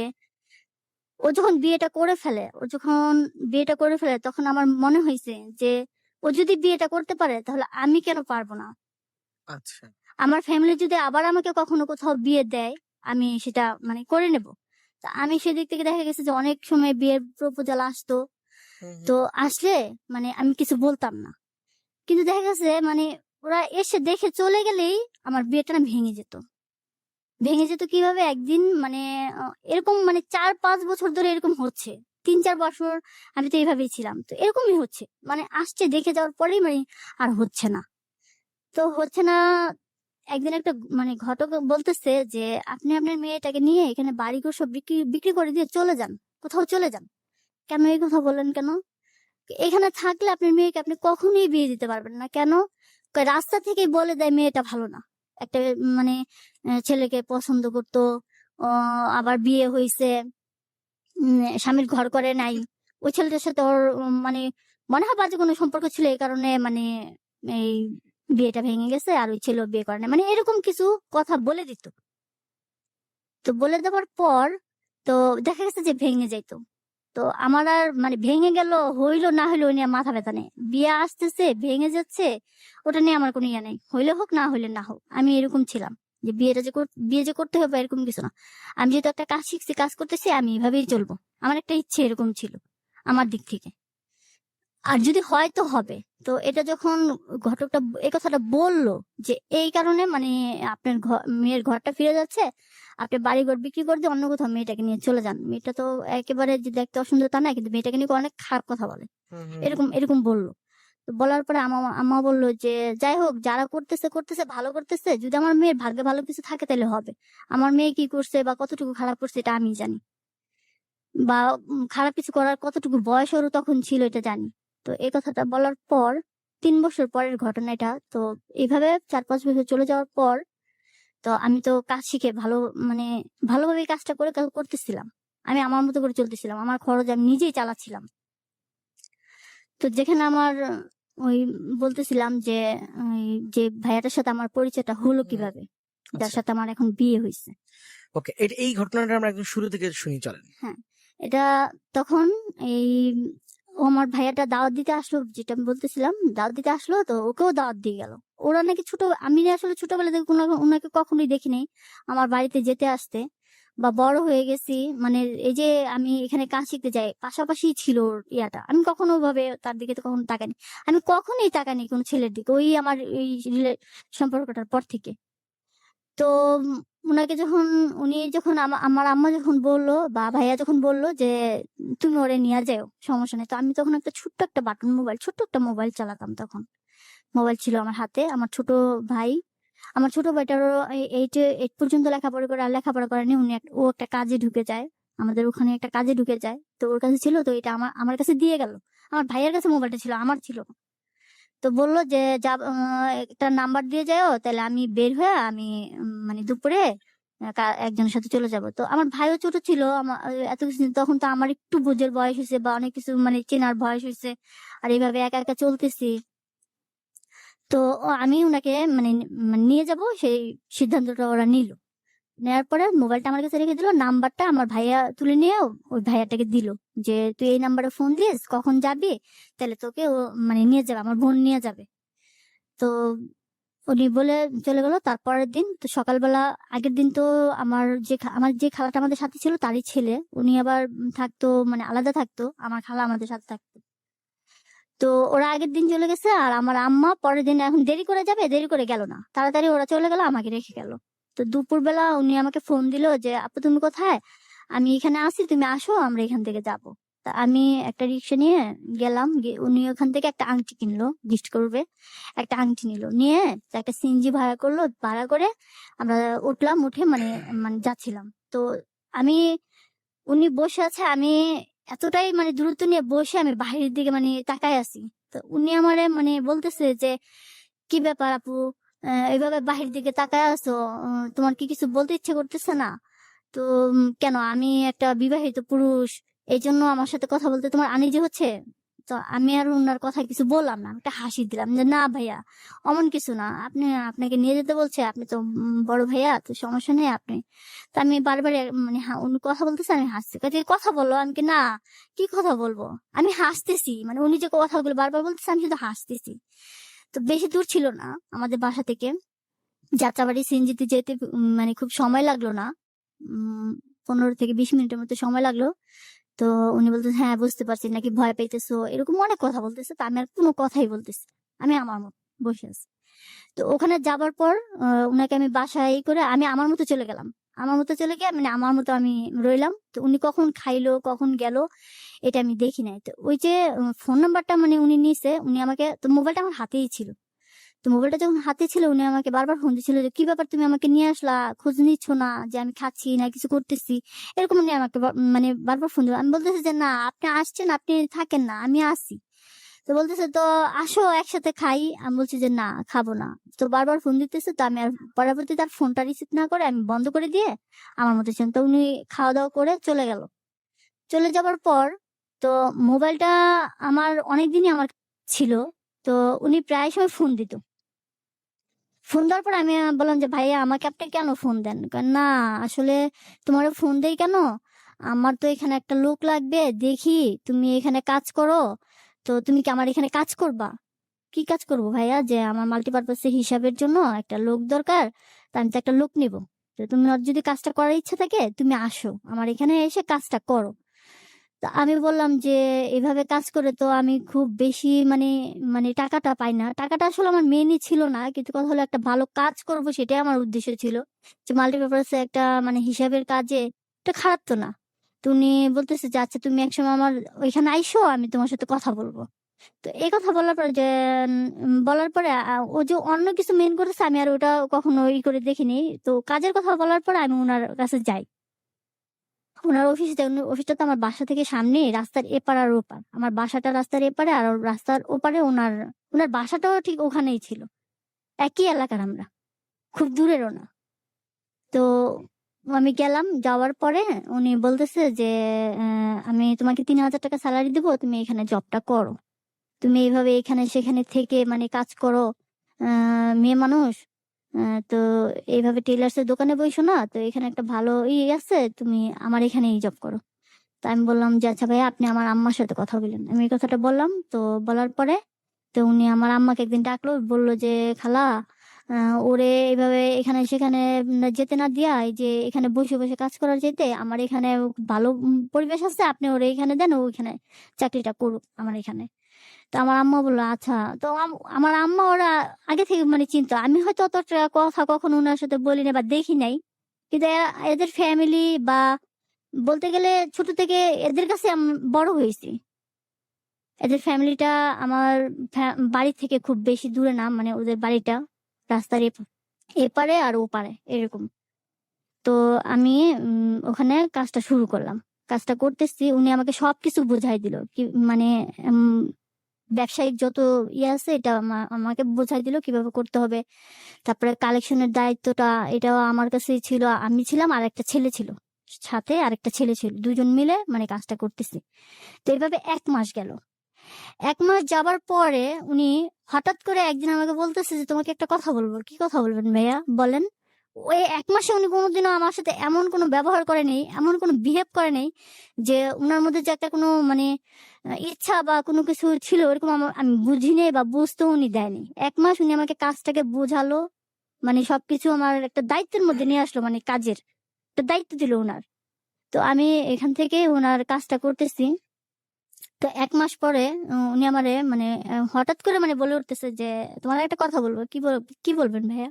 ও যখন বিয়েটা করে ফেলে, তখন আমার মনে হয়েছে যে ও যদি বিয়েটা করতে পারে, তাহলে আমি কেন পারবো না। আচ্ছা। আমার ফ্যামিলি যদি আবার আমাকে কখনো কোথাও বিয়ে দেয়, আমি সেটা মানে করে নেব। তা আমি সেদিক থেকে দেখা গেছে যে অনেক সময় বিয়ের প্রপোজাল আসতো। হুম, হুম। তো আসলে মানে আমি কিছু বলতাম না। কিন্তু দেখা গেছে মানে ওরা এসে দেখে চলে গেলেই আমার বিয়েটা না ভেঙে যেত কিভাবে একদিন, মানে এরকম মানে ৪-৫ বছর ধরে এরকম হচ্ছে। ৩-৪ বছর আমি তো এইভাবেই ছিলাম। তো এরকমই হচ্ছে। মানে আসছে দেখে যাওয়ার পরেই মানে আর হচ্ছে না। তো হচ্ছে না। একদিন একটা মানে ঘটক বলতেছে যে আপনি আপনার মেয়েটাকে নিয়ে এখানে বাড়িঘর সব বিক্রি করে দিয়ে চলে যান। কোথাও চলে যান। কেন এই কথা বললেন কেন? এখানে থাকলে আপনার মেয়েকে আপনি কখনোই বিয়ে দিতে পারবেন না। কেন? কয় রাস্তা থেকেই বলে দেয় মেয়েটা ভালো না। একটা মানে ছেলেকে পছন্দ করতো, আবার বিয়ে হইছে, স্বামীর ঘর করে নাই। ওই ছেলেটার সাথে ওর মানে মনে হয় বাজে কোনো সম্পর্ক ছিল, এই কারণে মানে এই বিয়েটা ভেঙে গেছে, আর ওই ছেলেও বিয়ে করে নাই। মানে এরকম কিছু কথা বলে দিত। তো বলে দেওয়ার পর তো দেখা গেছে যে ভেঙে যাইতো। তো আমার আর মানে ভেঙে গেল, হইলো না হইলো ওই নিয়ে মাথা ব্যথা নেই। বিয়ে আসতেছে, ভেঙে যাচ্ছে, ওটা নিয়ে আমার কোনো ইয়ে নেই। হইলে হোক, না হইলে না হোক। আমি এরকম ছিলাম যে বিয়ে যে করতে হবে এরকম কিছু না। আমি যেহেতু একটা কাজ শিখছি, কাজ করতেছি, আমি এভাবেই চলবো। আমার একটা ইচ্ছে এরকম ছিল আমার দিক থেকে। আর যদি হয় তো হবে। তো এটা যখন ঘটকটা এই কথাটা বললো যে এই কারণে মানে আপনার মেয়ের ঘরটা ফিরে যাচ্ছে, আপনি বাড়িঘর বিক্রি করে দিয়ে অন্য কোথাও মেয়েটাকে নিয়ে চলে যান। মেয়েটা তো একেবারে যে দেখতে অসুন্দর তা না, কিন্তু মেয়েটাকে নিয়ে অনেক খারাপ কথা বলে। হুম, হুম, হুম। এরকম এরকম বললো। তো বলার পরে আম্মা বলল যে যাই হোক, যারা করতেছে করতেছে ভালো করতেছে, যদি আমার মেয়ের ভাগ্যে ভালো কিছু থাকে তাহলে হবে। আমার মেয়ে কি করছে বা কতটুকু খারাপ করছে এটা আমি জানি, বা খারাপ কিছু করার কতটুকু বয়স ওর তখন ছিল এটা জানি। তো এই কথাটা বলার পর ৩ বছর পরের ঘটনা এটা। তো এইভাবে ৪-৫ বছর চলে যাওয়ার পর তো আমি তো কাজ শিখে মানে ভালোভাবে কাজটা করে করতেছিলাম। আমি আমার মতো করে চলতেছিলাম, আমার খরচ আমি নিজেই চালাচ্ছিলাম। তো যেখানে আমার ওই বলতেছিলাম যে ওই যে ভাইয়াটার সাথে আমার পরিচয়টা হলো কিভাবে, যার আচ্ছা, সাথে আমার এখন বিয়ে হয়েছে। ওকে, এই ঘটনাটা আমরা একদম শুরু থেকে শুনি, চলেন। হ্যাঁ, এটা তখন এই আমার ভাইয়াটা দাওয়াত দিতে আসলো, যেটা আমি বলতেছিলাম, দাওয়াত দিতে আসলো, তো ওকেও দাওয়াত দিয়ে গেল। ওরা নাকি আমি আসলে ছোটবেলা থেকে ওনাকে কখনোই দেখি নাই আমার বাড়িতে যেতে আসতে, বা বড় হয়ে গেছি মানে এই যে আমি এখানে কাজ শিখতে যাই পাশাপাশি ছিল ওর ইয়াটা, আমি কখনো ভাবে তার দিকে তো কখনো তাকাইনি। আমি কখনোই তাকাইনি কোনো ছেলের দিকে ওই আমার এই সম্পর্কটার পর থেকে। তো উনাকে যখন উনি যখন আমার আম্মা যখন বলল বা ভাইয়া যখন বলল যে তুমি ওরে নিয়ে যাও, সমস্যা নেই। তো আমি তখন একটা ছোট্ট একটা বাটন মোবাইল, ছোট্ট একটা মোবাইল চালাতাম তখন। মোবাইল ছিল আমার হাতে। ভাই আমার ছোট ভাইটারও এইট পর্যন্ত লেখাপড়া করে, আর লেখাপড়া করেনি। ও একটা কাজে ঢুকে যায়, আমাদের ওখানে একটা কাজে ঢুকে যায়। তো ওর কাছে ছিল, তো এটা আমার কাছে দিয়ে গেল। আমার ভাইয়ের কাছে মোবাইলটা ছিল, আমার ছিল না। তো বললো যে যা একটা নাম্বার দিয়ে যাও, তাহলে আমি বের হয়ে আমি মানে দুপুরে একজনের সাথে চলে যাব। তো আমার ভাইও ছোট ছিল, আমার এত কিছু তখন তো আমার একটু বুঝের বয়স হয়েছে বা অনেক কিছু মানে চেনার বয়স হয়েছে, আর এইভাবে একা একা চলতেছি। তো আমি ওনাকে মানে নিয়ে যাব সেই সিদ্ধান্তটা ওরা নিল। নেওয়ার পরে মোবাইলটা আমার কাছে রেখে দিল, নাম্বারটা আমার ভাইয়া তুলে নিয়ে ওই ভাইয়াটাকে দিল যে তুই এই নাম্বারে ফোন দিস, কখন যাবি, তাহলে তোকে ও মানে নিয়ে যাবে, আমার বোন নিয়ে যাবে। তো উনি বলে চলে গেল। তারপরের দিন তো সকালবেলা, আগের দিন তো আমার যে খালাটা আমাদের সাথে ছিল তারই ছেলে, উনি আবার থাকতো মানে আলাদা থাকতো, আমার খালা আমাদের সাথে থাকতো। তো ওরা আগের দিন চলে গেছে, আর আমার আম্মা পরের দিন এখন দেরি করে যাবে, দেরি করে গেল না, তাড়াতাড়ি ওরা চলে গেল, আমাকে রেখে গেল। তো দুপুরবেলা উনি আমাকে ফোন দিল যে আপু তুমি কোথায়, আমি এখানে আছি, তুমি আসো, আমরা এখান থেকে যাব। তা আমি একটা রিক্সা নিয়ে গেলাম, উনি ওখান থেকে একটা আংটি কিনলো, গিফট করবে, একটা আংটি নিল, নিয়ে তো একটা সিএনজি ভাড়া করলো, ভাড়া করে আমরা উঠলাম, উঠে মানে মানে যাচ্ছিলাম। তো আমি উনি বসে আছে, আমি এতটাই মানে দূরত্ব নিয়ে বসে আমি বাইরের দিকে মানে তাকায় আছি। তো উনি আমারে মানে বলতেছে যে কি ব্যাপার আপু, এইভাবে বাহির দিকে তাকায় আছো, তোমার কি কিছু বলতে ইচ্ছে করতেছে না? তো কেন, আমি একটা বিবাহিত পুরুষ, এই জন্য আমার সাথে কথা বলতে তোমার আনিজি হচ্ছে? তো আমি আর ওনার কথা কিছু বললাম না, আমি একটা হাসি দিলাম যে না ভাইয়া, অমন কিছু না, আপনাকে নিয়ে যেতে বলছে, আপনি তো বড় ভাইয়া, তো সমস্যা নেই আপনি। তো আমি বারবার মানে উনি কথা বলতেছে, আমি হাসছি, কাজে কথা বললো, আমি কি না, কি কথা বলবো, আমি হাসতেছি, মানে উনি যে কথাগুলো বারবার বলতেছে আমি শুধু হাসতেছি। তো বেশি দূর ছিল না আমাদের বাসা থেকে যাত্রাবাড়ি, সিএনজিতে যেতে মানে খুব সময় লাগলো না, 15 থেকে 20 মিনিটের মতো সময় লাগলো। তো উনি বলতেছে হ্যাঁ বুঝতে পারছি, নাকি ভয় পাইতেছো, এরকম অনেক কথা বলতেছে। তো আমি আর কোনো কথাই বলতেছি, আমি আমার মতো বসে আছি। তো ওখানে যাবার পর উনাকে আমি বাসায় করে আমি আমার মতো চলে গেলাম। আমার মতো চলে গিয়ে মানে আমার মতো আমি রইলাম। তো উনি কখন খাইলো কখন গেল এটা আমি দেখি নাই। তো ওই যে ফোন নাম্বারটা মানে উনি নিছে, উনি আমাকে, তো মোবাইলটা আমার হাতেই ছিল। তো মোবাইলটা যখন হাতে ছিল উনি আমাকে বারবার ফোন দিচ্ছিল যে কি ব্যাপার, তুমি আমাকে নিয়ে আসলা, খোঁজ নিচ্ছ না যে আমি খাচ্ছি না কিছু করতেছি, এরকম উনি আমাকে মানে বারবার ফোন দিল। আমি বলতেছি যে না, আপনি আসছেন, আপনি থাকেন না, আমি আসি। তো বলতেছে তো আসো একসাথে খাই, আমি বলছি যে না খাবো না। তো বারবার ফোন দিতেছে, তো আমি আর পরবর্তী তার ফোনটা রিসিভ না করে আমি বন্ধ করে দিয়ে আমার মতো ছিলাম। তো উনি খাওয়া দাওয়া করে চলে গেল। চলে যাবার পর তো মোবাইলটা আমার অনেকদিনই আমার ছিল। তো উনি প্রায় সময় ফোন দিত। ফোন দেওয়ার পর আমি বললাম যে ভাইয়া আমাকে আপনি কেন ফোন দেন? না আসলে তোমার ফোন দেই কেন, আমার তো এখানে একটা লোক লাগবে, দেখি তুমি এখানে কাজ করো, তো তুমি কি আমার এখানে কাজ করবা? কি কাজ করবো ভাইয়া, যে আমার মাল্টিপারপাস হিসাবের জন্য একটা লোক দরকার, তা আমি তো একটা লোক নিব। তো তুমি যদি কাজটা করার ইচ্ছা থাকে তুমি আসো আমার এখানে এসে কাজটা করো। তো আমি বললাম যে এভাবে কাজ করে তো আমি খুব বেশি মানে মানে টাকাটা পাই না। টাকাটা আসলে আমার মেইনই ছিল না। কিন্তু কথা হলো একটা ভালো কাজ করব সেটাই আমার উদ্দেশ্য ছিল। যে মাল্টিপারপাস এ একটা মানে হিসাবের কাজে এটা খারাপ তো না। তো উনি বলতেছে যে, "আচ্ছা তুমি একসময় আমার ওইখানে আইসো, আমি তোমার সাথে কথা বলব।" তো এই কথা বলার পরে যে বলার পরে ও যে অন্য কিছু মেইন করেছে আমি আর ওটা কখনো করে দেখিনি। তো কাজের কথা বলার পরে আমি উনার কাছে যাই। উনার অফিসে যাই। উনার অফিসটা তো আমার বাসা থেকে সামনেই, রাস্তার এপার আর ওপার। আমার বাসাটা রাস্তার এপারে আর ওর রাস্তার ওপারে উনার বাসাটাও ঠিক ওখানেই ছিল। একই এলাকার আমরা। খুব দূরেরও না। তো আমি গেলাম। যাওয়ার পরে উনি বলতেছে যে, "আমি তোমাকে ৳৩,০০০ সেলারি দিব। তুমি এখানে জবটা করো।" তুমি এইভাবে এখানে সেখানে থেকে মানে কাজ করো। মেয়ে মানুষ। আ তো এইভাবে টেইলার্স এর দোকানে বইসো না। তো এখানে একটা ভালো আছে। তুমি আমার এখানেই জব করো। তো আমি বললাম যে, "আচ্ছা ভাইয়া আপনি আমার আম্মার সাথে কথা বলেন।" আমি এই কথাটা বললাম। তো বলার পরে তো উনি আমার আম্মাকে একদিন ডাকলো। বলল যে, "খালা আ ওরে এভাবে এখানে সেখানে যেতে না দিয়া এই যে এখানে বসে, বসে কাজ করার চাইতে আমার এখানে ভালো পরিবেশ আছে। আপনি ওরে এখানে দেন। ও ওইখানে চাকরিটা করুক আমার এখানে।" তো আমার আম্মা বলল, "আচ্ছা।" তো আমার আম্মা ওরা আগে থেকে মানে চিনতো। আমি হয়তো অতটা কথা কখনো উনার সাথে বলি নাই বা দেখি নাই। কিন্তু এদের ফ্যামিলি বা বলতে গেলে ছোট থেকে এদের কাছে বড় হইছি। এদের ফ্যামিলিটা আমার বাড়ি থেকে খুব বেশি দূরে না। মানে ওদের বাড়িটা রাস্তার এপারে আর ওপারে এরকম। তো আমি ওখানে কাজটা শুরু করলাম। কাজটা করতেছি। উনি আমাকে সবকিছু বুঝাই দিল। মানে উম ব্যবসায়িক যত আছে এটা আমাকে বোঝাই দিল কিভাবে করতে হবে। তারপরে কালেকশনের দায়িত্বটা এটাও আমার কাছেই ছিল। আমি ছিলাম আর একটা ছেলে ছিল। সাথে আরেকটা ছেলে ছিল। ২ জন মিলে মানে কাজটা করতেছি। তো এভাবে ১ মাস গেল। ১ মাস যাবার পরে উনি হঠাৎ করে একদিন আমাকে বলতেছে যে, "তোমাকে একটা কথা বলব।" "কি কথা বলবেন ভাইয়া? বলেন।" ওই ১ মাসে উনি কোনদিনও আমার সাথে এমন কোনো ব্যবহার করে নাই, এমন কোনো বিহেভ করে নাই যে উনার মধ্যে যে একটা কোনো মানে ইচ্ছা বা কোনো কিছু ছিল এরকম আমি বুঝি নাই বা বুঝতেও উনি দেয়নি। ১ মাস উনি আমাকে কাজটাকে বোঝালো। মানে সবকিছু আমার একটা দায়িত্বের মধ্যে নিয়ে আসলো মানে কাজের। একটা দায়িত্ব দিল উনার। তো আমি এখান থেকে উনার কাজটা করতেছি। তো ১ মাস পরে উনি আমারে মানে হঠাৎ করে মানে বলে উঠতেছে যে, "তোমার একটা কথা বলব।" "কি বলবেন ভাইয়া?"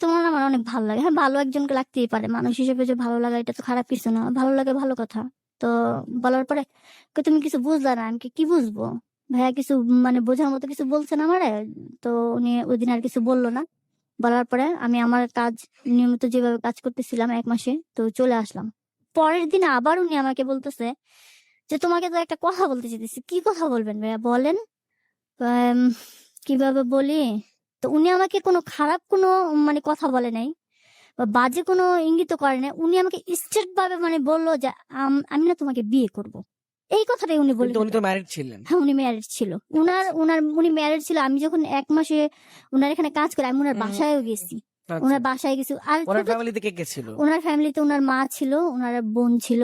"তোমার না আমার অনেক ভালো লাগে।" হ্যাঁ, ভালো একজনকে লাগতেই পারে। মানুষ হিসেবে যে ভালো লাগা এটা তো খারাপ কিছু না। ভালো লাগে ভালো কথা। তো বলার পরে "তুমি কিছু বুঝলা না।" আমি "কি বুঝবো?" ভাইয়া কিছু মানে বোঝার মতো কিছু বলছেন আমারে। তো উনি ওইদিন আর কিছু বলল না। বলার পরে আমি আমার কাজ নিয়মিত যেভাবে কাজ করতেছিলাম ১ মাসে তো চলে আসলাম। পরের দিন আবার উনি আমাকে বলতেছে যে, "তোমাকে তো একটা কথা বলতে চাইতেছি।" "কি কথা বলবেন ভাইয়া বলেন?" আম কিভাবে বলি? তো উনি আমাকে কোনো খারাপ কোনো মানে কথা বলে নাই বা বাজে কোনো ইঙ্গিতও করে নাই। উনি আমাকে স্ট্রেইট ভাবে মানে বলল যে, "আমি না তোমাকে বিয়ে করব।" এই কথাটাই উনি বলে কিন্তু উনি দিল। তো ম্যারিড ছিলেন। হ্যাঁ, উনি ম্যারিড ছিল। উনি ম্যারিড ছিল। আমি যখন ১ মাসে উনার এখানে কাজ করি, আমি উনার হুম, বাসায়ও গেছি। আচ্ছা। উনার বাসায় গেছি। আর ওনার ছোট ফ্যামিলিতে কে, কে ছিল? উনার ফ্যামিলিতে উনার মা ছিল, উনার বোন ছিল।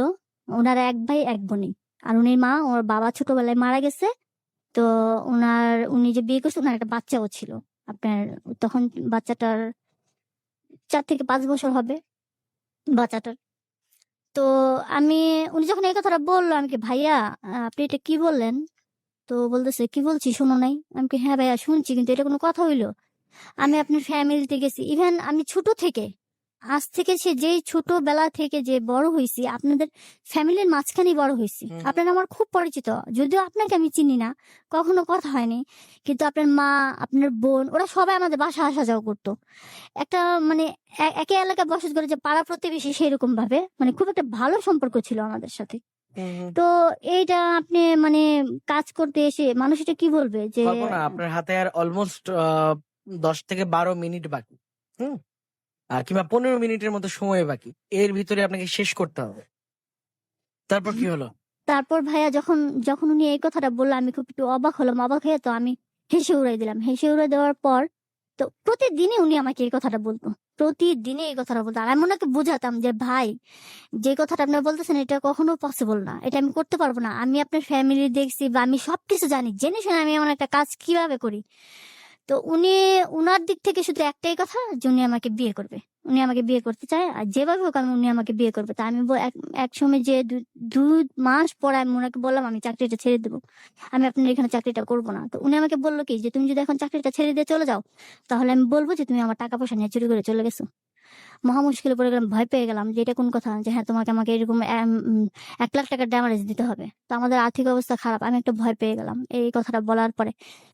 উনার ১ ভাই ১ বোনই। আর উনির মা, ওর বাবা ছোটবেলায় মারা গেছে। তো উনি যে বিয়ে করছে উনার একটা বাচ্চাও ছিল। আপনার তখন বাচ্চাটার ৪ থেকে ৫ বছর হবে বাচ্চাটার। তো আমি উনি যখন এই কথাটা বলল আমি কি "ভাইয়া আপনি এটা কি বললেন?" তো বলতেছে, "কি বলছি শোনো নাই?" আমি কি "হ্যাঁ ভাইয়া শুনছি কিন্তু এটা কোনো কথা হইল?" আমি আপনার ফ্যামিলিতে গেছি। ইভেন আমি ছোট থেকে, আজ থেকে সে যেই ছোটবেলা থেকে যে বড় হইছি, আপনাদের ফ্যামিলির মাঝখানেই বড় হইছি। হুম, আপনারা আমার খুব পরিচিত। যদিও আপনাকে আমি চিনি না, কখনো কথা হয়নি। কিন্তু আপনার মা, আপনার বোন ওরা সবাই আমাদের বাসায় আসা যাওয়া করত। একটা মানে একই এলাকায় বসত করে যে পাড়া প্রতিবেশী সেরকম ভাবে মানে খুব একটা ভালো সম্পর্ক ছিল আমাদের সাথে। হুম, হুম। তো এইটা আপনি মানে কাজ করতে এসে মানুষ এটা কি বলবে যে কল্পনা, আপনার হাতে আর অলমোস্ট ১০ থেকে ১২ মিনিট বাকি। হুম? কিংবা ১৫ মিনিটের মতো সময় বাকি। এর ভিতরে আপনাকে শেষ করতে হবে। তারপর কি হলো? তারপর ভাইয়া যখন উনি এই কথাটা বলল আমি খুব একটু অবাক হলাম। অবাক হয়ে তো আমি হেসে উড়াই দিলাম। হেসে উড়াই দেওয়ার পর তো প্রতিদিনই উনি আমাকে এই কথাটা বলত। প্রতিদিনই এই কথাটা বলত। আর আমি উনাকে বুঝাতাম যে, "ভাই যে কথাটা আপনি বলতেছেন এটা কখনো পসিবল না। এটা আমি করতে পারব না। আমি আপনার ফ্যামিলি দেখছি বা আমি সবকিছু জানি। জেনে শুনে আমি এমন একটা কাজ কিভাবে করি?" তো উনার দিক থেকে শুধু একটাই কথা যে উনি আমাকে বিয়ে করবে। উনি আমাকে বিয়ে করতে চায়, আর যেভাবে হোক উনি আমাকে বিয়ে করবে। তা আমি এক সময় যে 2 মাস পরে আমি ওনাকে বললাম আমি চাকরিটা ছেড়ে দেবো, আমি আপনার এখানে চাকরিটা করবো না। তো উনি আমাকে বললো কি যে তুমি যদি এখন চাকরিটা ছেড়ে দিয়ে চলে যাও, তাহলে আমি বলবো যে তুমি আমার টাকা পয়সা নিয়ে চুরি করে চলে গেছো। মহা মুশকিলে পড়ে গেলাম, ভয় পেয়ে গেলাম যে এটা কোন কথা, যে হ্যাঁ তোমাকে আমাকে এরকম 1 লাখ টাকার ড্যামারেজ দিতে হবে। তো আমাদের আর্থিক অবস্থা খারাপ, আমি একটা ভয় পেয়ে গেলাম এই কথাটা বলার পরে।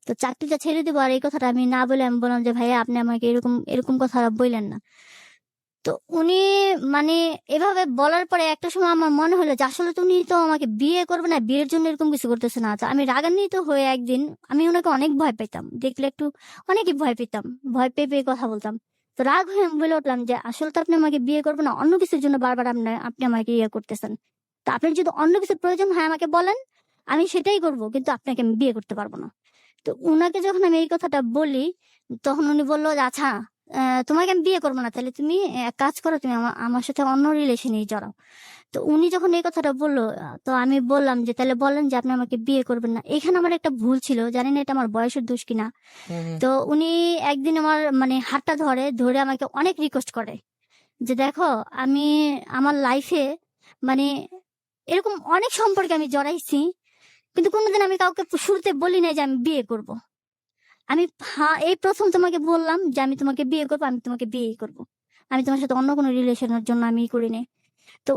তো চাকরিটা ছেড়ে দেবো, আর এই কথাটা আমি না বলে আমি বললাম যে ভাইয়া আপনি আমাকে এরকম এরকম কথা বললেন না। তো উনি মানে এভাবে বলার পরে একটা সময় আমার মনে হলো যে আসলে তো উনি তো আমাকে বিয়ে করবে না, বিয়ের জন্য এরকম কিছু করতেছে না। তো আমি রাগান্বিত হয়ে একদিন আমি ওনাকে অনেক ভয় পেতাম, দেখলে একটু অনেকই ভয় পেতাম, ভয় পেয়ে পেয়ে কথা বলতাম। তো রাগ হয়ে আমি বলে উঠলাম যে আসলে তো আপনি আমাকে বিয়ে করবেন না, অন্য কিছুর জন্য বারবার আপনি আমাকে ইয়ে করতেছেন। তো আপনার যদি অন্য কিছুর প্রয়োজন হয় আমাকে বলেন, আমি সেটাই করব, কিন্তু আপনাকে আমি বিয়ে করতে পারবো না। তো উনাকে যখন আমি এই কথাটা বলি, তখন উনি বললো যে আচ্ছা তোমাকে আমি বিয়ে করবো না, তাহলে তুমি এক কাজ করো, তুমি আমার সাথে অন্য রিলেশনে জড়াও। তো উনি যখন এই কথাটা বললো, তো আমি বললাম যে তাহলে বলেন যে আপনি আমাকে বিয়ে করবেন না। এখানে আমার একটা ভুল ছিল, জানি না এটা আমার বয়সের দোষ কিনা। হুম। তো উনি একদিন আমার মানে হাতটা ধরে ধরে আমাকে অনেক রিকোয়েস্ট করে যে দেখো আমি আমার লাইফে মানে এরকম অনেক সম্পর্কে আমি জড়াইছি, কিন্তু কোনোদিন আমি কাউকে শুরুতে বলি নাই যে আমি বিয়ে করব। আমি হ্যাঁ এই প্রথম তোমাকে বললাম যে আমি তোমাকে বিয়ে করবো, আমি তোমাকে বিয়ে করব। আমি তোমার সাথে অন্য কোনো রিলেশনের জন্য আমি করি নাই। তো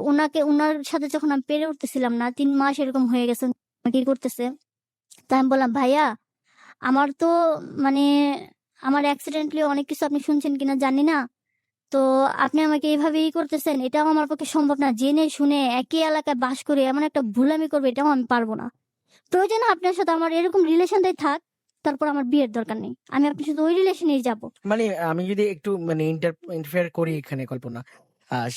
ওনার সাথে যখন আমি পেরে উঠতেছিলাম না, 3 মাস এরকম হয়ে গেছে, কি করতেছে। তাই আমি বললাম ভাইয়া আমার তো মানে আমার অ্যাক্সিডেন্টলি অনেক কিছু আপনি শুনছেন কিনা জানি না। তো আপনি আমাকে এইভাবেই করতেছেন, এটাও আমার পক্ষে সম্ভব না। জেনে শুনে একই এলাকায় বাস করে এমন একটা ভুল আমি করবো, এটাও আমি পারবো না। প্রয়োজন আপনার সাথে আমার এরকম রিলেশনটাই থাক, তারপর আমার বিয়ের দরকার নেই, আমি আপনার সাথে ওই রিলেশনেই যাব। মানে আমি যদি একটু মানে ইন্টারফেয়ার করি এখানে কল্পনা,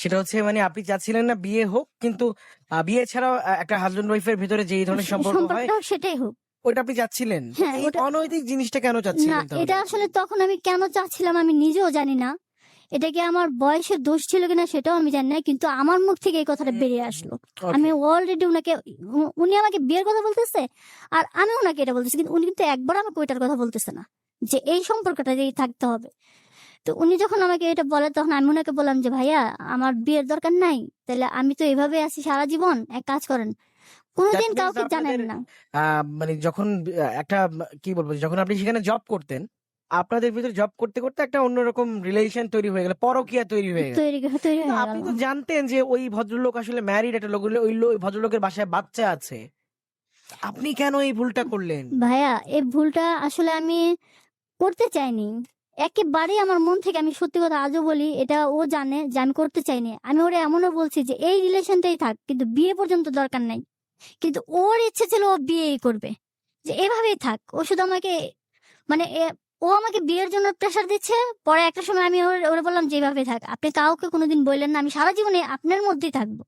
সেটা হচ্ছে মানে আপনি চাচ্ছিলেন না বিয়ে হোক, কিন্তু বিয়ে ছাড়াও একটা হাজবেন্ড ওয়াইফের ভিতরে যে এই ধরনের সম্পর্ক হয় সম্পর্কটা সেটাই হোক। ওইটা আপনি চাচ্ছিলেন। হ্যাঁ এই ওটা অনৈতিক জিনিসটা কেন না, চাচ্ছিলেন তাহলে? এটা আসলে তখন আমি কেন চাচ্ছিলাম আমি নিজেও জানি না। এটা কি আমার বয়সের দোষ ছিল কিনা সেটাও আমি জানি না, কিন্তু আমার মুখ থেকে এই কথাটা বেরিয়ে আসলো। আমি ওকে। অলরেডি উনাকে উনি আমাকে বিয়ের কথা বলতেছে, আর আমি ওনাকে এটা বলতেছি, কিন্তু উনি কিন্তু একবার আমাকে ওইটার কথা বলতেছে না যে এই সম্পর্কটা যেই থাকতে হবে। তো উনি যখন আমাকে এটা বলে, তখন আমি ওনাকে বললাম যে ভাইয়া আমার বিয়ের দরকার নাই, তাহলে আমি তো এভাবে আছি সারা জীবন, এক কাজ করেন দ্যাট কোনোদিন মিনস কাউকে জানেন আপনাদের না। মানে যখন একটা কি বলবো, যখন আপনি সেখানে জব করতেন, আপনাদের ভিতরে জব করতে করতে একটা অন্যরকম রিলেশন তৈরি হয়ে গেল, পরকীয়া তৈরি হয়ে গেল। তৈরি তৈরি তো হয়ে আপনি গেল। তো জানতেন যে ওই ভদ্রলোক আসলে ম্যারিড, একটা লোক, ওই ভদ্রলোকের বাসায় বাচ্চা আছে। আপনি কেন এই ভুলটা করলেন? ভাইয়া এই ভুলটা আসলে আমি করতে চাইনি, একেবারেই আমার মন থেকে। আমি সত্যি কথা আজও বলি, এটা ও জানে যে আমি করতে চাইনি। আমি ওরে এমনও বলছি যে এই রিলেশনটাই থাক, কিন্তু বিয়ে পর্যন্ত দরকার নাই। কিন্তু ওর ইচ্ছে ছিল ও বিয়েই করবে, যে এভাবেই থাক। ও শুধু আমাকে মানে ও আমাকে বিয়ের জন্য প্রেশার দিচ্ছে। পরে একটা সময় আমি ওরে বললাম যে এইভাবে থাক, আপনি কাউকে কোনোদিন বললেন না, আমি সারা জীবনে আপনার মধ্যেই থাকবো,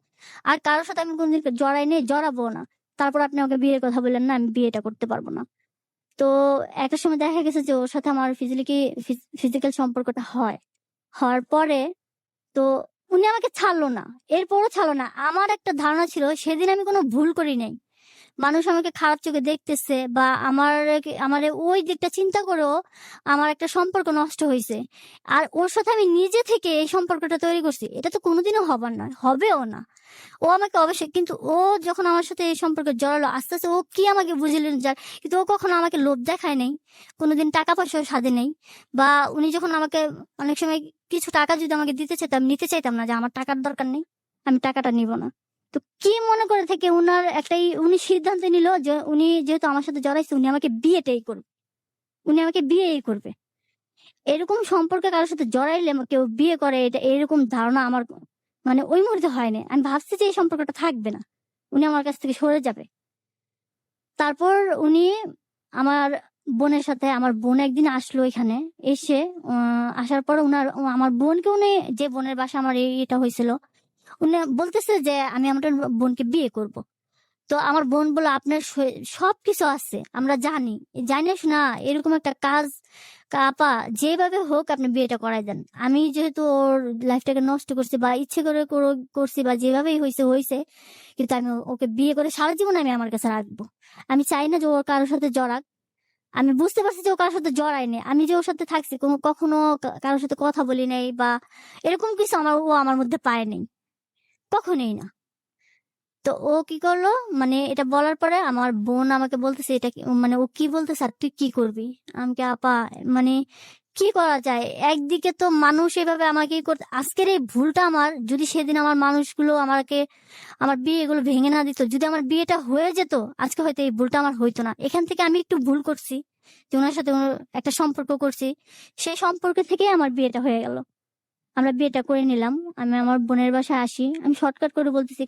আর কারোর সাথে আমি কোনোদিন জড়াই নেই, জড়াবো না। তারপর আপনি আমাকে বিয়ের কথা বললেন না, আমি বিয়েটা করতে পারবো না। তো একটা সময় দেখা গেছে যে ওর সাথে আমার ফিজিক্যাল সম্পর্কটা হয়। হওয়ার পরে তো উনি আমাকে ছাড়লো না, এরপরও ছাড়লো না। আমার একটা ধারণা ছিল সেদিন আমি কোনো ভুল করি নাই, মানুষ আমাকে খারাপ চোখে দেখতেছে বা আমার ওই দিকটা চিন্তা করেও আমার একটা সম্পর্ক নষ্ট হয়েছে। আর ওর সাথে আমি নিজে থেকে এই সম্পর্কটা তৈরি করছি, এটা তো কোনোদিনও হবার নয়, হবেও না। ও আমাকে অবশ্যই, কিন্তু ও যখন আমার সাথে এই সম্পর্কে জড়ালো আস্তে আস্তে, ও কি আমাকে বুঝলেন যার, কিন্তু ও কখনো আমাকে লোভ দেখায় নাই, কোনোদিন টাকা পয়সাও সাধে নেই। বা উনি যখন আমাকে অনেক সময় কিছু টাকা যদি আমাকে দিতে চাইতাম, নিতে চাইতাম না যে আমার টাকার দরকার নেই, আমি টাকাটা নিব না। তো কি মনে করে থেকে উনার একটাই উনি সিদ্ধান্ত নিল যে উনি যেহেতু আমার সাথে জড়াইছে, উনি আমাকে বিয়েটাই করবে, উনি আমাকে বিয়েই করবে। এরকম সম্পর্কে কারোর সাথে জড়াইলে কেউ বিয়ে করে, এটা এরকম ধারণা আমার মানে ওই মুহূর্তে হয়নি। আমি ভাবছি যে এই সম্পর্কটা থাকবে না, উনি আমার কাছ থেকে সরে যাবে। তারপর উনি আমার বোনের সাথে, আমার বোন একদিন আসলো এখানে, এসে আসার পর আমার বোনকে উনি, যে বোনের বাসা আমার এটা হয়েছিল, উনি বলতেছে যে আমি আমার বোনকে বিয়ে করব। তো আমার বোন বলল আপনার সবকিছু আছে, আমরা জানি, জানি না শোনা এরকম একটা কাজ, আপা যেভাবে হোক আপনি বিয়েটা করাই দেন। আমি যেহেতু ওর লাইফটাকে নষ্ট করছি বা ইচ্ছে করে করছি বা যেভাবেই হয়েছে হয়েছে, কিন্তু আমি ওকে বিয়ে করে সারা জীবন আমি আমার কাছে রাখবো। আমি চাই না যে ওর কারোর সাথে জড়াক। আমি বুঝতে পারছি যে ও কারোর সাথে জড়ায়নি, আমি যে ওর সাথে থাকছি কখনো কারোর সাথে কথা বলি নাই বা এরকম কিছু ও আমার মধ্যে পায়নি, কখনোই না। তো ও কি করলো, মানে এটা বলার পরে আমার বোন আমাকে বলতেছে এটা মানে ও কি বলতেছে আর তুই কি করবি। আমাকে আপা মানে কি করা যায়, একদিকে তো মানুষ এভাবে আমাকে করতে, আজকের এই ভুলটা আমার, যদি সেদিন আমার মানুষগুলো আমাকে আমার বিয়েগুলো ভেঙে না দিত, যদি আমার বিয়েটা হয়ে যেত আজকে হয়তো এই ভুলটা আমার হইতো না। এখান থেকে আমি একটু ভুল করছি যে ওনার সাথে একটা সম্পর্ক করছি, সেই সম্পর্ক থেকে আমার বিয়েটা হয়ে গেল। আমরা বিয়েটা করে নিলাম, আমি আমার বোনের বাসায় আসি। আমি শর্টকাট করে বলতেছি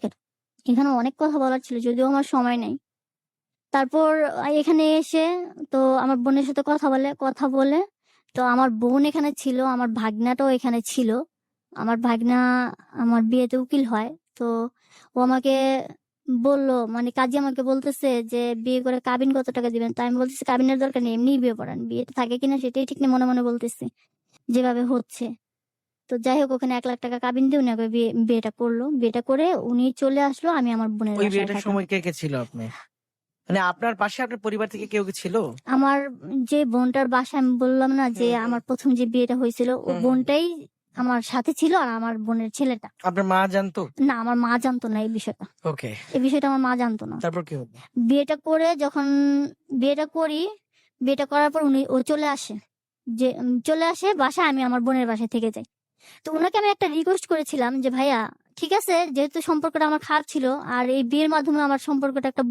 এখানে অনেক কথা বলার ছিল, যদিও আমার সময় নেই। তারপর এখানে এসে তো আমার বোনের সাথে কথা বলে তো আমার বোন এখানে ছিল, আমার ভাগনাটাও এখানে ছিল। আমার ভাগনা আমার বিয়েতে উকিল হয়। তো ও আমাকে বললো, মানে কাজী আমাকে বলতেছে যে বিয়ে করে কাবিন কত টাকা দিবেন। তাই আমি বলতেছি কাবিনের দরকার নেই, এমনি বিয়ে পড়ান, বিয়েটা থাকে কিনা সেটাই ঠিক নেই, মনে মনে বলতেছি যেভাবে হচ্ছে। তো যাই হোক ওখানে 1 লাখ টাকা কাবিন দিয়ে উনি আগে বিয়েটা করলো। বিয়েটা করে উনি চলে আসলো, আমি আমার বোনের ওই বাসায় বিয়েটার থাকলাম। সময় কে কে ছিল আপনি, মানে আপনার পাশে আপনার পরিবার থেকে কেউ কি ছিল? আমার যে বোনটার বাসায় আমি বললাম না যে হুম, হুম। আমার প্রথম যে বিয়েটা হয়েছিল, ও হুম, হুম। বোনটাই আমার সাথে ছিল, আর আমার বোনের ছেলেটা। আপনার মা জানতো? না, আমার মা জানতো না এই বিষয়টা, ওকে, এই বিষয়টা আমার মা জানতো না। তারপর কি হলো? বিয়েটা করে যখন বিয়েটা করি, বিয়েটা করার পর ও চলে আসে, যে চলে আসে বাসায়, আমি আমার বোনের বাসায় থেকে যাই। তো ওনাকে আমি একটা রিকোয়েস্ট করেছিলাম যে ভাইয়া ঠিক আছে, যেহেতু সম্পর্কটা আমার খারাপ ছিল আর এই বিয়ের মাধ্যমে আমার সম্পর্কটা একটা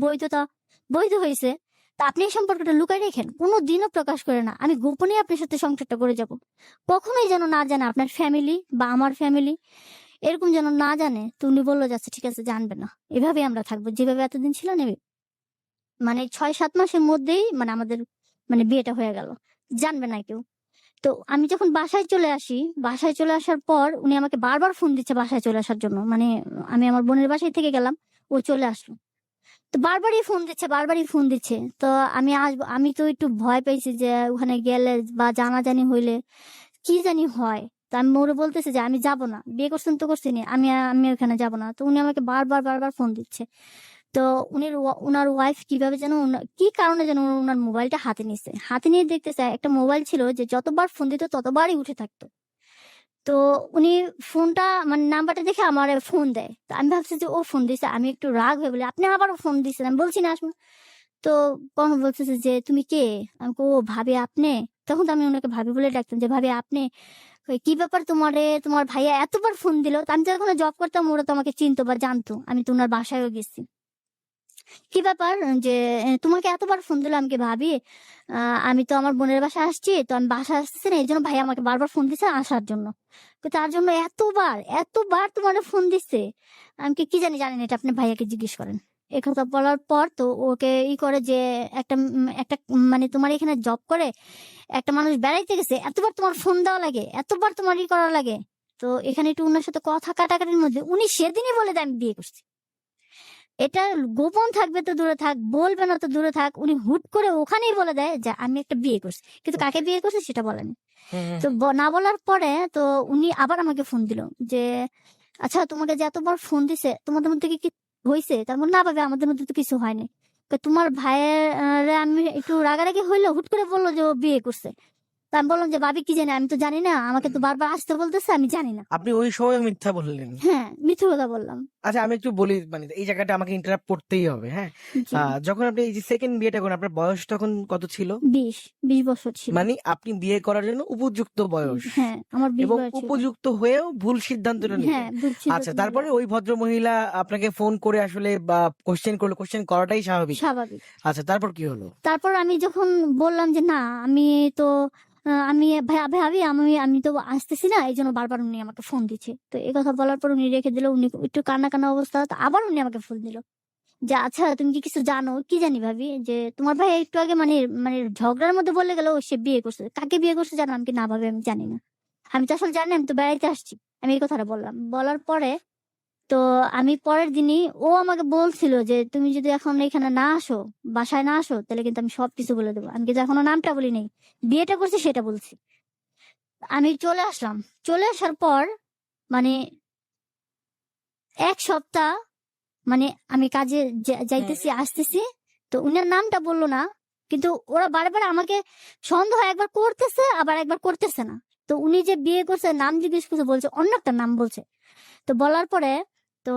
বৈধ হয়েছে, তা আপনি এই সম্পর্কটা লুকাই রেখেন, কোনো দিনও প্রকাশ করে না, আমি গোপনে আপনার সাথে সংসারটা করে যাব, কখনোই যেন না জানে আপনার ফ্যামিলি বা আমার ফ্যামিলি, এরকম যেন না জানে। তো উনি বললো যাচ্ছে ঠিক আছে, জানবে না, এভাবে আমরা থাকবো যেভাবে এতদিন ছিল নেবে। মানে 6-7 মাসের মধ্যেই মানে আমাদের মানে বিয়েটা হয়ে গেল, জানবে না কেউ। তো আমি যখন বাসায় চলে আসি, বাসায় চলে আসার পর উনি আমাকে বারবার ফোন দিচ্ছে বাসায় চলে আসার জন্য, মানে আমি আমার বোনের বাসায় থেকে গেলাম, ও চলে আসলো। তো বারবারই ফোন দিচ্ছে। তো আমি আসবো, আমি তো একটু ভয় পেয়েছি যে ওখানে গেলে বা জানাজানি হইলে কি জানি হয়। তো আমি ওরে বলতেছি যে আমি যাব না, বিয়ে করছেন তো করছিনি, আমি ওখানে যাব না। তো উনি আমাকে বারবার ফোন দিচ্ছে। তো উনার ওয়াইফ কিভাবে যেন কি কারণে যেন উনার মোবাইলটা হাতে নিছে, হাতে নিয়ে দেখতেছে একটা মোবাইল ছিল যে যতবার ফোন দিত ততবারই উঠে থাকতো। তো উনি ফোনটা মানে নাম্বারটা দেখে আমার ফোন দেয়। তো আমি ভাবছি যে ও ফোন দিছে, আমি একটু রাগ হয়ে বলি আপনি আবারও ফোন দিচ্ছেন, আমি বলছি না আসবো। তো কখন বলতেছে যে তুমি কে, আমি ও ভাবি আপনি। তখন তো আমি ওনাকে ভাবি বলে ডাকতাম যে ভাবি আপনি, কই, কি ব্যাপার তোমার ভাইয়া এতবার ফোন দিল। তো আমি যখন জব করতাম ওরা তো আমাকে চিনতো বা জানতো, আমি তো ওনার বাসায়ও গেছি। কি ব্যাপার যে তোমাকে এতবার ফোন দিলাম, আমি কি ভাবি আমি তো আমার বোনের বাসায় আসছি, তো আমি বাসায় আসতেছি না, এই জন্য ভাই আমাকে বারবার ফোন দিচ্ছে আসার জন্য। তো তার জন্য এতবার তোমার ফোন দিচ্ছে। আমি কি জানি না, এটা আপনি ভাইয়াকে জিজ্ঞেস করেন। একথা বলার পর তো ওকে করে যে একটা মানে তোমার এখানে জব করে একটা মানুষ বেড়াইতে গেছে, এতবার তোমার ফোন দেওয়া লাগে, এতবার তোমার করা লাগে। তো এখানে একটু ওনার সাথে কথা কাটাকাটির মধ্যে উনি সেদিনই বলে দেয় আমি বিয়ে করছি। এটা গোপন থাকবে তো দূরে থাক, বলবে না তো দূরে থাক, উনি হুট করে ওখানেই বলে দেয় যে আমি একটা বিয়ে করছি, কিন্তু কাকে বিয়ে করছে সেটা বলেনি। হুম, হুম। তো না বলার পরে তো উনি আবার আমাকে ফোন দিল যে আচ্ছা তোমাকে যে এতবার ফোন দিছে তোমাদের মধ্যে কি হয়েছে। তার মানে না ভাবে আমাদের মধ্যে তো কিছু হয়নি। তো তোমার ভাইয়ের আমি একটু রাগারাগি হইলো, হুট করে বললো যে ও বিয়ে করছে। তা আমি বললাম যে ভাবি কি জানি, আমি তো জানি না, আমাকে তো বারবার আসতে বলতেছে, আমি জানি না। আপনি ওই সময় মিথ্যা বললেন? হ্যাঁ, মিথ্যে কথা বললাম। আচ্ছা, আমি একটু বলি, মানে এই জায়গাটা আমাকে ইন্টারাপ্ট করতেই হবে, হ্যাঁ। জি, যখন আপনি এই যে সেকেন্ড বিয়েটা করেন, আপনার বয়স তখন কত ছিল? 20 বছর ছিল। মানে আপনি বিয়ে করার জন্য উপযুক্ত বয়স, হ্যাঁ, আমার 20 এবং বছর ছিল। উপযুক্ত হয়েও ভুল সিদ্ধান্তটা হ্যাঁ, নিলেন। বুঝছিল আচ্ছা, তারপরে ওই ভদ্র মহিলা আপনাকে ফোন করে আসলে বা কোশ্চেন করলো, কোশ্চেন করাটাই স্বাভাবিক। স্বাভাবিক। আচ্ছা, তারপর কি হলো? তারপর আমি যখন বললাম যে না আমি তো আমি ভাবি আমি তো আসতেছি না, এই জন্য বারবার উনি আমাকে ফোন দিচ্ছে। তো এই কথা বলার পর উনি রেখে দিল, উনি একটু কান্না অবস্থা, তো আবার উনি আমাকে ফোন দিল যে আচ্ছা তুমি কি কিছু জানো, কি জানি ভাবি যে তোমার ভাই একটু আগে মানে মানে ঝগড়ার মধ্যে বলে গেল সে বিয়ে করছে, কাকে বিয়ে করছে জানো। আমি কি না ভাবি আমি জানি না, আমি তো আসলে জানি না, আমি তো বেড়াইতে আসছি। আমি এই কথাটা বললাম, বলার পরে তো আমি পরের দিনই ও আমাকে বলছিল যে তুমি যদি এখন এখানে না আসো, বাসায় না আসো, তাহলে কিন্তু আমি সবকিছু বলে দেবো। আমি কিন্তু এখনো নামটা বলি নাই, বিয়েটা করছি সেটা বলছি। আমি চলে আসলাম, চলে আসার পর মানে 1 সপ্তাহ মানে আমি কাজে হুম, যাইতেছি আসতেছি। তো উনার নামটা বললো না, কিন্তু ওরা বারবার আমাকে সন্দেহ একবার করতেছে আবার একবার করতেছে না। তো উনি যে বিয়ে করছে নাম জিজ্ঞেস করছে, বলছে অন্য একটা নাম বলছে। তো বলার পরে তো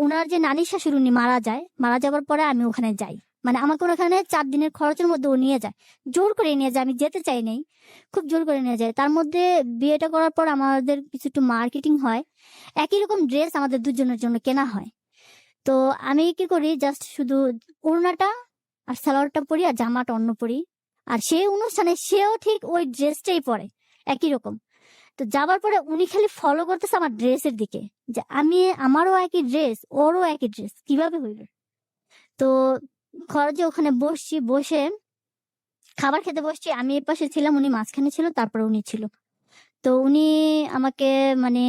উনার যে নানি শাশুড়ি উনি মারা যায়, মারা যাবার পরে আমি ওখানে যাই। মানে আমাকে ওখানে 4 দিনের খরচের মধ্যে ও নিয়ে যায়, জোর করে নিয়ে যায়। আমি যেতে চাই নাই, খুব জোর করে নিয়ে যায়। তার মধ্যে বিয়েটা করার পর আমাদের কিছু একটু মার্কেটিং হয়, একই রকম ড্রেস আমাদের দুজনের জন্য কেনা হয়। তো আমি কি করি, জাস্ট শুধু ওড়নাটা আর সালোয়ারটা পরি আর জামাটা অন্য পরি। আর সেই অনুষ্ঠানে সেও ঠিক ওই ড্রেসটাই পরে, একই রকম। তো যাবার পরে উনি খালি ফলো করতেছে আমার ড্রেসের দিকে, যে আমারও একই ড্রেস ওরও একই ড্রেস, কিভাবে হইল। তো খরচে ওখানে বসছি, বসে খাবার খেতে বসছি, আমি এর পাশে ছিলাম, উনি মাঝখানে ছিল, তারপরে উনি ছিল। তো উনি আমাকে মানে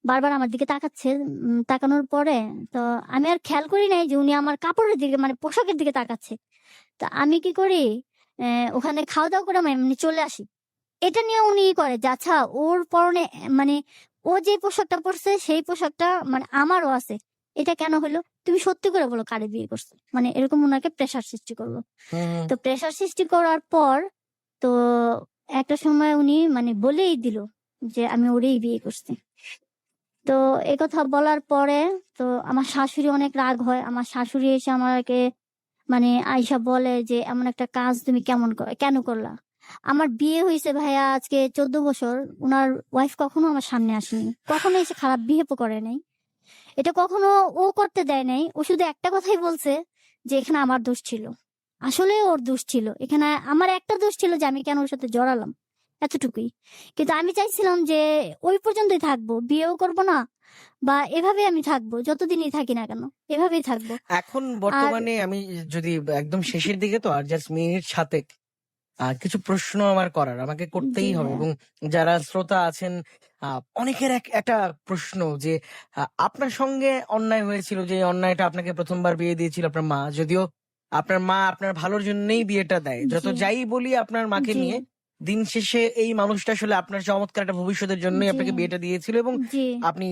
বারবার আমার দিকে তাকাচ্ছে। তাকানোর পরে তো আমি আর খেয়াল করি নাই যে উনি আমার কাপড়ের দিকে মানে পোশাকের দিকে তাকাচ্ছে। তা আমি কি করি, ওখানে খাওয়া দাওয়া করে আমি এমনি চলে আসি। এটা নিয়ে উনি করে যে আচ্ছা ওর পরনে মানে ও যে পোশাকটা পরছে সেই পোশাকটা মানে আমারও আছে, এটা কেন হলো, তুমি সত্যি করে বলো কারে বিয়ে করছো, মানে এরকম ওনাকে প্রেশার সৃষ্টি করলো। হুম। তো প্রেশার সৃষ্টি করার পর তো একটা সময় উনি মানে বলেই দিল যে আমি ওরেই বিয়ে করছি। তো কথা বলার পরে তো আমার শাশুড়ি অনেক রাগ হয়। আমার শাশুড়ি এসে আমাকে মানে আইসা বলে যে এমন একটা কাজ তুমি কেন করলা। আমার বিয়ে হয়েছে ভাইয়া আজকে 14 বছর, উনার ওয়াইফ কখনো আমার সামনে আসেনি, কখনো এসে খারাপ বিহেভ করে নাই, এটা কখনো ও করতে দেয় নাই। ও শুধু একটা কথাই বলছে যে এখানে আমার দোষ ছিল, আসলে ওর দোষ ছিল, এখানে আমার একটা দোষ ছিল যে আমি কেন ওর সাথে জড়ালাম, এতটুকুই। কিন্তু আমি চাইছিলাম যে ওই পর্যন্তই থাকবো, বিয়েও করবো না, বা এভাবে আমি থাকবো, যতদিনই থাকি না কেন এভাবেই থাকবো। এখন আর বর্তমানে আমি যদি একদম শেষের দিকে, তো আর জাস্ট মিনিট সাথে কিছু প্রশ্ন আমার করার আমাকে জি করতেই হবে, ভাইয়া। এবং যারা শ্রোতা আছেন অনেকের একটা প্রশ্ন যে আপনার সঙ্গে অন্যায় হয়েছিল, যে অন্যায়টা আপনাকে প্রথমবার বিয়ে দিয়েছিল আপনার মা, যদিও আপনার মা আপনার ভালোর জন্যই বিয়েটা দেয়, যত জি যাই বলি আপনার মাকে জি নিয়ে, দিন শেষে এই মানুষটা আসলে আপনার চমৎকার একটা ভবিষ্যতের জন্যই জি আপনাকে বিয়েটা দিয়েছিল, এবং জি আপনি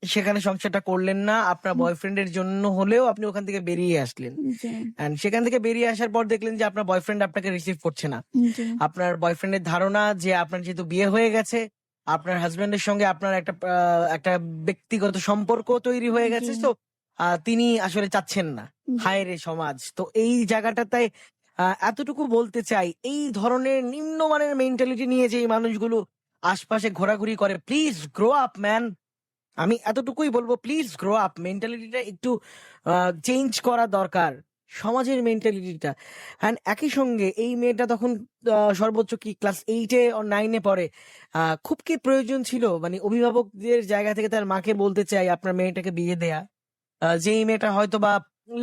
সেখানে সংসারটা করলেন না, আপনার বয়ফ্রেন্ডের জন্য হলেও আপনি ওখান থেকে বেরিয়ে আসলেন। জি এন্ড সেখান থেকে বেরিয়ে আসার পর দেখলেন যে আপনার বয়ফ্রেন্ড আপনাকে রিসিভ করছে না। জি আপনার বয়ফ্রেন্ডের ধারণা যে আপনার যেহেতু বিয়ে হয়ে গেছে, আপনার হাজবেন্ডের সঙ্গে আপনার একটা ব্যক্তিগত সম্পর্ক তৈরি হয়ে জি গেছে, তো তিনি আসলে চাচ্ছেন না। জি হায় রে সমাজ! তো এই জায়গাটাতে এতটুকু বলতে চাই, এই ধরনের নিম্নমানের মেন্টালিটি নিয়ে যে এই মানুষগুলো আশপাশে ঘোরাঘুরি করে, প্লিজ গ্রো আপ ম্যান। আমি এতটুকুই বলবো, প্লিজ গ্রো আপ, মেন্টালিটিটা একটু চেঞ্জ করা দরকার, সমাজের মেন্টালিটিটা। অ্যান্ড একই সঙ্গে এই মেয়েটা তখন সর্বোচ্চ কি ক্লাস 8-এ or 9-এ পড়ে, খুব কি প্রয়োজন ছিল মানে অভিভাবকদের জায়গা থেকে তার মাকে বলতে চাই আপনার মেয়েটাকে বিয়ে দেয়া, যেই মেয়েটা হয়তো বা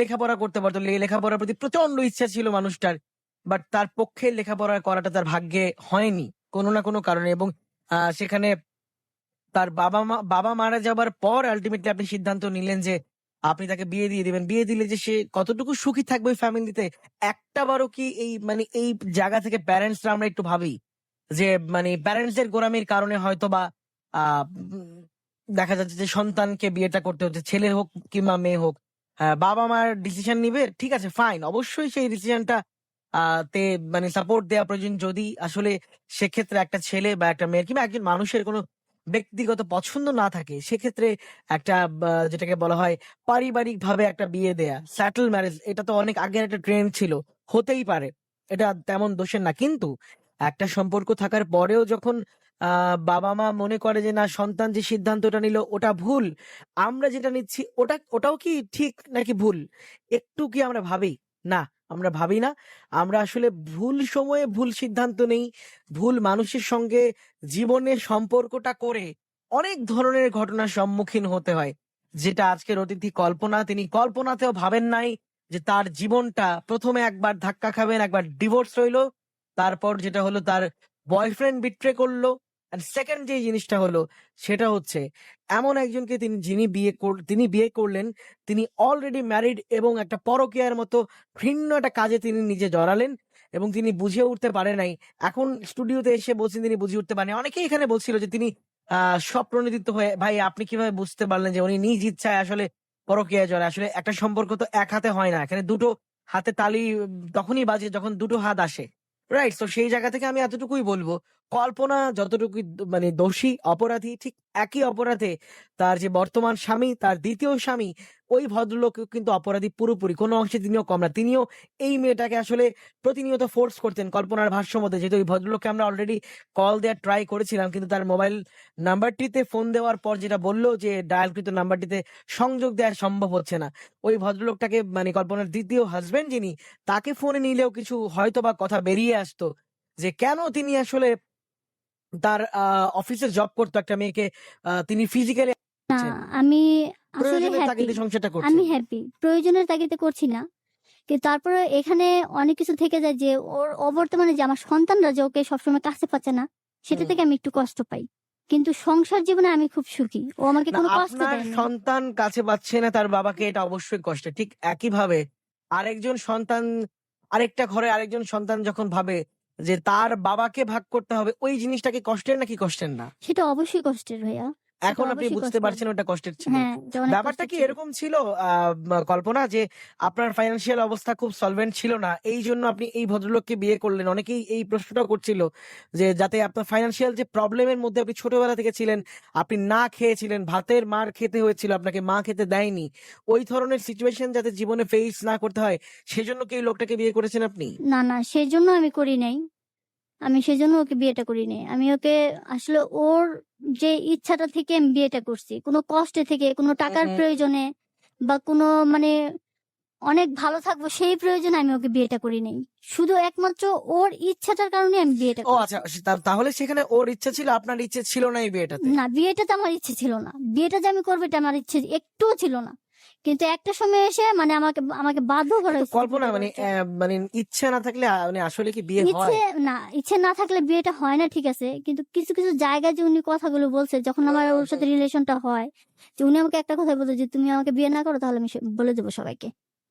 লেখাপড়া করতে পারতো, লেখাপড়ার প্রতি প্রচন্ড ইচ্ছা ছিল মানুষটার, বাট তার পক্ষে লেখাপড়া করাটা তার ভাগ্যে হয়নি কোনো না কোনো কারণে, এবং সেখানে তার বাবা মারা যাবার পর আলটিমেটলি আপনি সিদ্ধান্ত নিলেন যে আপনি তাকে বিয়ে দিয়ে দিবেন। বিয়ে দিলে যে সে কতটুকু সুখী থাকবে ওই ফ্যামিলিতে, একটা বারও কি এই জায়গা থেকে প্যারেন্টসরা আমরা একটু ভাবি যে মানে প্যারেন্টস দের গোরামির কারণে হয়তো বা দেখা যাচ্ছে যে সন্তানকে বিয়েটা করতে হচ্ছে, ছেলে হোক কিংবা মেয়ে হোক, বাবা মার ডিসিশন নিবে, ঠিক আছে ফাইন, অবশ্যই সেই ডিসিশনটা তে মানে সাপোর্ট দেওয়া প্রয়োজন, যদি আসলে সেক্ষেত্রে একটা ছেলে বা একটা মেয়ের কিংবা একজন মানুষের কোনো ব্যক্তিগত পছন্দ না থাকে, সেক্ষেত্রে একটা যেটাকে বলা হয় পারিবারিক ভাবে একটা বিয়ে দেয়া, স্যাটেল ম্যারেজ, এটা তো অনেক আগের একটা ট্রেন্ড ছিল, হতেই পারে, এটা তেমন দোষের না। কিন্তু একটা সম্পর্ক থাকার পরেও যখন বাবা মা মনে করে যে না, সন্তান যে সিদ্ধান্তটা নিল ওটা ভুল, আমরা যেটা নিচ্ছি ওটাও কি ঠিক নাকি ভুল, একটু কি আমরা ভাবি? না, আমরা ভাবি না। আমরা আসলে ভুল সময়ে ভুল সিদ্ধান্ত নেই, ভুল মানুষের সঙ্গে জীবনের সম্পর্কটা করে অনেক ধরনের ঘটনার সম্মুখীন হতে হয়, যেটা আজকের অতিথি কল্পনা, তিনি কল্পনাতেও ভাবেন নাই যে তার জীবনটা প্রথমে একবার ধাক্কা খাবেন, একবার ডিভোর্স রইলো, তারপর যেটা হলো তার বয়ফ্রেন্ড বিট্রে করলো, আর সেকেন্ড যে জিনিসটা হলো সেটা হচ্ছে এমন একজনকে তিনি বিয়ে করলেন, তিনি অলরেডি ম্যারিড, এবং একটা পরকীয়ার মতো ঘৃণ্য একটা কাজে তিনি নিজে জড়ালেন, এবং তিনি বুঝে উঠতে পারে নাই। এখন স্টুডিওতে এসে বলছেন তিনি বুঝে উঠতে পারেন, অনেকেই এখানে বলছিল যে তিনি স্বপ্রণোদিত হয়ে, ভাই আপনি কিভাবে বুঝতে পারলেন যে উনি নিজ ইচ্ছায় আসলে পরকীয়ায় জড়ায়? আসলে একটা সম্পর্ক তো এক হাতে হয় না, এখানে দুটো হাতে তালি তখনই বাজে যখন দুটো হাত আসে, রাইট? তো সেই জায়গা থেকে আমি এতটুকুই বলবো, কল্পনা যতটুকুই মানে দোষী অপরাধী, ঠিক একই অপরাধে তার যে বর্তমান স্বামী, তার দ্বিতীয় স্বামী, ওই ভদ্রলোক কিন্তু অপরাধী পুরোপুরি, কোনো অংশে তিনিও কম না। তিনিও এই মেয়েটাকে আসলে প্রতিনিয়ত ফোর্স করতেন কল্পনার ভাষ্য মতে, যেহেতু ওই ভদ্রলোককে আমরা অলরেডি কল দেওয়ার ট্রাই করেছিলাম, কিন্তু তার মোবাইল নাম্বারটিতে ফোন দেওয়ার পর যেটা বললো যে ডায়ালকৃত নাম্বারটিতে সংযোগ দেওয়া সম্ভব হচ্ছে না। ওই ভদ্রলোকটাকে মানে কল্পনার দ্বিতীয় হাজবেন্ড যিনি, তাকে ফোনে নিলেও কিছু হয়তো বা কথা বেরিয়ে আসতো যে কেন তিনি আসলে তার অফিসে জব করতো একটা মেয়েকে তিনি ফিজিক্যালি না, আমি আসলে প্রয়োজনের হ্যাপি, তাগিদে সংসারটা আমি করছেন। হ্যাপি, প্রয়োজনের তাগিদে করছি না। কিন্তু তারপরে এখানে অনেক কিছু থেকে যায় যে ওর অবর্তমানে যে আমার সন্তানরা যে ওকে সবসময় কাছে পাচ্ছে না, সেটা হুম। থেকে আমি একটু কষ্ট পাই। কিন্তু সংসার জীবনে আমি খুব সুখী, ও আমাকে না, কোনো কষ্ট আপনার দেয়নি। সন্তান কাছে পাচ্ছে না তার বাবাকে, এটা অবশ্যই কষ্টের। ঠিক একইভাবে আরেকজন সন্তান, আরেকটা ঘরে আরেকজন সন্তান যখন ভাবে যে তার বাবাকে ভাগ করতে হবে, ওই জিনিসটা কি কষ্টের নাকি কষ্টের না? সেটা অবশ্যই কষ্টের ভাইয়া, সেটা এখন আপনি অবশ্যই বুঝতে কষ্টের। পারছেন ওটা কষ্টের ছিল। হ্যাঁ, এটা অনেক ব্যাপারটা কষ্টের কি ছিল। এরকম ছিল কল্পনা, যে আপনার ফাইন্যান্সিয়াল অবস্থা খুব সলভেন্ট ছিল না, এইজন্য আপনি এই ভদ্রলোককে বিয়ে করলেন? অনেকেই এই প্রশ্নটা করছিল যে যাতে আপনার ফাইন্যান্সিয়াল যে প্রবলেমের মধ্যে আপনি ছোটবেলা থেকে ছিলেন, আপনি না খেয়েছিলেন, ভাতের মার খেতে হয়েছিল, আপনাকে মা খেতে দেয়নি, ওই ধরনের সিচুয়েশন যাতে জীবনে ফেস না করতে হয়, সেজন্য কি এই লোকটাকে বিয়ে করেছেন আপনি? না, না, সেজন্য আমি করি নাই। আমি সেজন্য ওকে বিয়েটা করি নাই। আমি ওকে আসলে ওর যে ইচ্ছাটা থেকে আমি বিয়েটা করছি। কোনো কষ্টে থেকে, কোনো টাকার হুম। প্রয়োজনে বা কোনো মানে অনেক ভালো থাকবো সেই প্রয়োজনে আমি ওকে বিয়েটা করি নাই। শুধু একমাত্র ওর ইচ্ছাটার কারণে আমি বিয়েটা ও করছি। আচ্ছা, তাহলে সেখানে ওর ইচ্ছা ছিল, আপনার ইচ্ছে ছিল না এই বিয়েটাতে? না, বিয়েটাতে আমার ইচ্ছে ছিল না। বিয়েটা যে আমি করবো এটা আমার ইচ্ছে একটুও ছিল না। কিন্তু একটা সময় এসে মানে আমাকে আমাকে বাধ্য করা তো হয়েছে যে কল্পনা, বিয়েটা মানে করার জন্য। মানে ইচ্ছা না থাকলে মানে আসলে কি বিয়ে ইচ্ছে হয়? না, ইচ্ছে না থাকলে বিয়েটা হয় না, ঠিক আছে। কিন্তু কিছু, কিছু জায়গায় যে উনি কথাগুলো বলছে যখন আমার ওর সাথে রিলেশনটা হয়, যে উনি আমাকে একটা কথাই বলতো যে, "তুমি আমাকে বিয়ে না করো তাহলে আমি বলে দেব সবাইকে।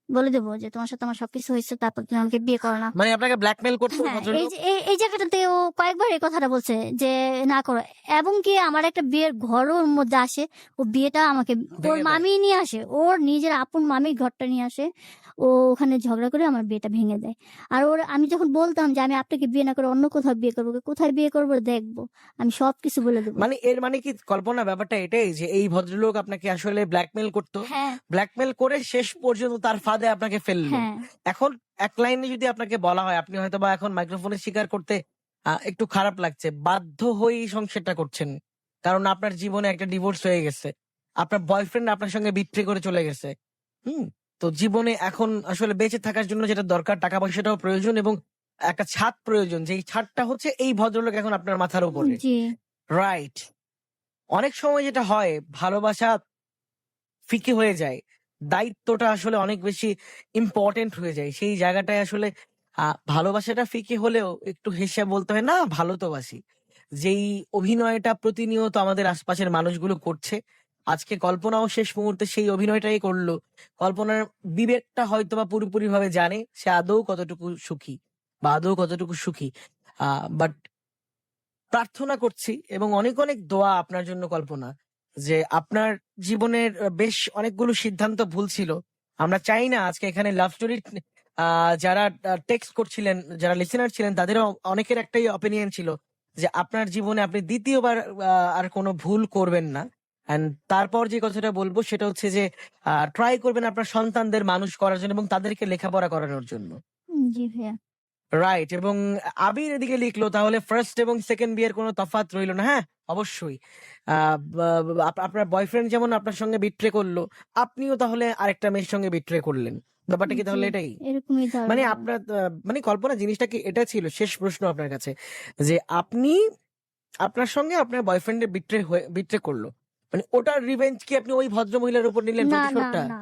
বলে দেব যে তোমার সাথে আমার সবকিছু হইছে, তারপর তুমি আমাকে বিয়ে করো না।" মানে আপনাকে ব্ল্যাকমেইল করতো ওই হ্যাঁ, এই ভদ্রলোক? যে এই জায়গাটাতে ও কয়েকবার এই কথাটা বলছে যে না করো। এবং কি আমার একটা বিয়ের ঘরও ওর মধ্যে আসে। ও বিয়েটা আমাকে ওর ভেঙে দেয়? মামিই নিয়ে আসে। ওর নিজের আপন মামির ঘরটা নিয়ে আসে। ও ওখানে ঝগড়া করে আমার বিয়েটা ভেঙে দেয়। আর আমি যখন বলতাম যে আমি আপনাকে বিয়ে না করে অন্য কোথাও বিয়ে করবো, কোথায় বিয়ে করবো দেখবো। আমি সবকিছু বলে দেব। মানে এর মানে কি কল্পনা, ব্যাপারটা এটাই যে এই ভদ্রলোক আপনাকে আসলে ব্ল্যাকমেইল করতো, হ্যাঁ, ব্ল্যাকমেইল করে শেষ পর্যন্ত তার ফাঁদে আপনাকে ফেললো। হ্যাঁ। এখন এক লাইনে যদি আপনাকে বলা হয়, আপনি হয়তো বা এখন মাইক্রোফোনে স্বীকার করতে একটু খারাপ লাগছে, বাধ্য হয়েই সংসারটা করছেন, কারণ আপনার জীবনে একটা ডিভোর্স হয়ে গেছে, আপনার বয়ফ্রেন্ড আপনার সঙ্গে বিট্রে করে চলে গেছে। হুম। তো জীবনে এখন আসলে বেঁচে থাকার জন্য যেটা দরকার, টাকা পয়সাটাও প্রয়োজন এবং একটা ছাদ প্রয়োজন, যেই ছাদটা হচ্ছে এই ভদ্রলোক এখন আপনার মাথার উপরে, জি। রাইট? অনেক সময় যেটা হয়, ভালোবাসা ফিকে হয়ে যায়, দায়িত্বটা আসলে অনেক বেশি ইম্পর্টেন্ট হয়ে যায়। সেই জায়গাটায় আসলে ভালোবাসাটা ফিকে হলেও একটু হেসে বলতে হয়, না ভালো তো বাসি। যেই অভিনয়টা প্রতিনিয়ত আমাদের আশপাশের মানুষগুলো করছে, আজকে কল্পনাও শেষ মুহূর্তে সেই অভিনয়টাই করলো। কল্পনার বিবেকটা হয়তো বা পুরোপুরি ভাবে জানে সে আদৌ কতটুকু সুখী বা আদৌ কতটুকু সুখী। বাট প্রার্থনা করছি এবং অনেক অনেক দোয়া আপনার জন্য কল্পনা, যে আপনার জীবনের বেশ অনেকগুলো সিদ্ধান্ত ভুল ছিল। আমরা চাই না আজকে এখানে লাভ স্টোরি যারা টেক্সট করছিলেন, যারা লিসেনার ছিলেন, তাদেরও অনেকের একটাই অপিনিয়ন ছিল যে আপনার জীবনে আপনি দ্বিতীয়বার আর কোনো ভুল করবেন না। এন্ড তারপর যে কথাটা বলবো সেটা হচ্ছে যে ট্রাই করবেন আপনার সন্তানদের মানুষ করার জন্য এবং তাদেরকে লেখাপড়া করানোর জন্য। জি ভাইয়া। রাইট। এবং আবির এদিকে লিখলো, তাহলে ফার্স্ট এবং সেকেন্ড বিয়ের কোনো তফাৎ রইলো না? হ্যাঁ, অবশ্যই। আপনার বয়ফ্রেন্ড যেমন আপনার সঙ্গে বিট্রে করলো, আপনিও তাহলে আরেকটা মেয়ের সঙ্গে বিট্রে করলেন। ব্যাপারটা কি জি, তাহলে এটাই? এরকমই মানে ধারণা। আপনার মানে কল্পনা, জিনিসটা কি এটা ছিল? শেষ প্রশ্ন আপনার কাছে, যে আপনি আপনার সঙ্গে আপনার বয়ফ্রেন্ডের বিট্রে করলো, মানে ওটার রিভেঞ্জ কি আপনি ওই ভদ্র মহিলার উপর নিলেন, না, না, প্রতিশোধটা? না।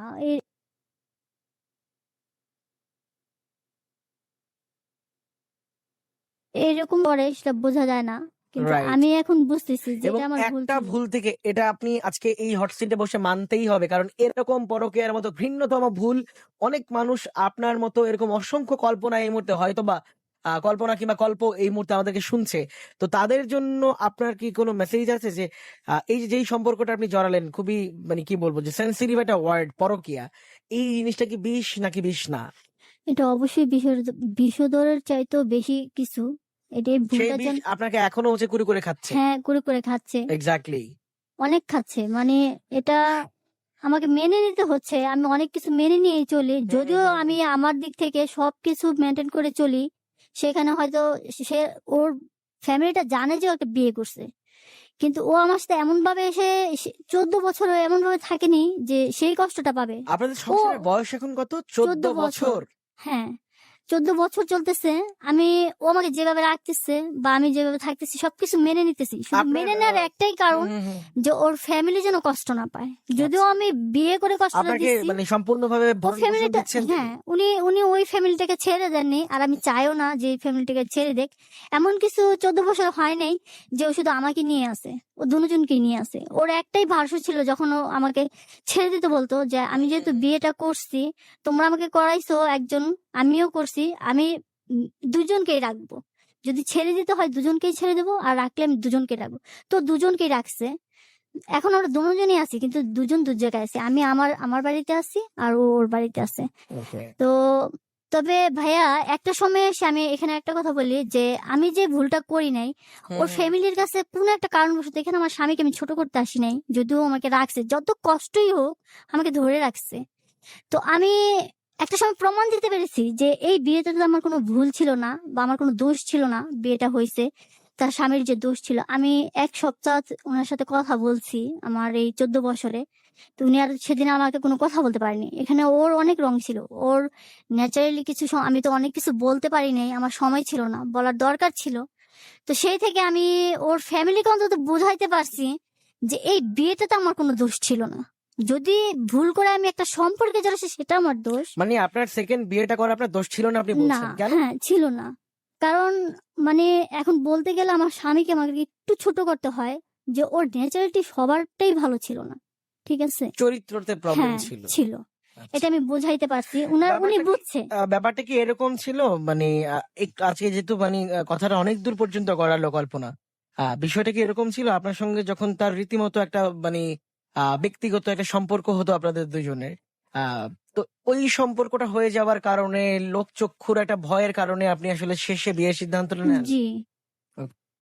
এরকম করে সেটা বোঝা যায় না। কিন্তু রাইট। আমি এখন বুঝতেছি যে এবং এটা আমার ভুল একটা ছিল। ভুল থেকে এটা আপনি আজকে এই হট সিটে বসে মানতেই হবে, কারণ এরকম পরকীয়ার মতো ঘৃণ্যতম ভুল অনেক মানুষ আপনার মতো এরকম অসংখ্য কল্পনা এই মুহূর্তে হয়তো বা কল্পনা কিংবা কল্প এই মুহূর্তে আমাদেরকে শুনছে। তো তাদের জন্য আপনার কি কোনো মেসেজ আছে যে এই যে যেই সম্পর্কটা আপনি জড়ালেন, খুবই মানে কি বলবো, যে সেন্সিটিভ একটা ওয়ার্ড পরকীয়া, এই জিনিসটা কি বিষ নাকি বিষ না? এটা অবশ্যই বিষদরের চাইতেও বেশি কিছু। এটাই সেই ভুলটা বিষ আপনাকে এখনো হচ্ছে কুরে করে খাচ্ছে। হ্যাঁ, করে খাচ্ছে। এক্স্যাক্টলি। অনেক খাচ্ছে। মানে এটা আমাকে মেনে নিতে হচ্ছে। আমি অনেক কিছু মেনে নিয়েই চলি। যদিও আমি আমার দিক থেকে সবকিছু মেইনটেইন করে চলি। সেখানে হয়তো সে ওর ফ্যামিলিটা জানে যে ও একটা বিয়ে করছে। কিন্তু ও আমার সাথে এমনভাবে 14 বছরও এমনভাবে থাকেনি যে সেই কষ্টটা পাবে। আপনাদের ও সংসারের বয়স এখন কত? 14 14 বছর। হ্যাঁ, 14 বছর চলতেছে। ও আমাকে যেভাবে রাখতেছে বা আমি যেভাবে থাকতেছি সবকিছু মেনে নিতেছি। শুধু আপনার মেনে নেওয়ার একটাই কারণ যে ওর ফ্যামিলি যেন কষ্ট না পায়। যদিও আচ্ছা। আমি বিয়ে করে কষ্টটা আপনাকে দিচ্ছি, মানে সম্পূর্ণভাবে ও ভরণ পোষণ ফ্যামিলিটা দিচ্ছেন তিনি? হ্যাঁ, উনি ওই ফ্যামিলিটাকে ছেড়ে দেননি। আর আমি চাইও না যে এই ফ্যামিলিটাকে ছেড়ে দেক। এমন কিছু 14 বছর হয় নাই যে ও শুধু আমাকে নিয়ে আসে। ও দুজনকেই নিয়ে আসে। ওর একটাই ভাষ্য ছিল যখন ও আমাকে ছেড়ে দিতে বলতো যে, "আমি যেহেতু বিয়েটা করছি, তোমরা আমাকে করাইছো একজন, আমিও করছি। আমি ২ জনকেই রাখবো। যদি ছেড়ে দিতে হয় দুজনকেই ছেড়ে দেবো, আর রাখলে আমি দুজনকেই রাখবো।" তো দুজনকেই রাখছে। এখন আমরা দুজনই আছি কিন্তু দুজন দু জায়গায় আছে। আমি আমার বাড়িতে আছি আর ও ওর বাড়িতে আছে। ওকে। তো তবে ভাইয়া একটা সময় এসে আমি এখানে একটা কথা বলি যে আমি যে ভুলটা করি নাই, ওর ফ্যামিলির কাছে কোনো একটা কারণবশত এখানে আমার স্বামীকে আমি ছোট করতে আসি নাই। যদিও আমাকে রাখছে। যত কষ্টই হোক আমাকে ধরে রাখছে। তো আমি একটা সময় প্রমাণ দিতে পেরেছি যে এই বিয়েতে তো আমার কোনো ভুল ছিল না বা আমার কোনো দোষ ছিল না। বিয়েটা হইছে। তার স্বামীর যে দোষ ছিল। আমি ১ সপ্তাহ উনার সাথে কথা বলছি আমার এই ১৪ বছরে। তো উনি আর সেদিন আমাকে কোনো কথা বলতে পারেনি। এখানে ওর অনেক রং ছিল। ওর ন্যাচারালি কিছু আমি তো অনেক কিছু বলতে পারি নাই। আমার সময় ছিল না। বলার দরকার ছিল। তো সেই থেকে আমি ওর ফ্যামিলিকে অন্তত বুঝাইতে পারছি যে এই বিয়েতে তো আমার কোনো দোষ ছিল না। যদি ভুল করে আমি একটা সম্পর্কে জড়াচ্ছি সেটা আমার দোষ। মানে আপনার সেকেন্ড বিয়েটা করা আপনার দোষ ছিল না আপনি না, বলছেন। কেন? হ্যাঁ, ছিল না। কারণ মানে এখন বলতে গেলে আমার স্বামীকে আমাকে একটু ছোট করতে হয় যে ওর ন্যাচারালিটি সবারটাই ভালো ছিল না। ঠিক আছে? চরিত্রতে প্রবলেম হ্যাঁ, ছিল। ছিল। এটা আচ্ছা। আমি বুঝাইতে পারছি। উনি ব্যাপারটা কি বুঝছে। ব্যাপারটা কি এরকম ছিল? মানে আজকে যেহেতু মানে কথাটা অনেক দূর পর্যন্ত গড়ালো কল্পনা। বিষয়টা কি এরকম ছিল আপনার সঙ্গে যখন তার রীতিমতো একটা মানে ব্যক্তিগত একটা সম্পর্ক হতো আপনাদের দুজনের। আহ তো ওই সম্পর্কটা হয়ে যাওয়ার কারণে লোকচক্ষুর একটা ভয়ের কারণে আপনি আসলে শেষে বিয়ের সিদ্ধান্তটা নেন? জি।